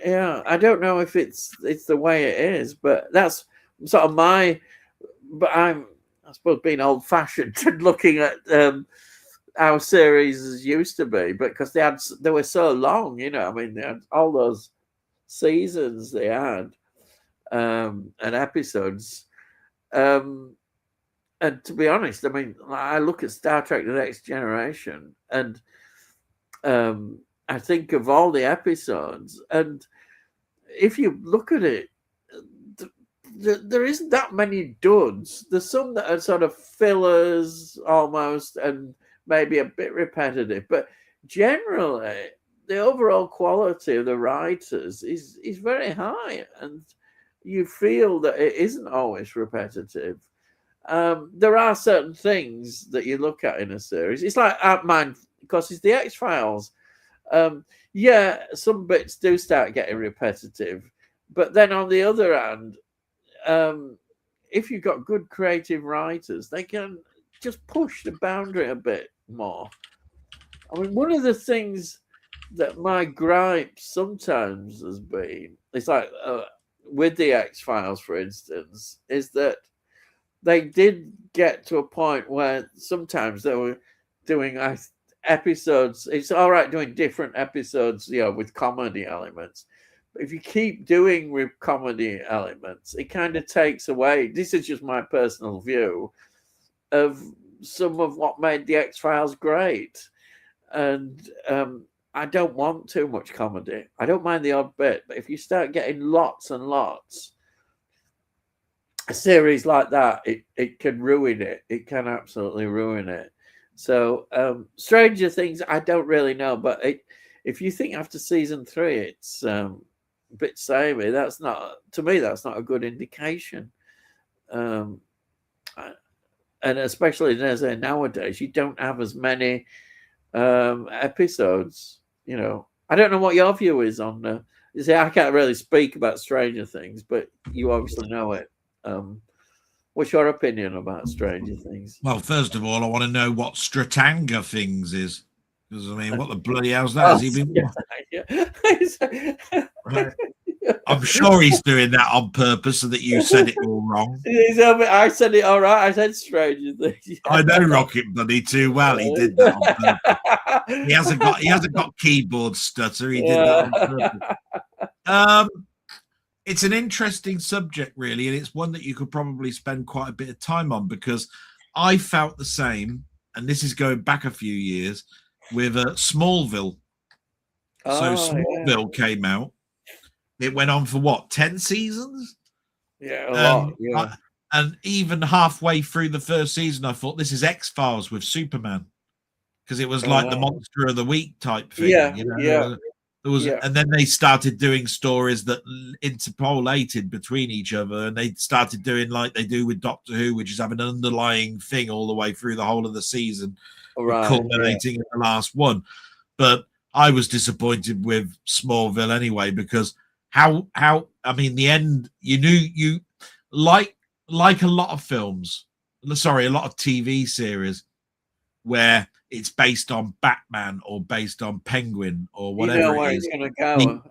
Yeah, I don't know if it's the way it is, but that's sort of but I suppose being old fashioned and looking at how series used to be, because they were so long, they had all those seasons they had, and episodes, and to be honest, I look at Star Trek The Next Generation, and I think of all the episodes, and if you look at it, there isn't that many duds. There's some that are sort of fillers almost, and maybe a bit repetitive, but generally the overall quality of the writers is very high, and you feel that it isn't always repetitive. There are certain things that you look at in a series. It's like mine, because it's the X-Files. Yeah, some bits do start getting repetitive, but then on the other hand, if you've got good creative writers, they can just push the boundary a bit more. One of the things that my gripe sometimes has been, it's like with the X-Files, for instance, is that they did get to a point where sometimes they were doing episodes. It's all right doing different episodes, with comedy elements. if you keep doing with comedy elements, it kind of takes away. This is just my personal view of some of what made the X-Files great, and I don't want too much comedy. I don't mind the odd bit, but if you start getting lots and lots, a series like that, it can ruin it. It can absolutely ruin it. So Stranger Things, I don't really know, but if you think after season 3 it's a bit samey, that's not, to me, that's not a good indication. And especially nowadays, you don't have as many episodes. You know, I don't know what your view is on. You see, I can't really speak about Stranger Things, but you obviously know it. What's your opinion about Stranger Things? Well, first of all, I want to know what Stratanga Things is. Because, I mean, what the bloody hell's that? Has he been... Right. I'm sure he's doing that on purpose so that you said it all wrong. I said it all right. I said Stranger Things. I know Rocket Bunny too well. He did that on purpose. He hasn't got keyboard stutter. He did that on purpose. It's an interesting subject, really, and it's one that you could probably spend quite a bit of time on, because I felt the same, and this is going back a few years, with Smallville. Smallville came out. It went on for what, 10 seasons? Yeah, a lot. Yeah. And even halfway through the first season, I thought this is X-Files with Superman, because it was like the Monster of the Week type thing. Yeah, you know? yeah. There was, and then they started doing stories that interpolated between each other, and they started doing like they do with Doctor Who, which is having an underlying thing all the way through the whole of the season, culminating in the last one. But I was disappointed with Smallville anyway, because how I mean, the end, you knew, you like a lot of films, sorry, a lot of TV series where it's based on Batman or based on Penguin or whatever. You know where it is. It's going to go.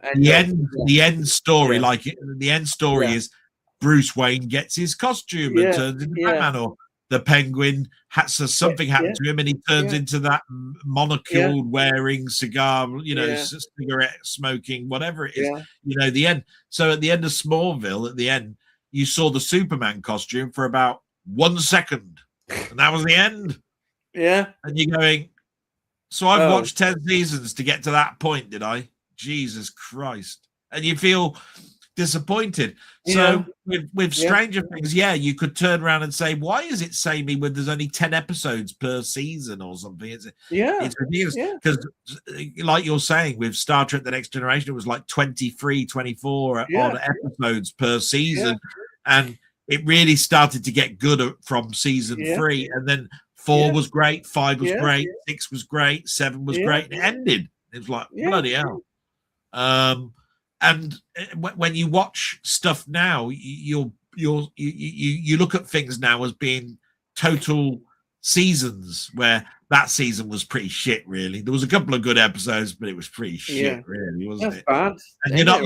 The end story, the end story is Bruce Wayne gets his costume and turns into Batman, or the Penguin has something happen to him and he turns into that monocle wearing, cigar, cigarette smoking, whatever it is. You know, the end. So at the end of Smallville, at the end, you saw the Superman costume for about 1 second, and that was the end. Yeah. And you're going, so I've watched 10 seasons to get to that point, did I? Jesus Christ. And you feel disappointed. So with Stranger Things, you could turn around and say, why is it samey when there's only 10 episodes per season or something? It's ridiculous. Because like you're saying, with Star Trek The Next Generation, it was like 23, 24 odd episodes per season. And it really started to get good from season 3. And then 4 was great, 5 was great, 6 was great, 7 was great, and it ended. It was like, bloody hell. And when you watch stuff now, you look at things now as being total seasons, where that season was pretty shit, really. There was a couple of good episodes, but it was pretty shit, really, wasn't it? Bad. And you're not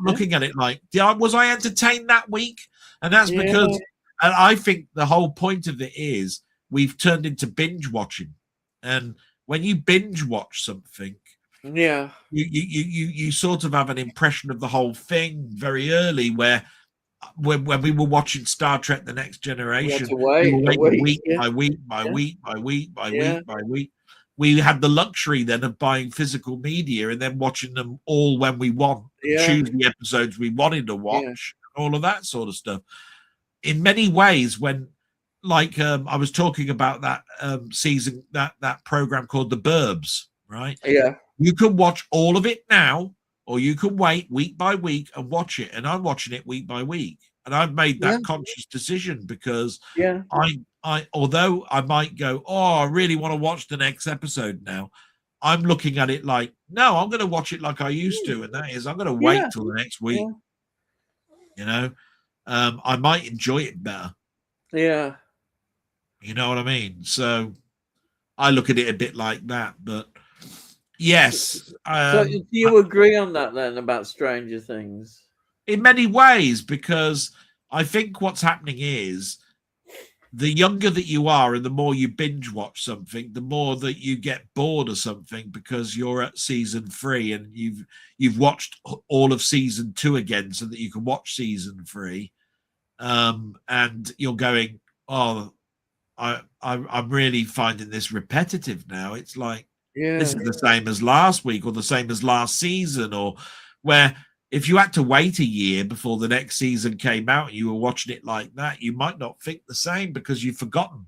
looking at it like, was I entertained that week? And that's because, and I think the whole point of it is, we've turned into binge watching, and when you binge watch something, you sort of have an impression of the whole thing very early. Where when we were watching Star Trek: The Next Generation, we were waiting week by week by week by week by week by week. We had the luxury then of buying physical media and then watching them all when we want, choose the episodes we wanted to watch, all of that sort of stuff. In many ways, when I was talking about that season, that program called The Burbs, right? Yeah. You can watch all of it now, or you can wait week by week and watch it. And I'm watching it week by week. And I've made that conscious decision because I although I might go, I really want to watch the next episode now, I'm looking at it like, no, I'm going to watch it like I used to. And that is, I'm going to wait till the next week. You know, I might enjoy it better. Yeah. You know what I mean? So I look at it a bit like that, but yes. So do you agree on that then about Stranger Things? In many ways, because I think what's happening is the younger that you are and the more you binge watch something, the more that you get bored of something because you're at season 3 and you've watched all of season 2 again so that you can watch season 3. And you're going, oh, I'm really finding this repetitive now. It's like this is the same as last week or the same as last season, or where if you had to wait a year before the next season came out and you were watching it like that, you might not think the same because you've forgotten.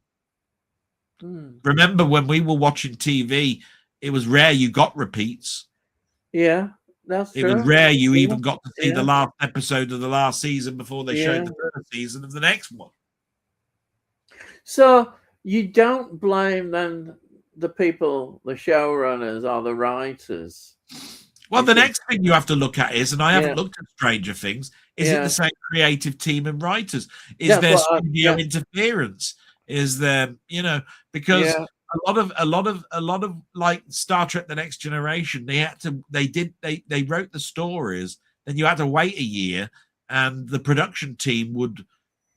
Remember when we were watching TV, it was rare you got repeats. Yeah, that's true. It was rare you even got to see the last episode of the last season before they showed the first season of the next one. So you don't blame then the people, the showrunners or the writers? Well, the next thing you have to look at is, and I haven't looked at Stranger Things, is it the same creative team and writers? Is there studio interference? Is there, because a lot of like Star Trek: The Next Generation, they wrote the stories, then you had to wait a year, and the production team would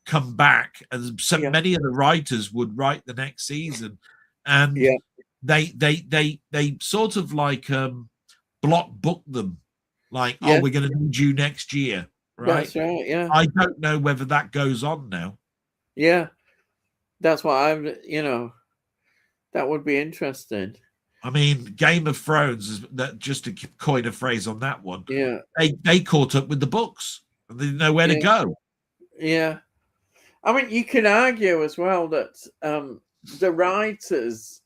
come back, and many of the writers would write the next season, and they sort of like block book them, like, oh, we're going to need you next year, right? That's right. Yeah, I don't know whether that goes on now. Yeah, that's what I'm. That would be interesting. I mean, Game of Thrones is that, just to coin a phrase on that one. Yeah, they caught up with the books and they didn't know where to go. Yeah, I mean, you can argue as well that the writers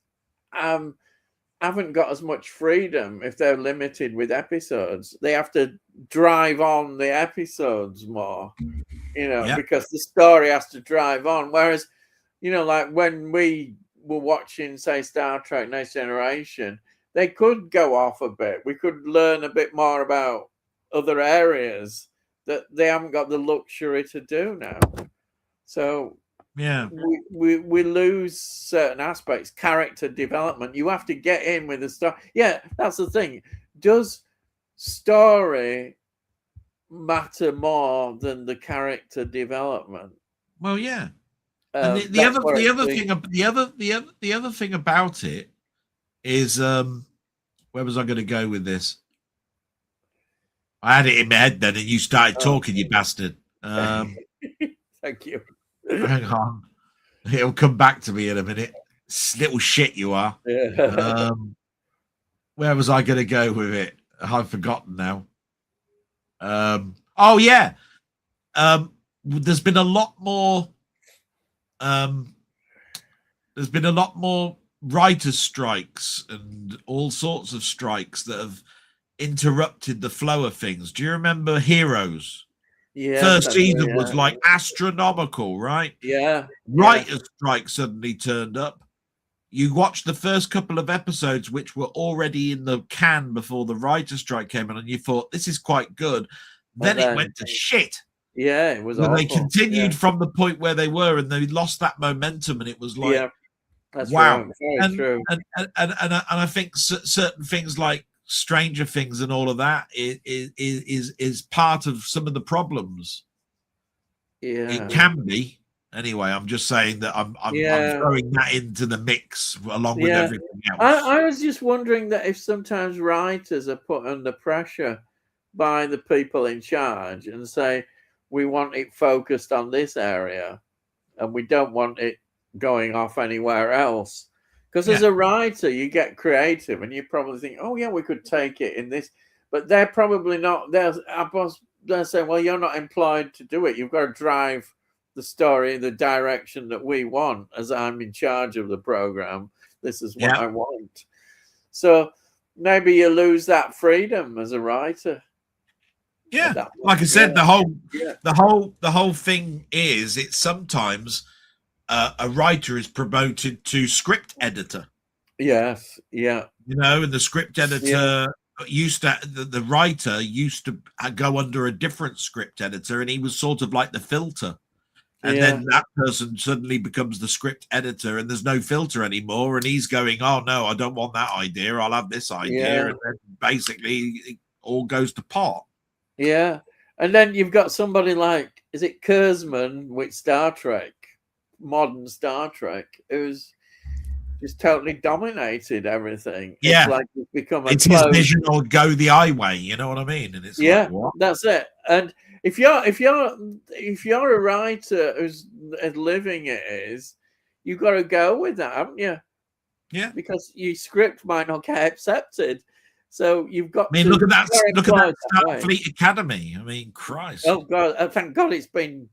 haven't got as much freedom if they're limited with episodes. They have to drive on the episodes more, because the story has to drive on. Whereas, like when we were watching, say, Star Trek Next Generation, they could go off a bit. We could learn a bit more about other areas that they haven't got the luxury to do now. So we lose certain aspects, character development. You have to get in with the story. Yeah, that's the thing. Does story matter more than the character development? Well, yeah. And the other thing about it is, where was I going to go with this? I had it in my head then, and you started talking, you bastard. Thank you. Hang on. It'll come back to me in a minute. Little shit you are. Where was I going to go with it? I've forgotten now. There's been a lot more. There's been a lot more writers' strikes and all sorts of strikes that have interrupted the flow of things. Do you remember Heroes? Yeah, first season was like astronomical, right? Yeah. Writers' strike suddenly turned up. You watched the first couple of episodes, which were already in the can before the writers' strike came in, and you thought this is quite good. Then it went to shit. Yeah, it was. But they continued from the point where they were, and they lost that momentum, and it was like, that's wow. Right. Very true. And I think certain things like Stranger Things and all of that is part of some of the problems. Yeah, it can be. Anyway, I'm just saying that I'm throwing that into the mix along with everything else. I was just wondering that if sometimes writers are put under pressure by the people in charge and say, we want it focused on this area and we don't want it going off anywhere else. Because as a writer, you get creative and you probably think, oh, yeah, we could take it in this. But they're probably not. They're saying, well, you're not employed to do it. You've got to drive the story in the direction that we want. As I'm in charge of the program, this is what I want. So maybe you lose that freedom as a writer. Yeah, like I said, the whole thing is it's sometimes a writer is promoted to script editor. Yes, yeah. And the script editor used to, the writer used to go under a different script editor, and he was sort of like the filter. And then that person suddenly becomes the script editor, and there's no filter anymore. And he's going, oh, no, I don't want that idea. I'll have this idea. And then basically it all goes to pot. Yeah. And then you've got somebody like, is it Kurzman with Star Trek? modern Star Trek. It was just totally dominated everything. Yeah. It's like it's become a It's his closed. vision or go the highway, you know what I mean? And it's Yeah, like, what? that's it. And if you're a writer who's as living it is, you've got to go with that, haven't you? Yeah. Because your script might not get accepted. So you've got I mean, to look at that way. Starfleet Academy. I mean, Christ. Oh God, thank God it's been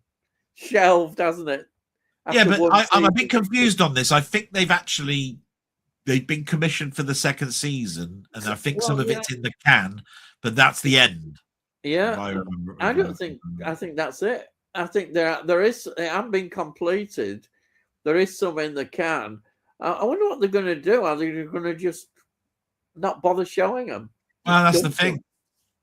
shelved, hasn't it? Yeah, After but one I'm a season. bit confused on this. I think they've been commissioned for the second season, and I think some of it's in the can, but that's the end. Yeah, I remember. I don't think. I think that's it. I think there is. It hasn't been completed. There is some in the can. I wonder what they're going to do. Are they going to just not bother showing them? Well, that's the thing.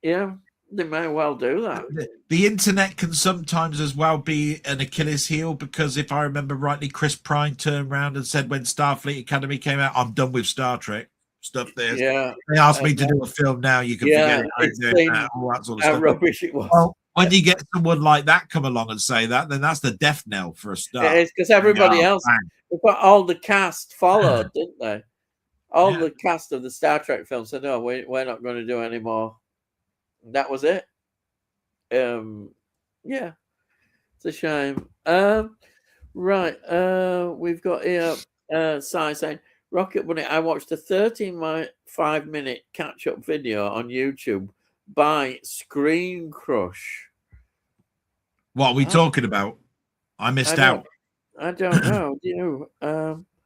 Yeah, they may well do that. The internet can sometimes as well be an Achilles heel, because if I remember rightly, Chris Pine turned around and said when Starfleet Academy came out, I'm done with Star Trek stuff. There, Yeah, they asked me to do a film now. You can forget it. It's seen all that sort of how stuff. rubbish it was. Well, when you get someone like that come along and say that, then that's the death knell for a start. It is, because everybody else, all the cast followed, didn't they? All the cast of the Star Trek films said, "No, we're not going to do any more." And that was it. Yeah, it's a shame. Right. We've got here Sai saying, Rocket Bunny, I watched a 13.5-minute catch-up video on YouTube by Screen Crush. What are we talking about? I missed out. I don't know. You?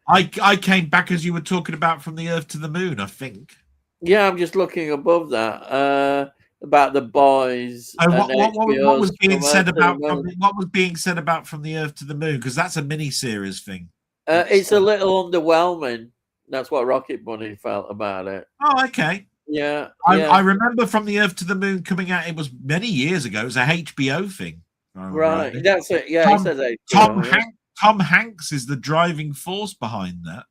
I came back as you were talking about From the Earth to the Moon, I think. Yeah, I'm just looking above that. About the boys. And what was being said about From the Earth to the Moon? Because that's a mini-series thing. It's a little underwhelming. That's what Rocket Bunny felt about it. Oh, okay. Yeah. I remember From the Earth to the Moon coming out. It was many years ago. It was a HBO thing. Right. That's it. Yeah, he says HBO. Tom Hanks is the driving force behind that.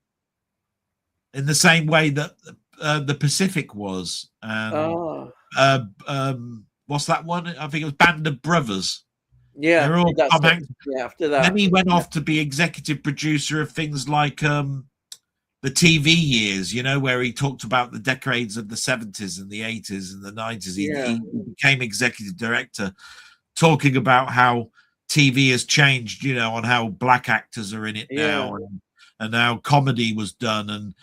In the same way that the Pacific was. What's that one? I think it was Band of Brothers. Yeah, they're all Tom Hanks. Yeah, after that. Then he went off to be executive producer of things like the TV years, you know, where he talked about the decades of the 70s and the 80s and the 90s. He became executive director, talking about how TV has changed, you know, on how black actors are in it now, and how comedy was done, and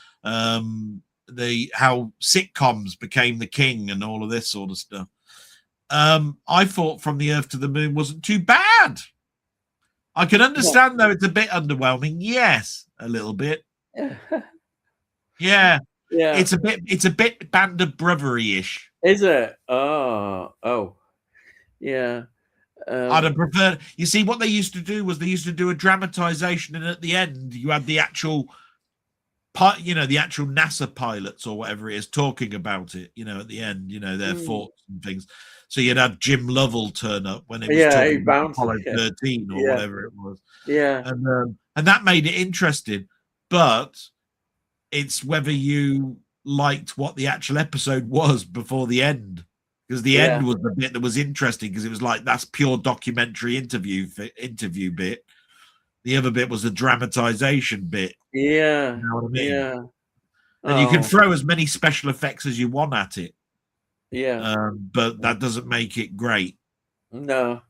how sitcoms became the king and all of this sort of stuff. I thought From the Earth to the Moon wasn't too bad. I can understand though it's a bit underwhelming. Yes, a little bit. Yeah. It's a bit Band of Brothery-ish. Is it? Oh. Yeah. I'd have preferred. You see, what they used to do was they used to do a dramatization, and at the end you had the actual the actual NASA pilots or whatever it is talking about it, you know, at the end, you know, their thoughts and things. So you'd have Jim Lovell turn up when it was talking about Apollo 13 or whatever it was. Yeah. And that made it interesting. But it's whether you liked what the actual episode was before the end. Because the end was the bit that was interesting, because it was like, that's pure documentary interview bit. The other bit was the dramatization bit. Yeah. You know what I mean? Yeah. And you can throw as many special effects as you want at it. Yeah. But that doesn't make it great. No.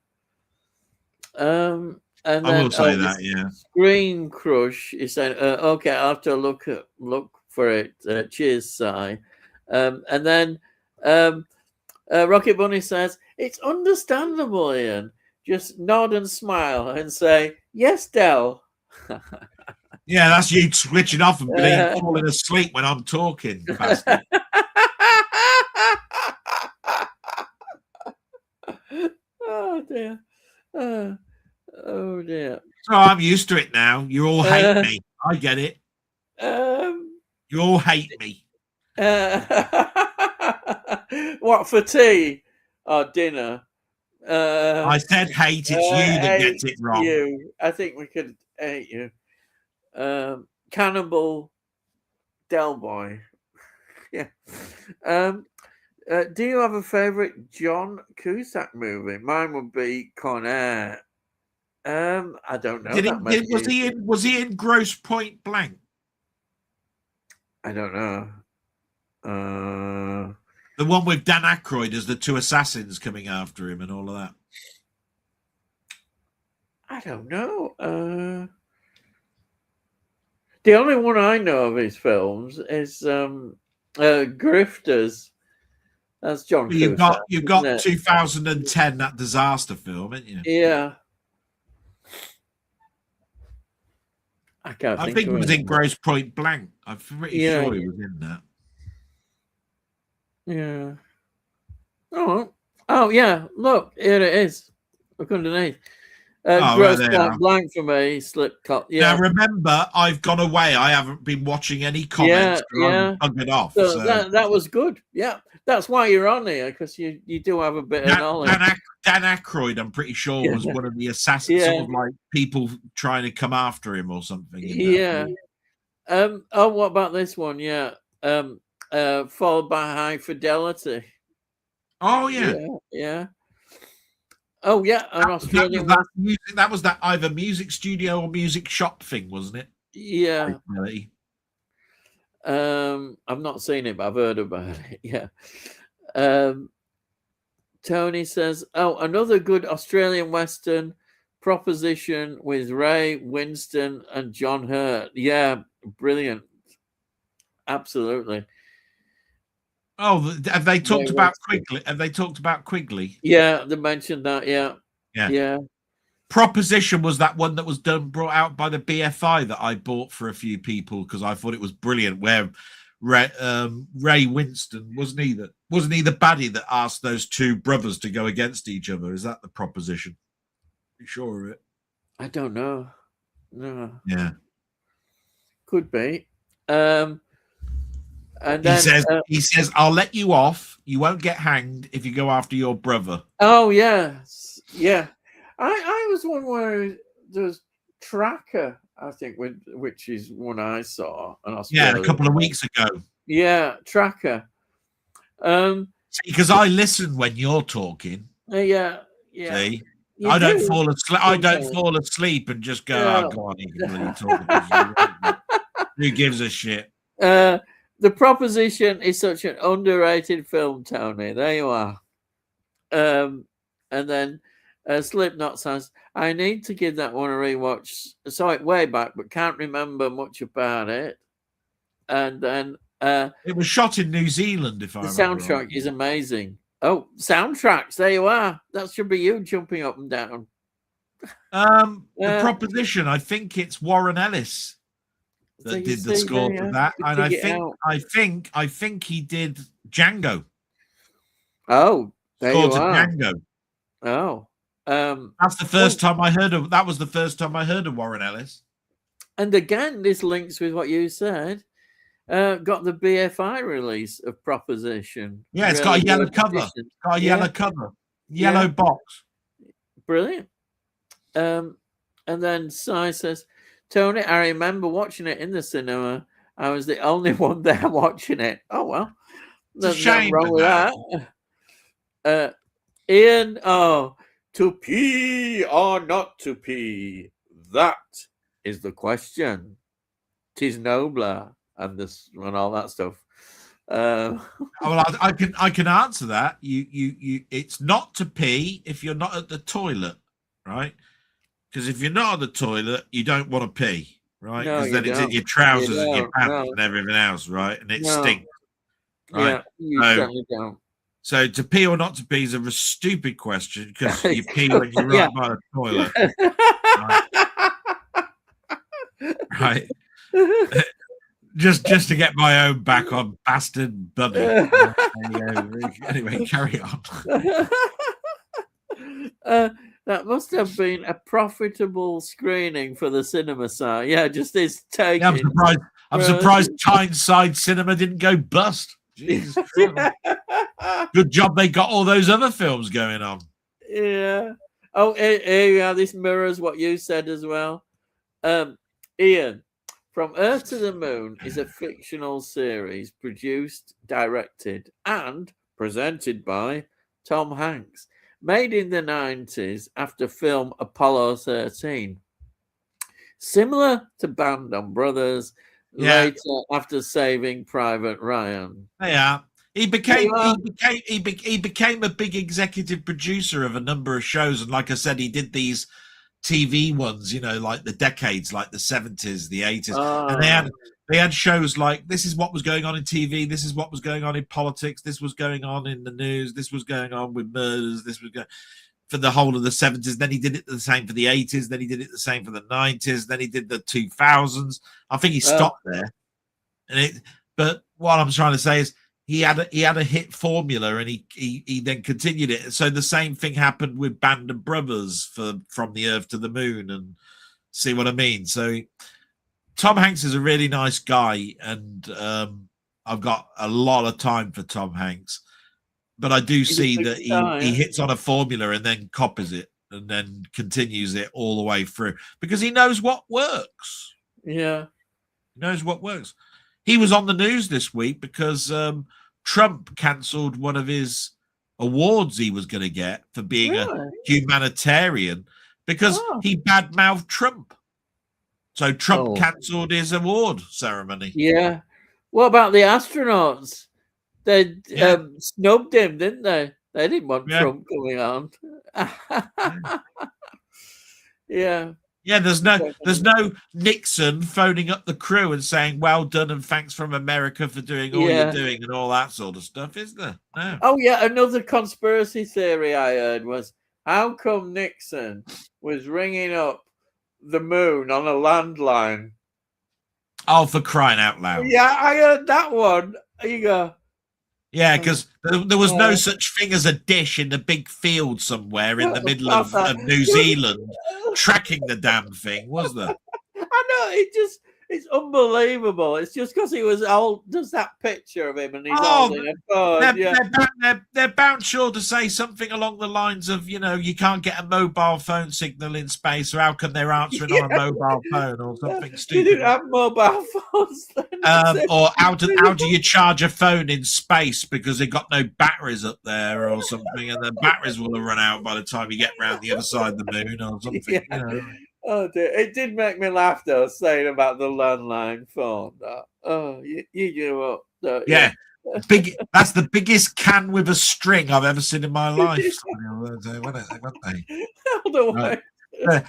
And then, I will say that, yeah. Screen Crush is saying, okay, I'll have to look for it. Cheers, Si. And then Rocket Bunny says, it's understandable, Ian. Just nod and smile and say, yes, Del. Yeah, that's you switching off and falling asleep when I'm talking. Oh, dear. Oh, dear. So I'm used to it now. You all hate me. I get it. You all hate me. What, for tea or dinner? I said hate. It's you that gets it wrong. You. I think we could hate you. Cannibal Delboy. Yeah. Do you have a favorite John Cusack movie? Mine would be Con Air. I don't know that much. Was he in Gross Point Blank? I don't know. The one with Dan Aykroyd as the two assassins coming after him and all of that. I don't know. The only one I know of his films is Grifters. That's John Cusack. You've got 2010, that disaster film, haven't you? Yeah. I think he was in Gross Point Blank. I'm pretty sure he was in that. Yeah. Oh yeah. Look, here it is. Look underneath. Gross Point Blank for me. Slip cut. Yeah. Now remember, I've gone away. I haven't been watching any comments. Yeah. I'm bugging off. So that was good. Yeah. That's why you're on here, because you do have a bit of knowledge. Dan Aykroyd, I'm pretty sure, was one of the assassins, sort of like people trying to come after him or something. Yeah. What about this one? Yeah. Followed by High Fidelity. Oh yeah. Yeah. Oh yeah, an Australian. That was that either music studio or music shop thing, wasn't it? Yeah. I've not seen it, but I've heard about it. Yeah. Tony says, another good Australian Western, Proposition with Ray Winston and John Hurt. Yeah, brilliant. Absolutely. Oh, have they talked about Quigley? Have they talked about Quigley? Yeah, they mentioned that. Yeah. Proposition was that one that was brought out by the BFI that I bought for a few people because I thought it was brilliant. Where Ray Winston wasn't he the baddie that asked those two brothers to go against each other? Is that the Proposition? You sure of it? I don't know. No. Yeah. Could be. And then, he says, I'll let you off. You won't get hanged if you go after your brother. Oh, yes. Yeah. I was one where there's Tracker, I think, which is one I saw. Yeah, a couple of weeks ago. Yeah, Tracker. Because I listen when you're talking. Yeah. See? I don't fall asleep. I don't fall asleep and just go, go on, you can really talk. Who gives a shit? The Proposition is such an underrated film, Tony. There you are. And then Slipknot says, I need to give that one a rewatch. Saw it way back, but can't remember much about it. And then it was shot in New Zealand, if I remember. The soundtrack is amazing. Oh, soundtracks. There you are. That should be you jumping up and down. The Proposition, I think it's Warren Ellis that did the score for that, and I think he did Django. Oh, there you are. Django. Oh, that's the first time I heard of. That was the first time I heard of Warren Ellis. And again, this links with what you said. Got the BFI release of Proposition. Yeah, it's got a yellow cover. Yellow cover, yellow box. Brilliant. And then Sai says, Tony, I remember watching it in the cinema. I was the only one there watching it. Oh, well. There's nothing wrong with that. Ian, to pee or not to pee? That is the question. 'Tis nobler and all that stuff. Well, I can answer that. You it's not to pee if you're not at the toilet, right? Because if you're not at the toilet, you don't want to pee, right? Because then it's in your trousers and your pants and everything else, right? And it stinks. Right? Yeah, you certainly don't. So to pee or not to pee is a stupid question because you pee when you're right by the toilet. Right? Just to get my own back on bastard buddy. Anyway, carry on. That must have been a profitable screening for the cinema side. Yeah, just this take. Yeah, I'm surprised Tyneside Cinema didn't go bust. Jesus Christ. Good job they got all those other films going on. Yeah. Oh, here you are. This mirrors what you said as well. Ian, From Earth to the Moon is a fictional series produced, directed, and presented by Tom Hanks. made in the 90s after film Apollo 13. Similar to Band of Brothers, later after Saving Private Ryan. Yeah. He became a big executive producer of a number of shows, and like I said, he did these TV ones, like the decades, like the 70s, the 80s, and they had shows like this is what was going on in TV, this is what was going on in politics, this was going on in the news, this was going on with murders, this was going for the whole of the 70s. Then he did it the same for the 80s, then he did it the same for the 90s, then he did the 2000s. I think he stopped there. But what I'm trying to say is he had a hit formula, and he then continued it. So the same thing happened with Band of Brothers for From the Earth to the Moon, and see what I mean. So Tom Hanks is a really nice guy, and I've got a lot of time for Tom Hanks. But I do see that he hits on a formula and then copies it and then continues it all the way through because he knows what works. Yeah. He knows what works. He was on the news this week because Trump cancelled one of his awards he was going to get for being a humanitarian because he badmouthed Trump. So Trump cancelled his award ceremony. Yeah. What about the astronauts? They snubbed him, didn't they? They didn't want Trump coming on. Yeah. Yeah, there's no Nixon phoning up the crew and saying, well done and thanks from America for doing all you're doing and all that sort of stuff, is there? No. Oh, yeah, another conspiracy theory I heard was, how come Nixon was ringing up the moon on a landline? Oh, for crying out loud. Yeah, I heard that one. You go... Yeah, because there was no such thing as a dish in the big field somewhere in the middle of New Zealand tracking the damn thing, was there? I know, it's unbelievable. It's just because he was old. There's that picture of him and he's holding a phone. They're bound sure to say something along the lines of, you can't get a mobile phone signal in space, so how can they're answering on a mobile phone or something stupid? You didn't have mobile phones then. Or how do you charge a phone in space because they got no batteries up there or something, and the batteries will have run out by the time you get round the other side of the moon or something. Yeah. Oh dear. It did make me laugh though, saying about the landline phone. You give up. Yeah. That's the biggest can with a string I've ever seen in my life.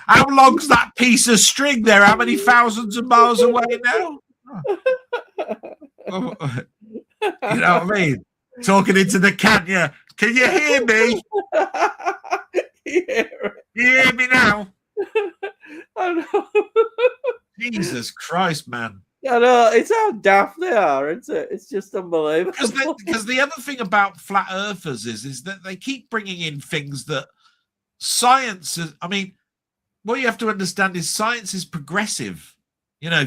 How long's that piece of string there? How many thousands of miles away now? You know what I mean? Talking into the can, yeah. Can you hear me? You hear me now? I know. Jesus Christ, man. I know, it's how daft they are, isn't it? It's just unbelievable. Because the other thing about flat earthers is that they keep bringing in things that science is, what you have to understand is science is progressive.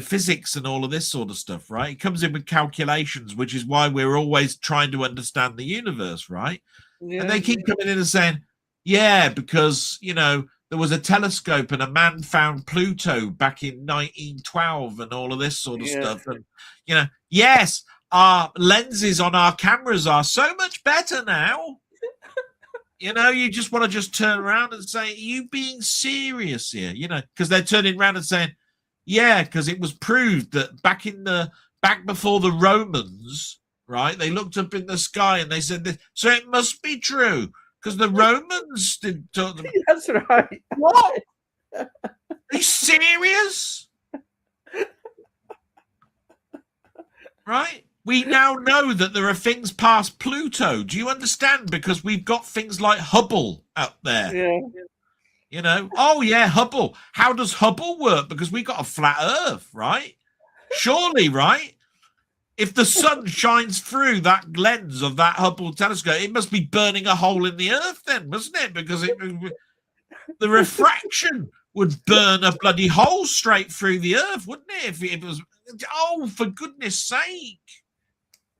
Physics and all of this sort of stuff, right? It comes in with calculations, which is why we're always trying to understand the universe, right? Yeah, and they keep coming in and saying, because, there was a telescope and a man found Pluto back in 1912 and all of this sort of stuff. And, yes, our lenses on our cameras are so much better now. You just want to just turn around and say, are you being serious here? Because they're turning around and saying, because it was proved that back before the Romans, right, they looked up in the sky and they said this, so it must be true. Because the Romans didn't talk to them. That's right. What? Are you serious? Right? We now know that there are things past Pluto. Do you understand? Because we've got things like Hubble up there. Yeah. Oh, yeah, Hubble. How does Hubble work? Because we got a flat Earth, right? Surely, right? If the sun shines through that lens of that Hubble telescope, it must be burning a hole in the earth then, mustn't it? Because the refraction would burn a bloody hole straight through the earth, wouldn't it? If it was, for goodness sake.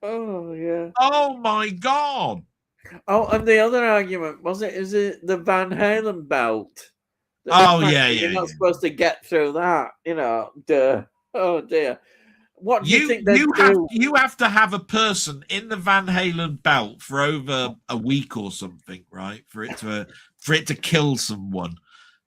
Oh, yeah. Oh, my God. Oh, and the other argument, is it the Van Halen belt? Oh, yeah. You're not supposed to get through that, duh. Oh, dear. what do you think they do? You have to have a person in the Van Halen belt for over a week or something, right? For it to kill someone.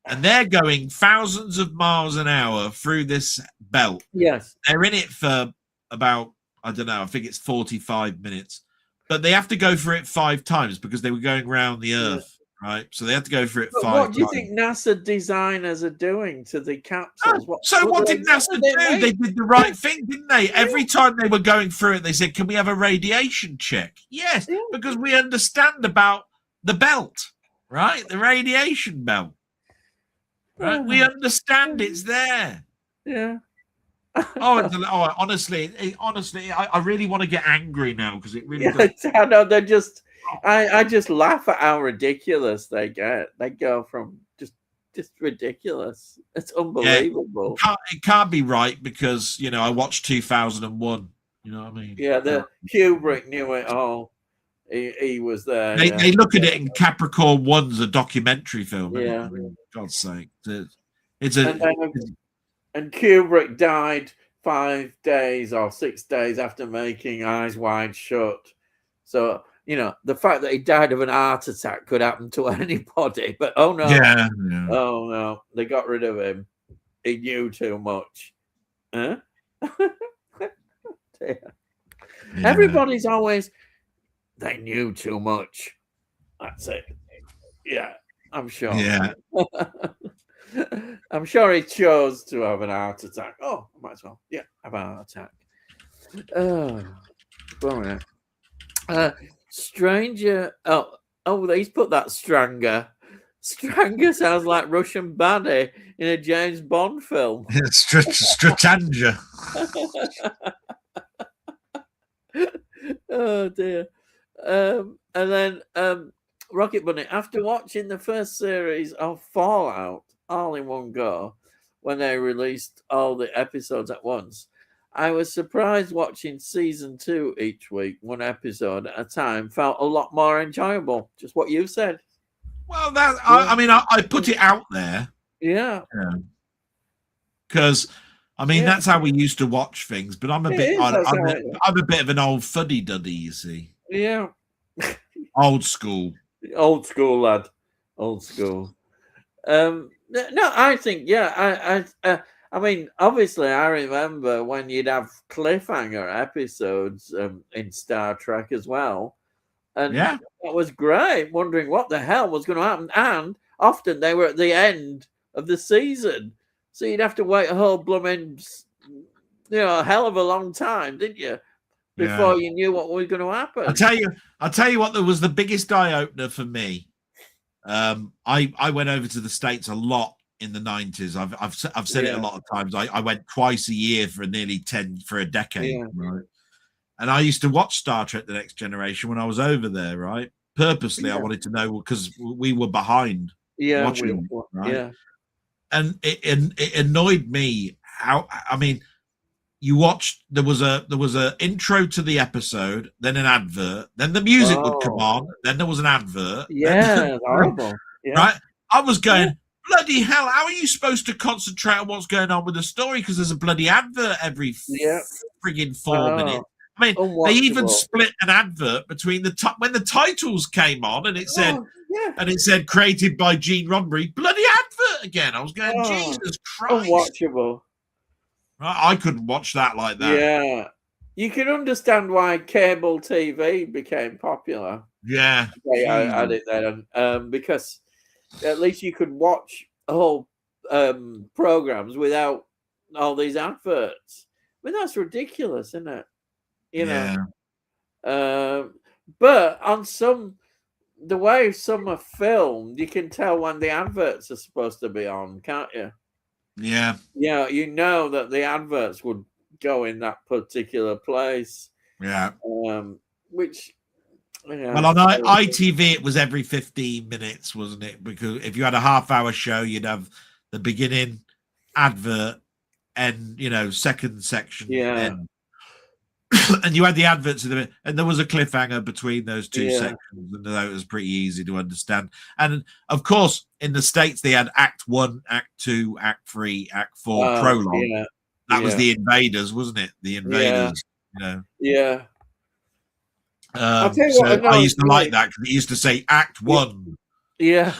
And they're going thousands of miles an hour through this belt. Yes. They're in it for about, I don't know, I think it's 45 minutes. But they have to go for it 5 times because they were going around the Earth, right? So they have to go for it 5 times. What do you think NASA designers are doing to the capsules? What did NASA do? They did the right thing, didn't they? Every time they were going through it, they said, can we have a radiation check? Yes, because we understand about the belt, right? The radiation belt. Right? We understand it's there. Yeah. Honestly, I really want to get angry now because it really does. I know, they're just I just laugh at how ridiculous they get. They go from just ridiculous. It's unbelievable. It can't be right because I watched 2001. You know what I mean? Yeah, the Kubrick knew it all. He was there. They look at it in Capricorn 1's a documentary film. Yeah. God's sake. And Kubrick died 5 days or 6 days after making Eyes Wide Shut. So, the fact that he died of an heart attack could happen to anybody. But oh no. Yeah. Oh no. They got rid of him. He knew too much. Huh? Yeah. Everybody's always, they knew too much. That's it. Yeah, I'm sure. Yeah. I'm sure he chose to have an heart attack. Oh, might as well. Yeah, have a heart attack. Oh, brilliant. Stranger. Oh, he's put that Stranger. Stranger sounds like Russian baddie in a James Bond film. Stratanja. Oh dear. And then Rocket Bunny, after watching the first series of Fallout all in one go, when they released all the episodes at once, I was surprised watching season 2 each week, one episode at a time, felt a lot more enjoyable. Just what you said. Well, I put it out there. Yeah. Because that's how we used to watch things. But I'm a bit of an old fuddy duddy, you see. Yeah. Old school. Old school, lad. Old school. No, I think, I mean, obviously, I remember when you'd have cliffhanger episodes in Star Trek as well. And that was great, wondering what the hell was going to happen. And often they were at the end of the season. So you'd have to wait a whole blooming, a hell of a long time, didn't you? Before you knew what was going to happen. I'll tell you what, there was the biggest eye-opener for me. I went over to the States a lot in the 90s. I've said it a lot of times. I went twice a year for a decade, right? And I used to watch Star Trek: The Next Generation when I was over there, right? Purposely, I wanted to know because we were behind watching, right? Yeah. And it annoyed me how, you watched, there was a intro to the episode, then an advert, then the music would come on, then there was an advert. Yeah, horrible. Yeah. Right? I was going, bloody hell, how are you supposed to concentrate on what's going on with the story? Because there's a bloody advert every frigging 4 minutes. They even split an advert between when the titles came on and it said created by Gene Roddenberry, bloody advert again. I was going, Jesus Christ. Unwatchable. I couldn't watch that like that. Yeah. You can understand why cable TV became popular. Yeah. I had it then. Because at least you could watch whole programs without all these adverts. I mean, that's ridiculous, isn't it? But on the way some are filmed, you can tell when the adverts are supposed to be on, can't you? Yeah. Yeah, you know that the adverts would go in that particular place. Yeah. Which, well, on ITV, it was every 15 minutes, wasn't it? Because if you had a half-hour show, you'd have the beginning advert and, second section. Yeah. And you had the adverts in and there was a cliffhanger between those two sections, and that was pretty easy to understand. And of course, in the States, they had Act 1, Act 2, Act 3, Act 4, prologue. Yeah. That was the Invaders, wasn't it? The Invaders. Yeah. I'll tell you So what I used to like that because it used to say Act 1. Yeah.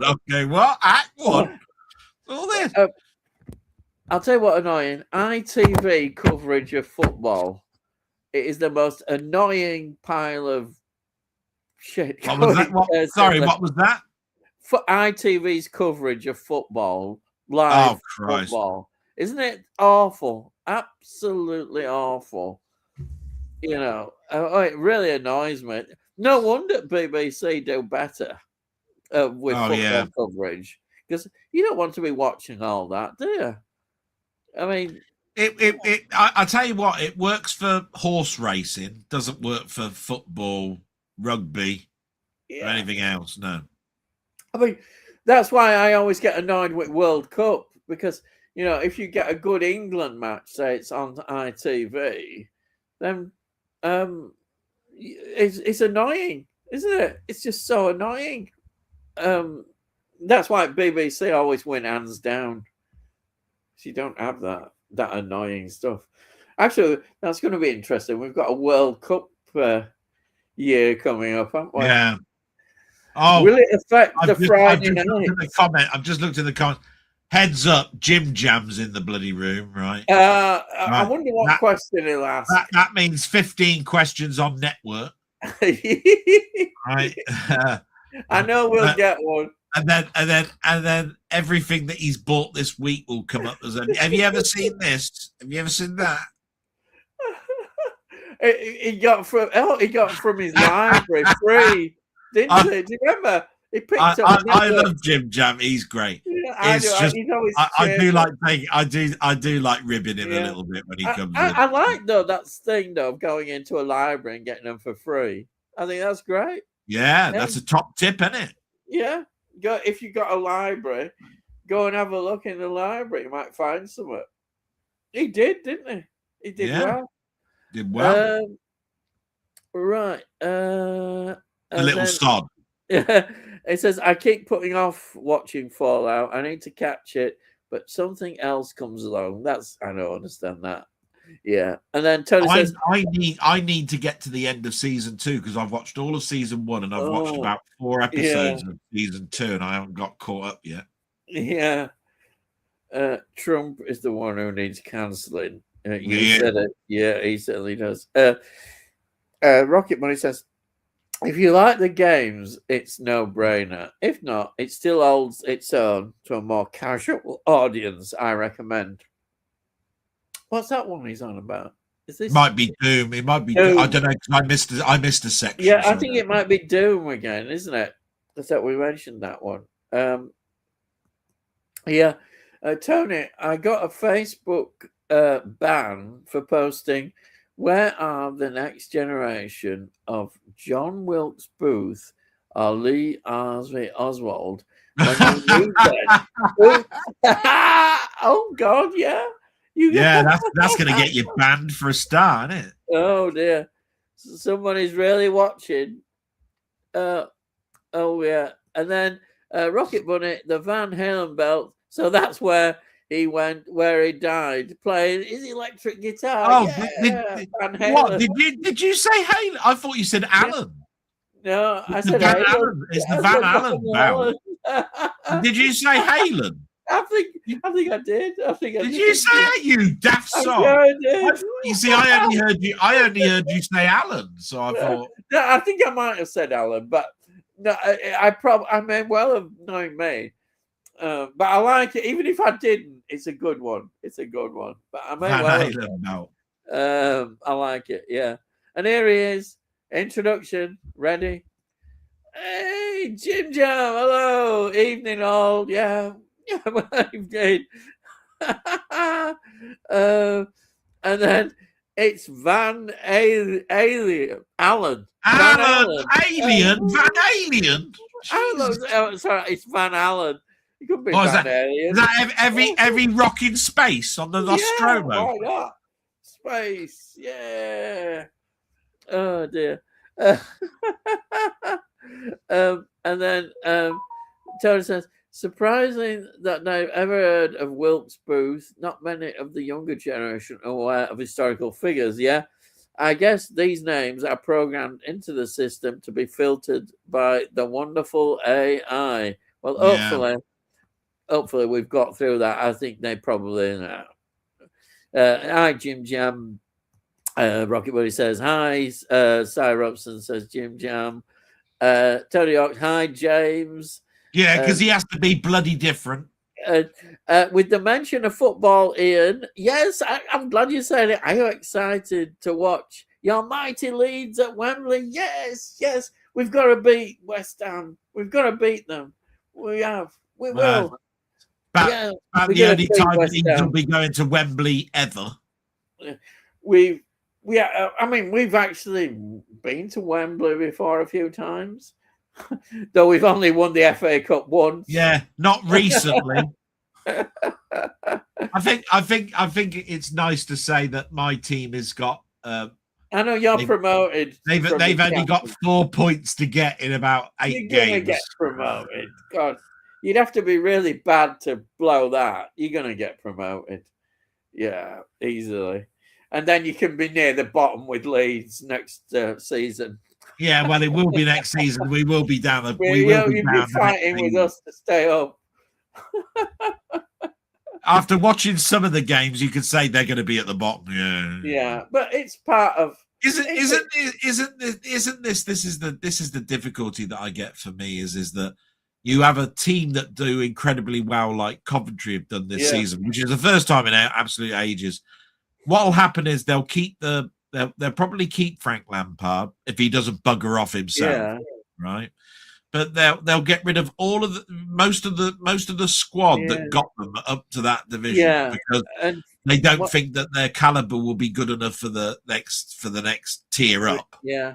Okay, what? Act 1? All this. I'll tell you what annoying. ITV coverage of football. It is the most annoying pile of shit. What was that? Sorry, what was that? For ITV's coverage of football, live football. Isn't it awful? Absolutely awful. It really annoys me. No wonder BBC do better with football coverage, because you don't want to be watching all that, do you? I mean, I tell you what, it works for horse racing, doesn't work for football, rugby, or anything else. No. I mean, that's why I always get annoyed with World Cup, because if you get a good England match, say it's on ITV, then it's annoying, isn't it? It's just so annoying. That's why BBC always win hands down. So you don't have that annoying stuff. Actually, that's going to be interesting. We've got a World Cup year coming up, haven't we? Yeah. Oh, will it affect the Friday night? I've just looked in the comments. Heads up, Jim Jam's in the bloody room, right? I wonder what question he'll ask. That means 15 questions on network. Right. I know we'll get one. And then everything that he's bought this week will come up as have you ever seen this? Have you ever seen that? He got from his library free, didn't he? Do you remember? He picked up. I love Jim Jam. He's great. Yeah, I do like ribbing him a little bit when he comes in. I like that thing though of going into a library and getting them for free. I think that's great. Yeah, that's a top tip, isn't it? Yeah. If you got a library, go and have a look in the library. You might find something. He did, didn't he? He did well. Did well. Right. A little sod. Yeah. It says, I keep putting off watching Fallout. I need to catch it, but something else comes along. I don't understand that. Yeah. And then Tony says, I need to get to the end of season 2 because I've watched all of season 1 and I've watched about 4 episodes of season 2 and I haven't got caught up yet. Yeah. Trump is the one who needs cancelling. You said it. Yeah, he certainly does. Rocket Money says, if you like the games, it's no-brainer. If not, it still holds its own to a more casual audience, I recommend. What's that one he's on about? Is this might be Doom? It might be Doom. I don't know, because I missed a section. Yeah, I think it might be Doom again, isn't it? I thought we mentioned that one. Tony, I got a Facebook ban for posting "Where are the next generation of John Wilkes Booth or Lee Harvey Oswald when you need them?" Oh God, yeah. That's going to get you banned for a star, isn't it? Oh dear, somebody's really watching. Oh yeah, and then Rocket Bunny, the Van Halen belt. So that's where he went, where he died, playing his electric guitar. Oh, Van Halen. What did you say? Halen? I thought you said Alan. No, I said Van Halen. It's the Van Halen belt. Did you say Halen? I think I did. Did you say that, you daft song? Yeah, I did. You see, I only heard you say Alan, so I thought. No, I think I might have said Alan, but no, I may well have known me. But I like it, even if I didn't. It's a good one. But I may well. I like it. Yeah. And here he is. Introduction. Ready? Hey, Jim Jam. Hello. Evening, all. Yeah. Evening. And then it's Van Alien. Allen. Alien. Sorry, it's Van Allen. It could be Van Alien. Is that every rock in space on the Nostromo? Yeah, why not? Space. Yeah. Oh dear. And then Tony says, Surprising that they've ever heard of Wilkes Booth. Not many of the younger generation are aware of historical figures. Yeah, I guess these names are programmed into the system to be filtered by the wonderful AI. Well, Yeah. hopefully we've got through that. I think they probably know. Hi, Jim Jam. Rocket Buddy says hi. Cy Robson says Jim Jam. Tony Hawk, hi, James. Yeah, because he has to be bloody different. With the mention of football, Ian, yes, I'm glad you said it. Are you excited to watch your mighty Leeds at Wembley? Yes, yes. We've got to beat West Ham. We've got to beat them. We have. We will. Yeah, the only time Leeds will be going to Wembley ever. I mean, we've actually been to Wembley before a few times, though we've only won the FA Cup once. Yeah, not recently. I think it's nice to say that my team has got. I know you're promoted. They've only got 4 points to get in about 8 games. You're gonna get promoted. God, you'd have to be really bad to blow that. You're gonna get promoted. Yeah, easily. And then you can be near the bottom with Leeds next season. Yeah, well, it will be next season. We will be down. You'll be fighting with us to stay up. After watching some of the games, you could say they're going to be at the bottom. Yeah, yeah, but it's part of. Isn't this? This is the difficulty that I get for me is that you have a team that do incredibly well, like Coventry have done this season, which is the first time in absolute ages. What'll happen is they'll probably keep Frank Lampard if he doesn't bugger off himself, right? But they'll get rid of most of the squad that got them up to that division because they don't think that their caliber will be good enough for the next tier up. Yeah,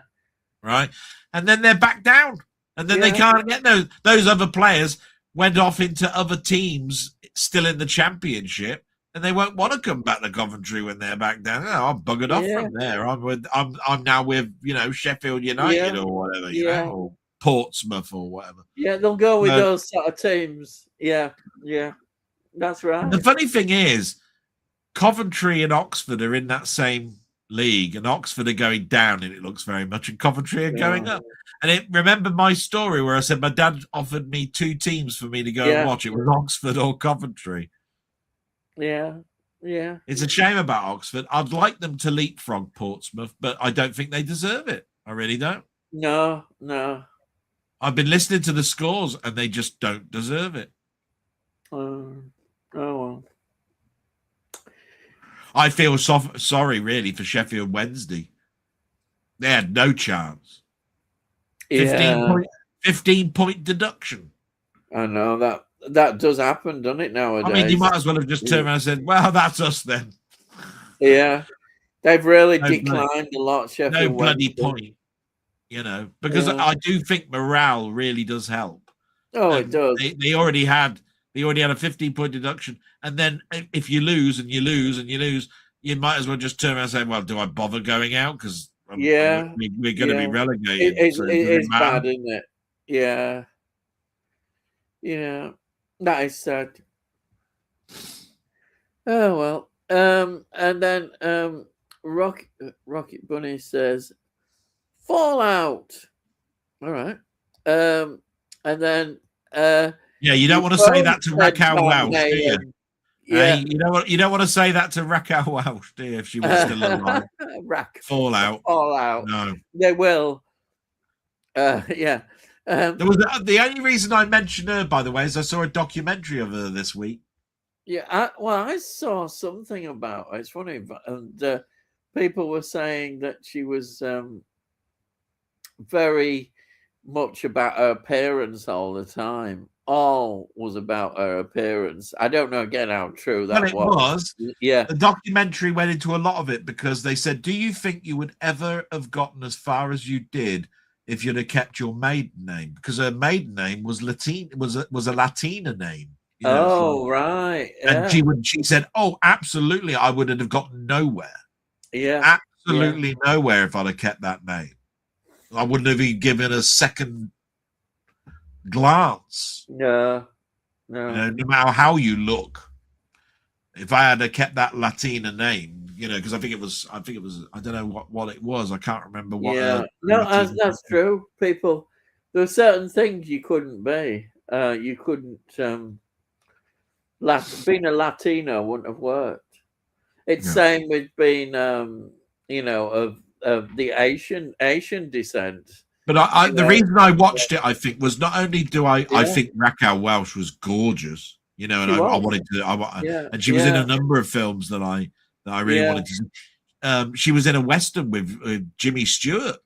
right. And then they're back down, and then they can't get those other players went off into other teams still in the Championship. And they won't want to come back to Coventry when they're back down. Oh, I'm buggered off from there. I'm now with Sheffield United or whatever, you know, or Portsmouth or whatever. Yeah, they'll go with those sort of teams. Yeah, that's right. The funny thing is, Coventry and Oxford are in that same league, and Oxford are going down, and it looks very much, and Coventry are going up. And remember my story where I said my dad offered me 2 teams for me to go and watch. It was Oxford or Coventry. Yeah. It's a shame about Oxford. I'd like them to leapfrog Portsmouth, but I don't think they deserve it. I really don't. No. I've been listening to the scores, and they just don't deserve it. Oh well. I feel sorry, really, for Sheffield Wednesday. They had no chance. 15-point deduction. I know that does happen, doesn't it, nowadays? I mean, you might as well have just turned around and said, well, that's us then. Yeah. They've really declined a lot, Sheffield No bloody Wednesday. point, you know, because I do think morale really does help. Oh, it does. They already had a 15-point deduction. And then if you lose and you lose and you lose, you might as well just turn around and say, well, do I bother going out? Because we're going to be relegated. It is bad, isn't it? Yeah. Yeah. That is sad. Oh well. And then Rocket Bunny says Fallout. All right. And then you don't want to say that to Raquel Welch, do you? Yeah. You don't want to say that to Raquel Welch, do you, if she was still alive? Fallout. No. They will. Yeah. There was the only reason I mentioned her, by the way, is I saw a documentary of her this week. Yeah, I saw something about it. It's funny, and people were saying that she was very much about her appearance all the time. All was about her appearance. I don't know again how true that was. Yeah, the documentary went into a lot of it because they said, "Do you think you would ever have gotten as far as you did if you'd have kept your maiden name?" Because her maiden name was was a Latina name. You know, right. Yeah. And she said, "Oh, absolutely, I would have gotten nowhere. Yeah, absolutely nowhere if I'd have kept that name. I wouldn't have even given a second glance." No. No. No matter how you look. If I had kept that Latina name, because I think it was, I don't know what it was. I can't remember what. Yeah, no, that's true. People, there were certain things you couldn't be. You couldn't. Being a Latino wouldn't have worked. It's same with being, of the Asian descent. But the reason I watched it, I think, was not only do I think Raquel Welch was gorgeous, and I wanted to, and she was in a number of films that I really wanted to see. She was in a Western with Jimmy Stewart,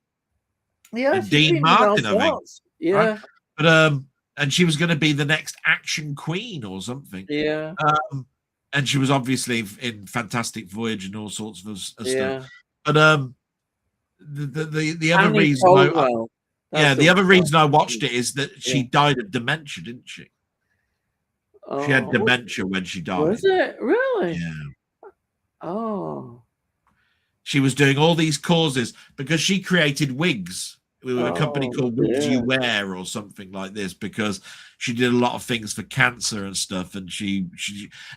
and Dean Martin, I think. Yeah, right? But and she was going to be the next action queen or something. Yeah. And she was obviously in Fantastic Voyage and all sorts of stuff. But the other reason, the other reason I watched it is that she died of dementia, didn't she? She had dementia when she died. Was it really? Yeah. Oh. She was doing all these causes because she created wigs with a company called Wigs You Wear or something like this, because she did a lot of things for cancer and stuff, and she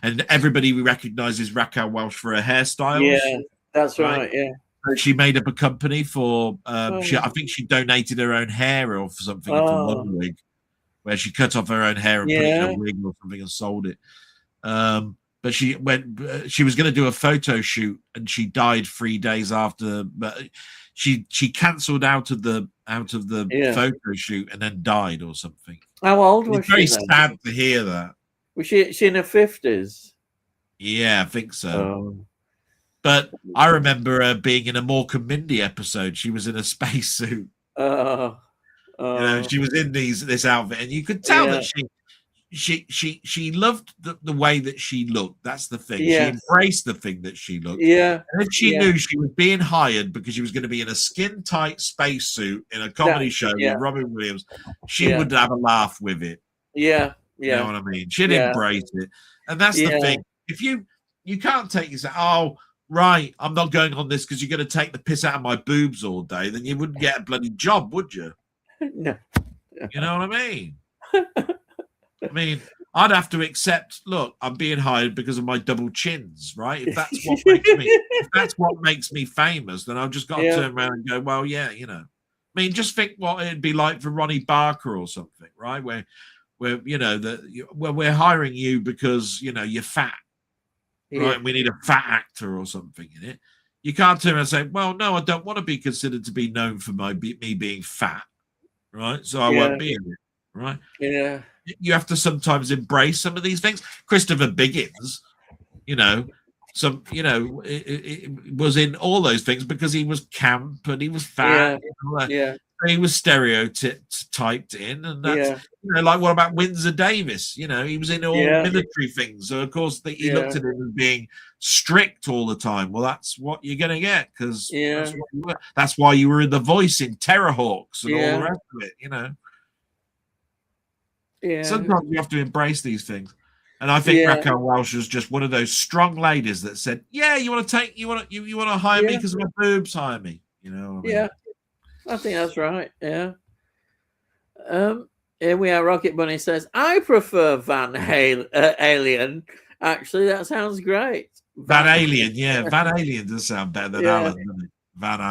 and everybody recognizes Raquel Welch for her hairstyles. Yeah, that's right. Yeah. She made up a company for I think she donated her own hair or something for one wig, where she cut off her own hair and put it in a wig or something and sold it. But she was going to do a photo shoot and she died 3 days after. But she cancelled out of the photo shoot and then died or something. How old was she? Very sad to hear that. Was she in her 50s? Yeah, I think so. But I remember her being in a Morecambe Mindy episode. She was in a spacesuit. She was in this outfit, and you could tell that she loved the way that she looked. That's the thing. She embraced the thing that she looked. Yeah. And if she knew she was being hired because she was going to be in a skin tight spacesuit in a comedy show with Robin Williams, she would have a laugh with it. Yeah. You know what I mean? She'd embrace it. And that's the thing. If you can't take yourself, right, I'm not going on this because you're going to take the piss out of my boobs all day, then you wouldn't get a bloody job, would you? No. You know what I mean? I mean, I'd have to accept, look, I'm being hired because of my double chins, right? If that's what makes me famous, then I've just got to turn around and go, well, I mean, just think what it'd be like for Ronnie Barker or something, right? Where we're hiring you because, you're fat. Right, we need a fat actor or something in it. You can't turn around and say, well, no, I don't want to be considered to be known for me being fat, right? So I won't be in it, right? Yeah. You have to sometimes embrace some of these things. Christopher Biggins, it was in all those things because he was camp and he was fat. He was stereotyped in, and that's like, what about Windsor Davis? He was in all military things, so of course he looked at him as being strict all the time. Well, that's what you're going to get, because that's why you were in The Voice in Terrorhawks and all the rest of it. Sometimes you have to embrace these things, and I think Raquel Welch was just one of those strong ladies that said, you want to hire me because of my boobs, hire me. You know what I mean? I think that's right. Yeah. Here we are. Rocket Bunny says, I prefer Van Alien. Actually, that sounds great. Van Alien, Van Alien does sound better than Alan, doesn't it? Van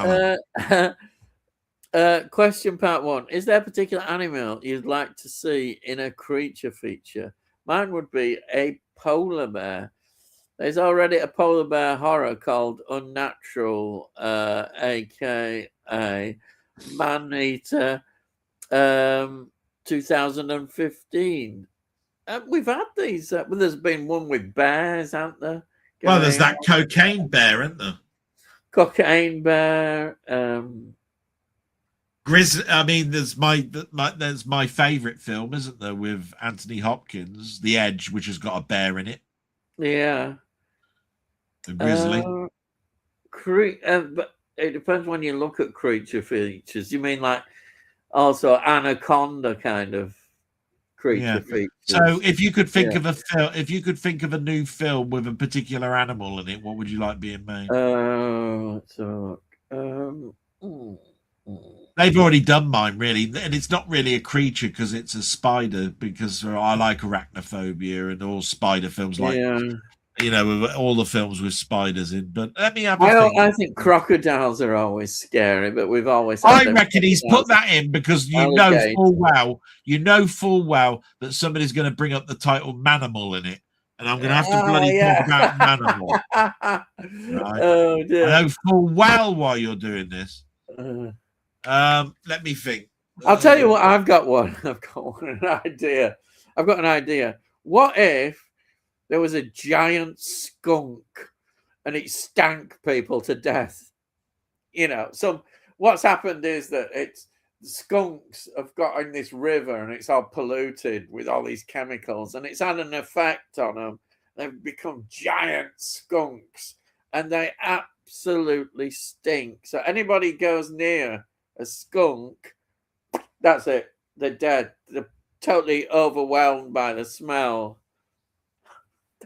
Allen. Question part 1. Is there a particular animal you'd like to see in a creature feature? Mine would be a polar bear. There's already a polar bear horror called Unnatural, aka Man-Eater, 2015. We've had these. There's been one with bears, hasn't there? Well, there's that cocaine bear, isn't there? Cocaine bear. I mean, there's my favorite film, isn't there, with Anthony Hopkins, The Edge, which has got a bear in it. Yeah. A grizzly. But it depends when you look at creature features. You mean like also anaconda kind of creature features? So if you could think of a new film with a particular animal in it, what would you like being made? Let's look. They've already done mine, really, and it's not really a creature because it's a spider. Because I like arachnophobia and all spider films, like all the films with spiders in. But let me have a think. I think crocodiles are always scary, but we've always. I reckon he's put that in because you know full well that somebody's going to bring up the title Manimal in it, and I'm going to have to bloody talk about Manimal. Right? Oh dear! I know full well why you're doing this. Let me think. I'll tell you what. I've got an idea. I've got an idea. What if there was a giant skunk and it stank people to death? So what's happened is that skunks have got in this river and it's all polluted with all these chemicals, and it's had an effect on them. They've become giant skunks and they absolutely stink. So anybody goes near a skunk, that's it. They're dead. They're totally overwhelmed by the smell.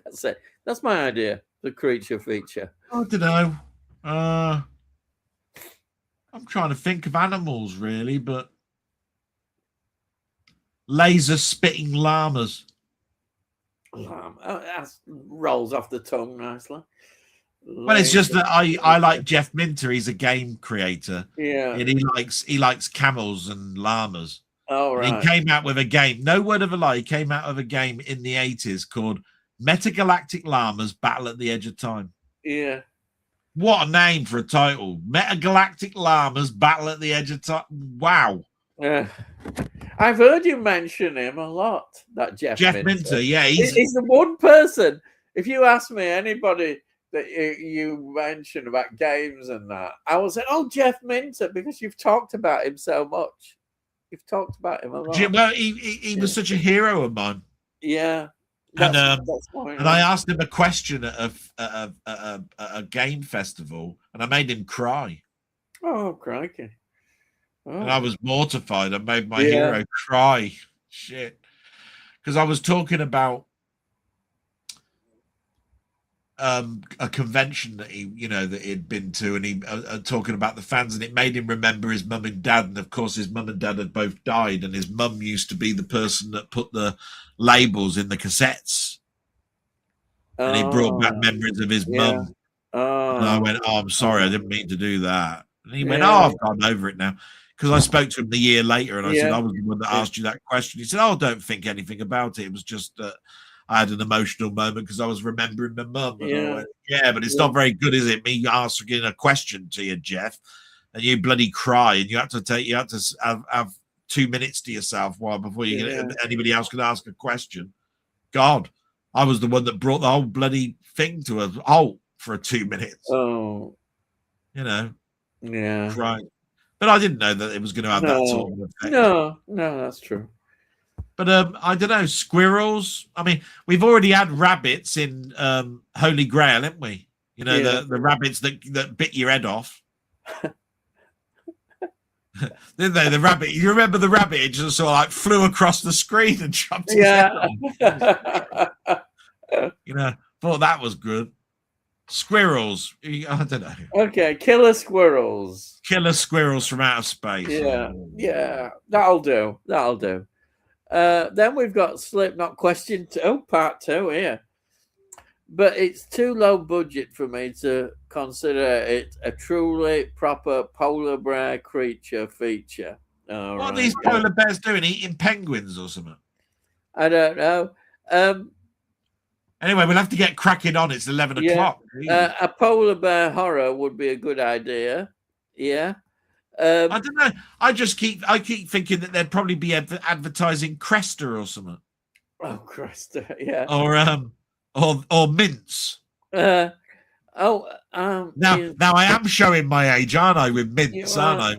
That's it. That's my idea. The creature feature. I don't know. I'm trying to think of animals, really, but laser spitting llamas. That rolls off the tongue nicely. Well, it's just that I like Jeff Minter. He's a game creator. Yeah. And he likes camels and llamas. Oh, right. And he came out with a game. No word of a lie. He came out of a game in the 80s called Metagalactic Llamas Battle at the Edge of Time. Yeah. What a name for a title. Metagalactic Llamas Battle at the Edge of Time. Wow. Yeah. I've heard you mention him a lot, that Jeff Minter. Yeah. He's the one person, if you ask me anybody that you mention about games and that, I will say, oh, Jeff Minter, because you've talked about him so much. You've talked about him a lot. Well, he was such a hero of mine. Yeah. And I asked him a question at a game festival, and I made him cry. Oh, crikey. Oh. And I was mortified. I made my hero cry. Shit. Because I was talking about a convention that he'd been to, and he talking about the fans, and it made him remember his mum and dad. And of course, his mum and dad had both died, and his mum used to be the person that put the labels in the cassettes. And he brought back memories of his mum. And I went, "Oh, I'm sorry, I didn't mean to do that." And he went, "Oh, I've gone over it now." Because I spoke to him the year later, and I said, "I was the one that asked you that question." He said, "Oh, don't think anything about it. It was just that I had an emotional moment because I was remembering my mum." And I went, "Yeah, but it's not very good, is it? Me asking a question to you, Jeff, and you bloody cry, and you have to have 2 minutes to yourself before anybody else can ask a question." God, I was the one that brought the whole bloody thing to a halt for 2 minutes. Oh, yeah, right. But I didn't know that it was going to have that sort of effect. No, that's true. But I don't know, squirrels. I mean, we've already had rabbits in Holy Grail, haven't we? The rabbits that bit your head off. Didn't they? The rabbit. You remember the rabbit? It just sort of like flew across the screen and chopped his head off. Thought that was good. Squirrels. I don't know. Okay, killer squirrels. Killer squirrels from outer space. Yeah. That'll do. Then we've got Slipknot question 2, part 2 here. But it's too low budget for me to consider it a truly proper polar bear creature feature. What are these polar bears doing? Eating penguins or something? I don't know. Anyway, we'll have to get cracking on. It's 11 o'clock. A polar bear horror would be a good idea. Yeah. I don't know. I keep thinking that they'd probably be advertising Cresta or something. Oh, Cresta, yeah. Or Mints. Now I am showing my age, aren't I? With Mints, aren't I?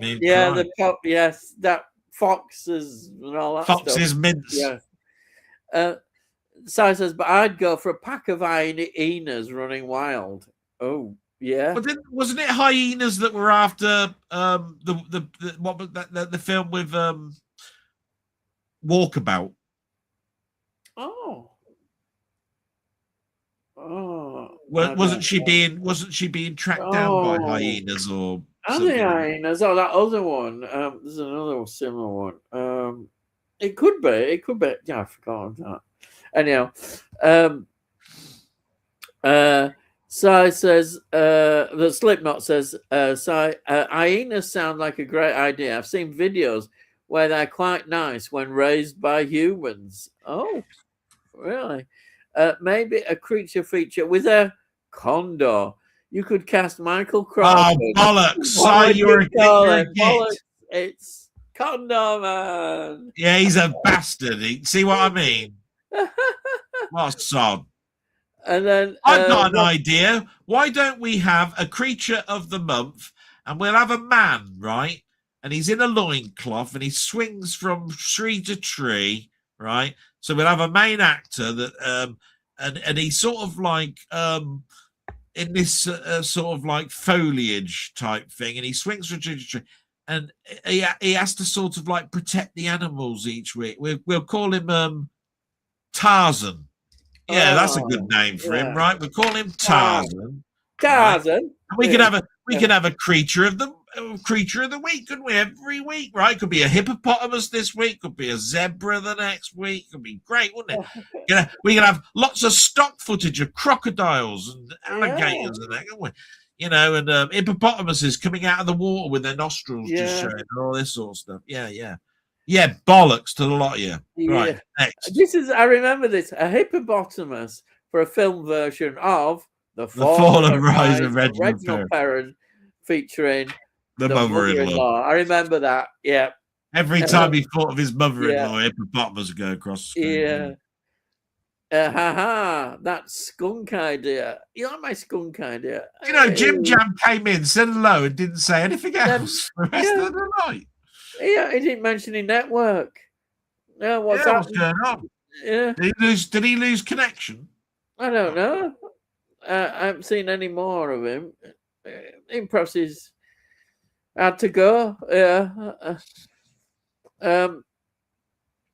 That Foxes and all that. Foxes, stuff. Mints. Yeah. Si says, but I'd go for a pack of hyenas running wild. Oh, yeah. But wasn't it hyenas that were after the film with Walkabout? Oh. Wasn't she being tracked down by hyenas or Are they hyenas? Oh, that other one. There's another similar one. It could be. It could be. Yeah, I forgot that. Anyhow, Sai says, the Slipknot says, Sai, hyenas sound like a great idea. I've seen videos where they're quite nice when raised by humans. Oh, really? Maybe a creature feature with a condor. You could cast Michael Crawford. Oh, bollocks. Sai, you're a git. Bollocks. It's Condor Man. Yeah, he's a bastard. See what I mean? What a sod. And then I've got an idea. Why don't we have a creature of the month and we'll have a man, right? And he's in a loincloth and he swings from tree to tree, right? So we'll have a main actor that and he's sort of like in this sort of like foliage type thing, and he swings from tree to tree, and he has to sort of like protect the animals each week. We'll call him Tarzan. Yeah, that's a good name for him, right? We'll call him Tarzan. Tarzan. Right? And we can have a creature of the week, couldn't we? Every week, right? Could be a hippopotamus this week, could be a zebra the next week. Could be great, wouldn't it? We can have lots of stock footage of crocodiles and alligators and that, can't we? You know, and hippopotamuses coming out of the water with their nostrils just showing, and all this sort of stuff. Yeah, bollocks to the lot of you. Right, next. I remember this, a hippopotamus for a film version of The Fall and Rise of Reginald Perrin, featuring the mother-in-law. I remember that, yeah. Every time he thought of his mother-in-law, hippopotamus would go across the screen. That skunk idea. You like my skunk idea? You know, Jim Jam came in, said hello, and didn't say anything else the rest of the night. Yeah, he didn't mention any network. No, what's going on? Yeah. Did he lose connection? I don't know. I haven't seen any more of him. Impressive. Had to go. Yeah.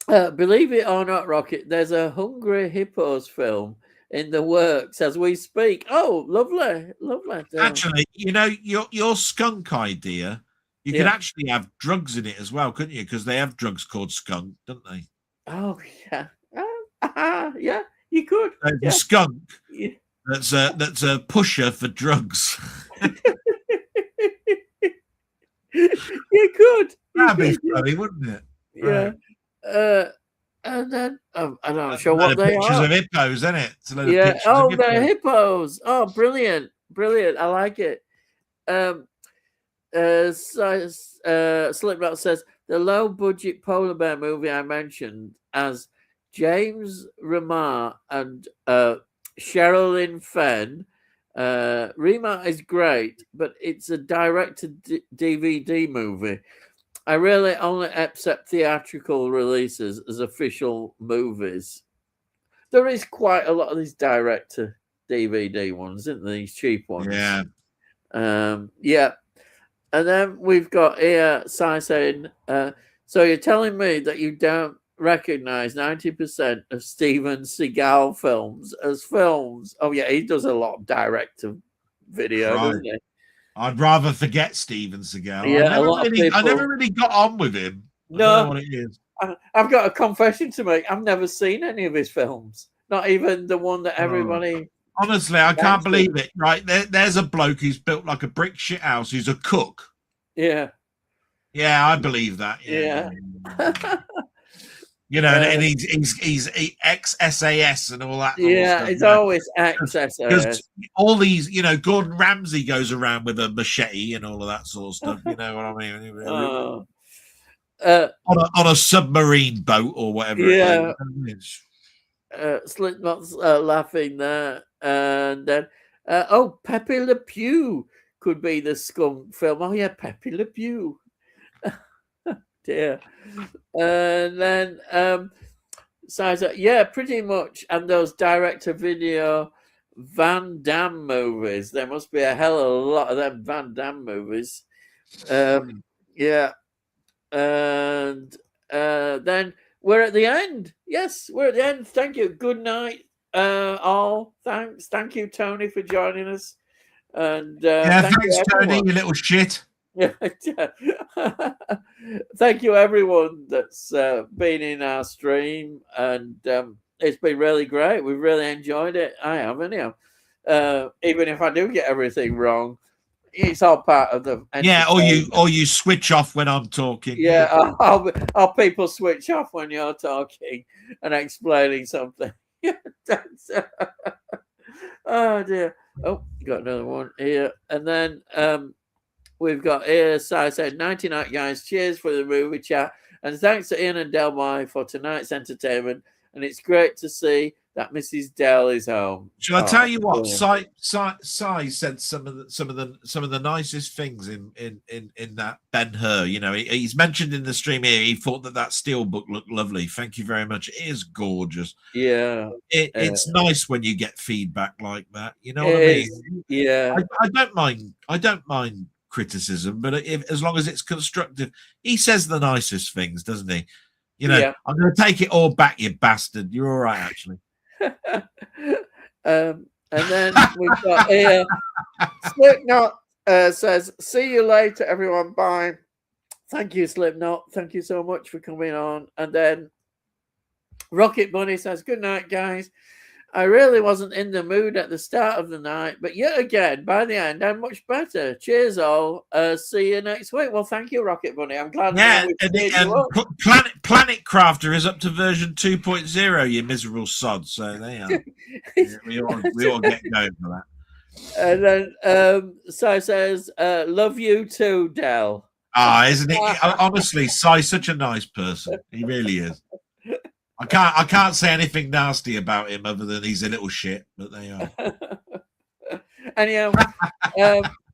Believe it or not, Rocket, there's a Hungry Hippos film in the works as we speak. Oh, lovely. Actually, you know, your skunk idea, you could actually have drugs in it as well, couldn't you? Because they have drugs called skunk, don't they? Oh, yeah. Yeah, you could. The skunk that's a pusher for drugs. You could. That'd be funny, wouldn't it? Yeah. Right. And then I'm not sure what they pictures are. of hippos, isn't it? Yeah. Oh, they're hippos. Oh, brilliant. I like it. Slipknot says the low-budget polar bear movie I mentioned as James Remar and Sherilyn Fenn. Remar is great, but it's a direct-to-DVD movie. I really only accept theatrical releases as official movies. There is quite a lot of these direct-to-DVD ones, isn't there? These cheap ones. Yeah. Yeah. And then we've got here Sai saying, so you're telling me that you don't recognize 90% of Steven Seagal films as films? Oh, yeah, he does a lot of direct-to-video, doesn't he? I'd rather forget Steven Seagal. Yeah, I never really got on with him. No, I don't know what it is. I've got a confession to make. I've never seen any of his films. Not even the one that everybody... Honestly, I can't believe it. Right, there's a bloke who's built like a brick shit house who's a cook. Yeah. Yeah, I believe that. Yeah. You know, and he's ex-SAS and all that. Yeah, it's always ex-SAS. Because all these, you know, Gordon Ramsay goes around with a machete and all of that sort of stuff. You know what I mean? On a submarine boat or whatever. Yeah. Slipknot's laughing there. And then, Pepe Le Pew could be the skunk film. Oh, yeah, Pepe Le Pew. Dear. And then, yeah, pretty much. And those direct-to-video Van Damme movies. There must be a hell of a lot of them Van Damme movies. Yeah. And then we're at the end. Yes, we're at the end. Thank you. Good night, all. Thanks. Thank you, Tony, for joining us. And thanks, Tony, you little shit. Yeah. Thank you, everyone that's been in our stream, and it's been really great. We've really enjoyed it. I have, anyhow. Even if I do get everything wrong, it's all part of the Yeah, or you switch off when I'm talking. Yeah, I'll people switch off when you're talking and explaining something. Oh dear. Oh, got another one here, and then we've got here. So I said, 99 guys. Cheers for the movie chat, and thanks to Ian and Delboy for tonight's entertainment. And it's great to see that Mrs. Dell is home. Shall I tell you what? Sai said some of the nicest things in that Ben-Hur. You know, he's mentioned in the stream here. He thought that steel book looked lovely. Thank you very much. It is gorgeous. Yeah, it's nice when you get feedback like that. You know it what I mean? is. Yeah, I don't mind. I don't mind criticism, but as long as it's constructive, he says the nicest things, doesn't he? You know, yeah. I'm going to take it all back, you bastard. You're all right, actually. And then we've got here. Slipknot says, "See you later, everyone. Bye." Thank you, Slipknot. Thank you so much for coming on. And then Rocket Bunny says, "Good night, guys. I really wasn't in the mood at the start of the night, but yet again, by the end, I'm much better. Cheers, all. See you next week." Well, thank you, Rocket Bunny. I'm glad. Yeah, and Planet Crafter is up to version 2.0. You miserable sod. So there you are. we all get going for that. And then Sai says, "Love you too, Del." Isn't he? Honestly, Sai's such a nice person. He really is. I can't say anything nasty about him other than he's a little shit, but they are. Anyhow,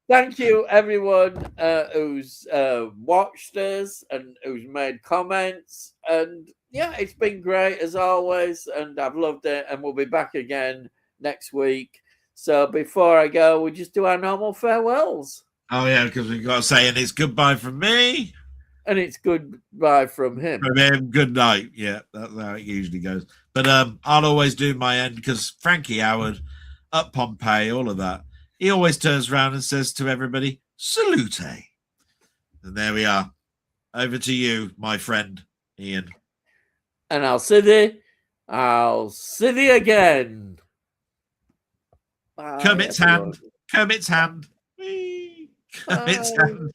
thank you everyone who's watched us and who's made comments. And yeah, it's been great as always, and I've loved it. And we'll be back again next week. So before I go, we just do our normal farewells. Oh yeah, because we've got to say, and it's goodbye from me. And it's goodbye from him. From him, good night. Yeah, that's how it usually goes. But I'll always do my end because Frankie Howard, up Pompeii, all of that. He always turns around and says to everybody, "Salute." And there we are. Over to you, my friend, Ian. And I'll see thee again. Bye, Kermit's everyone. hand. Kermit's hand. Kermit's hand.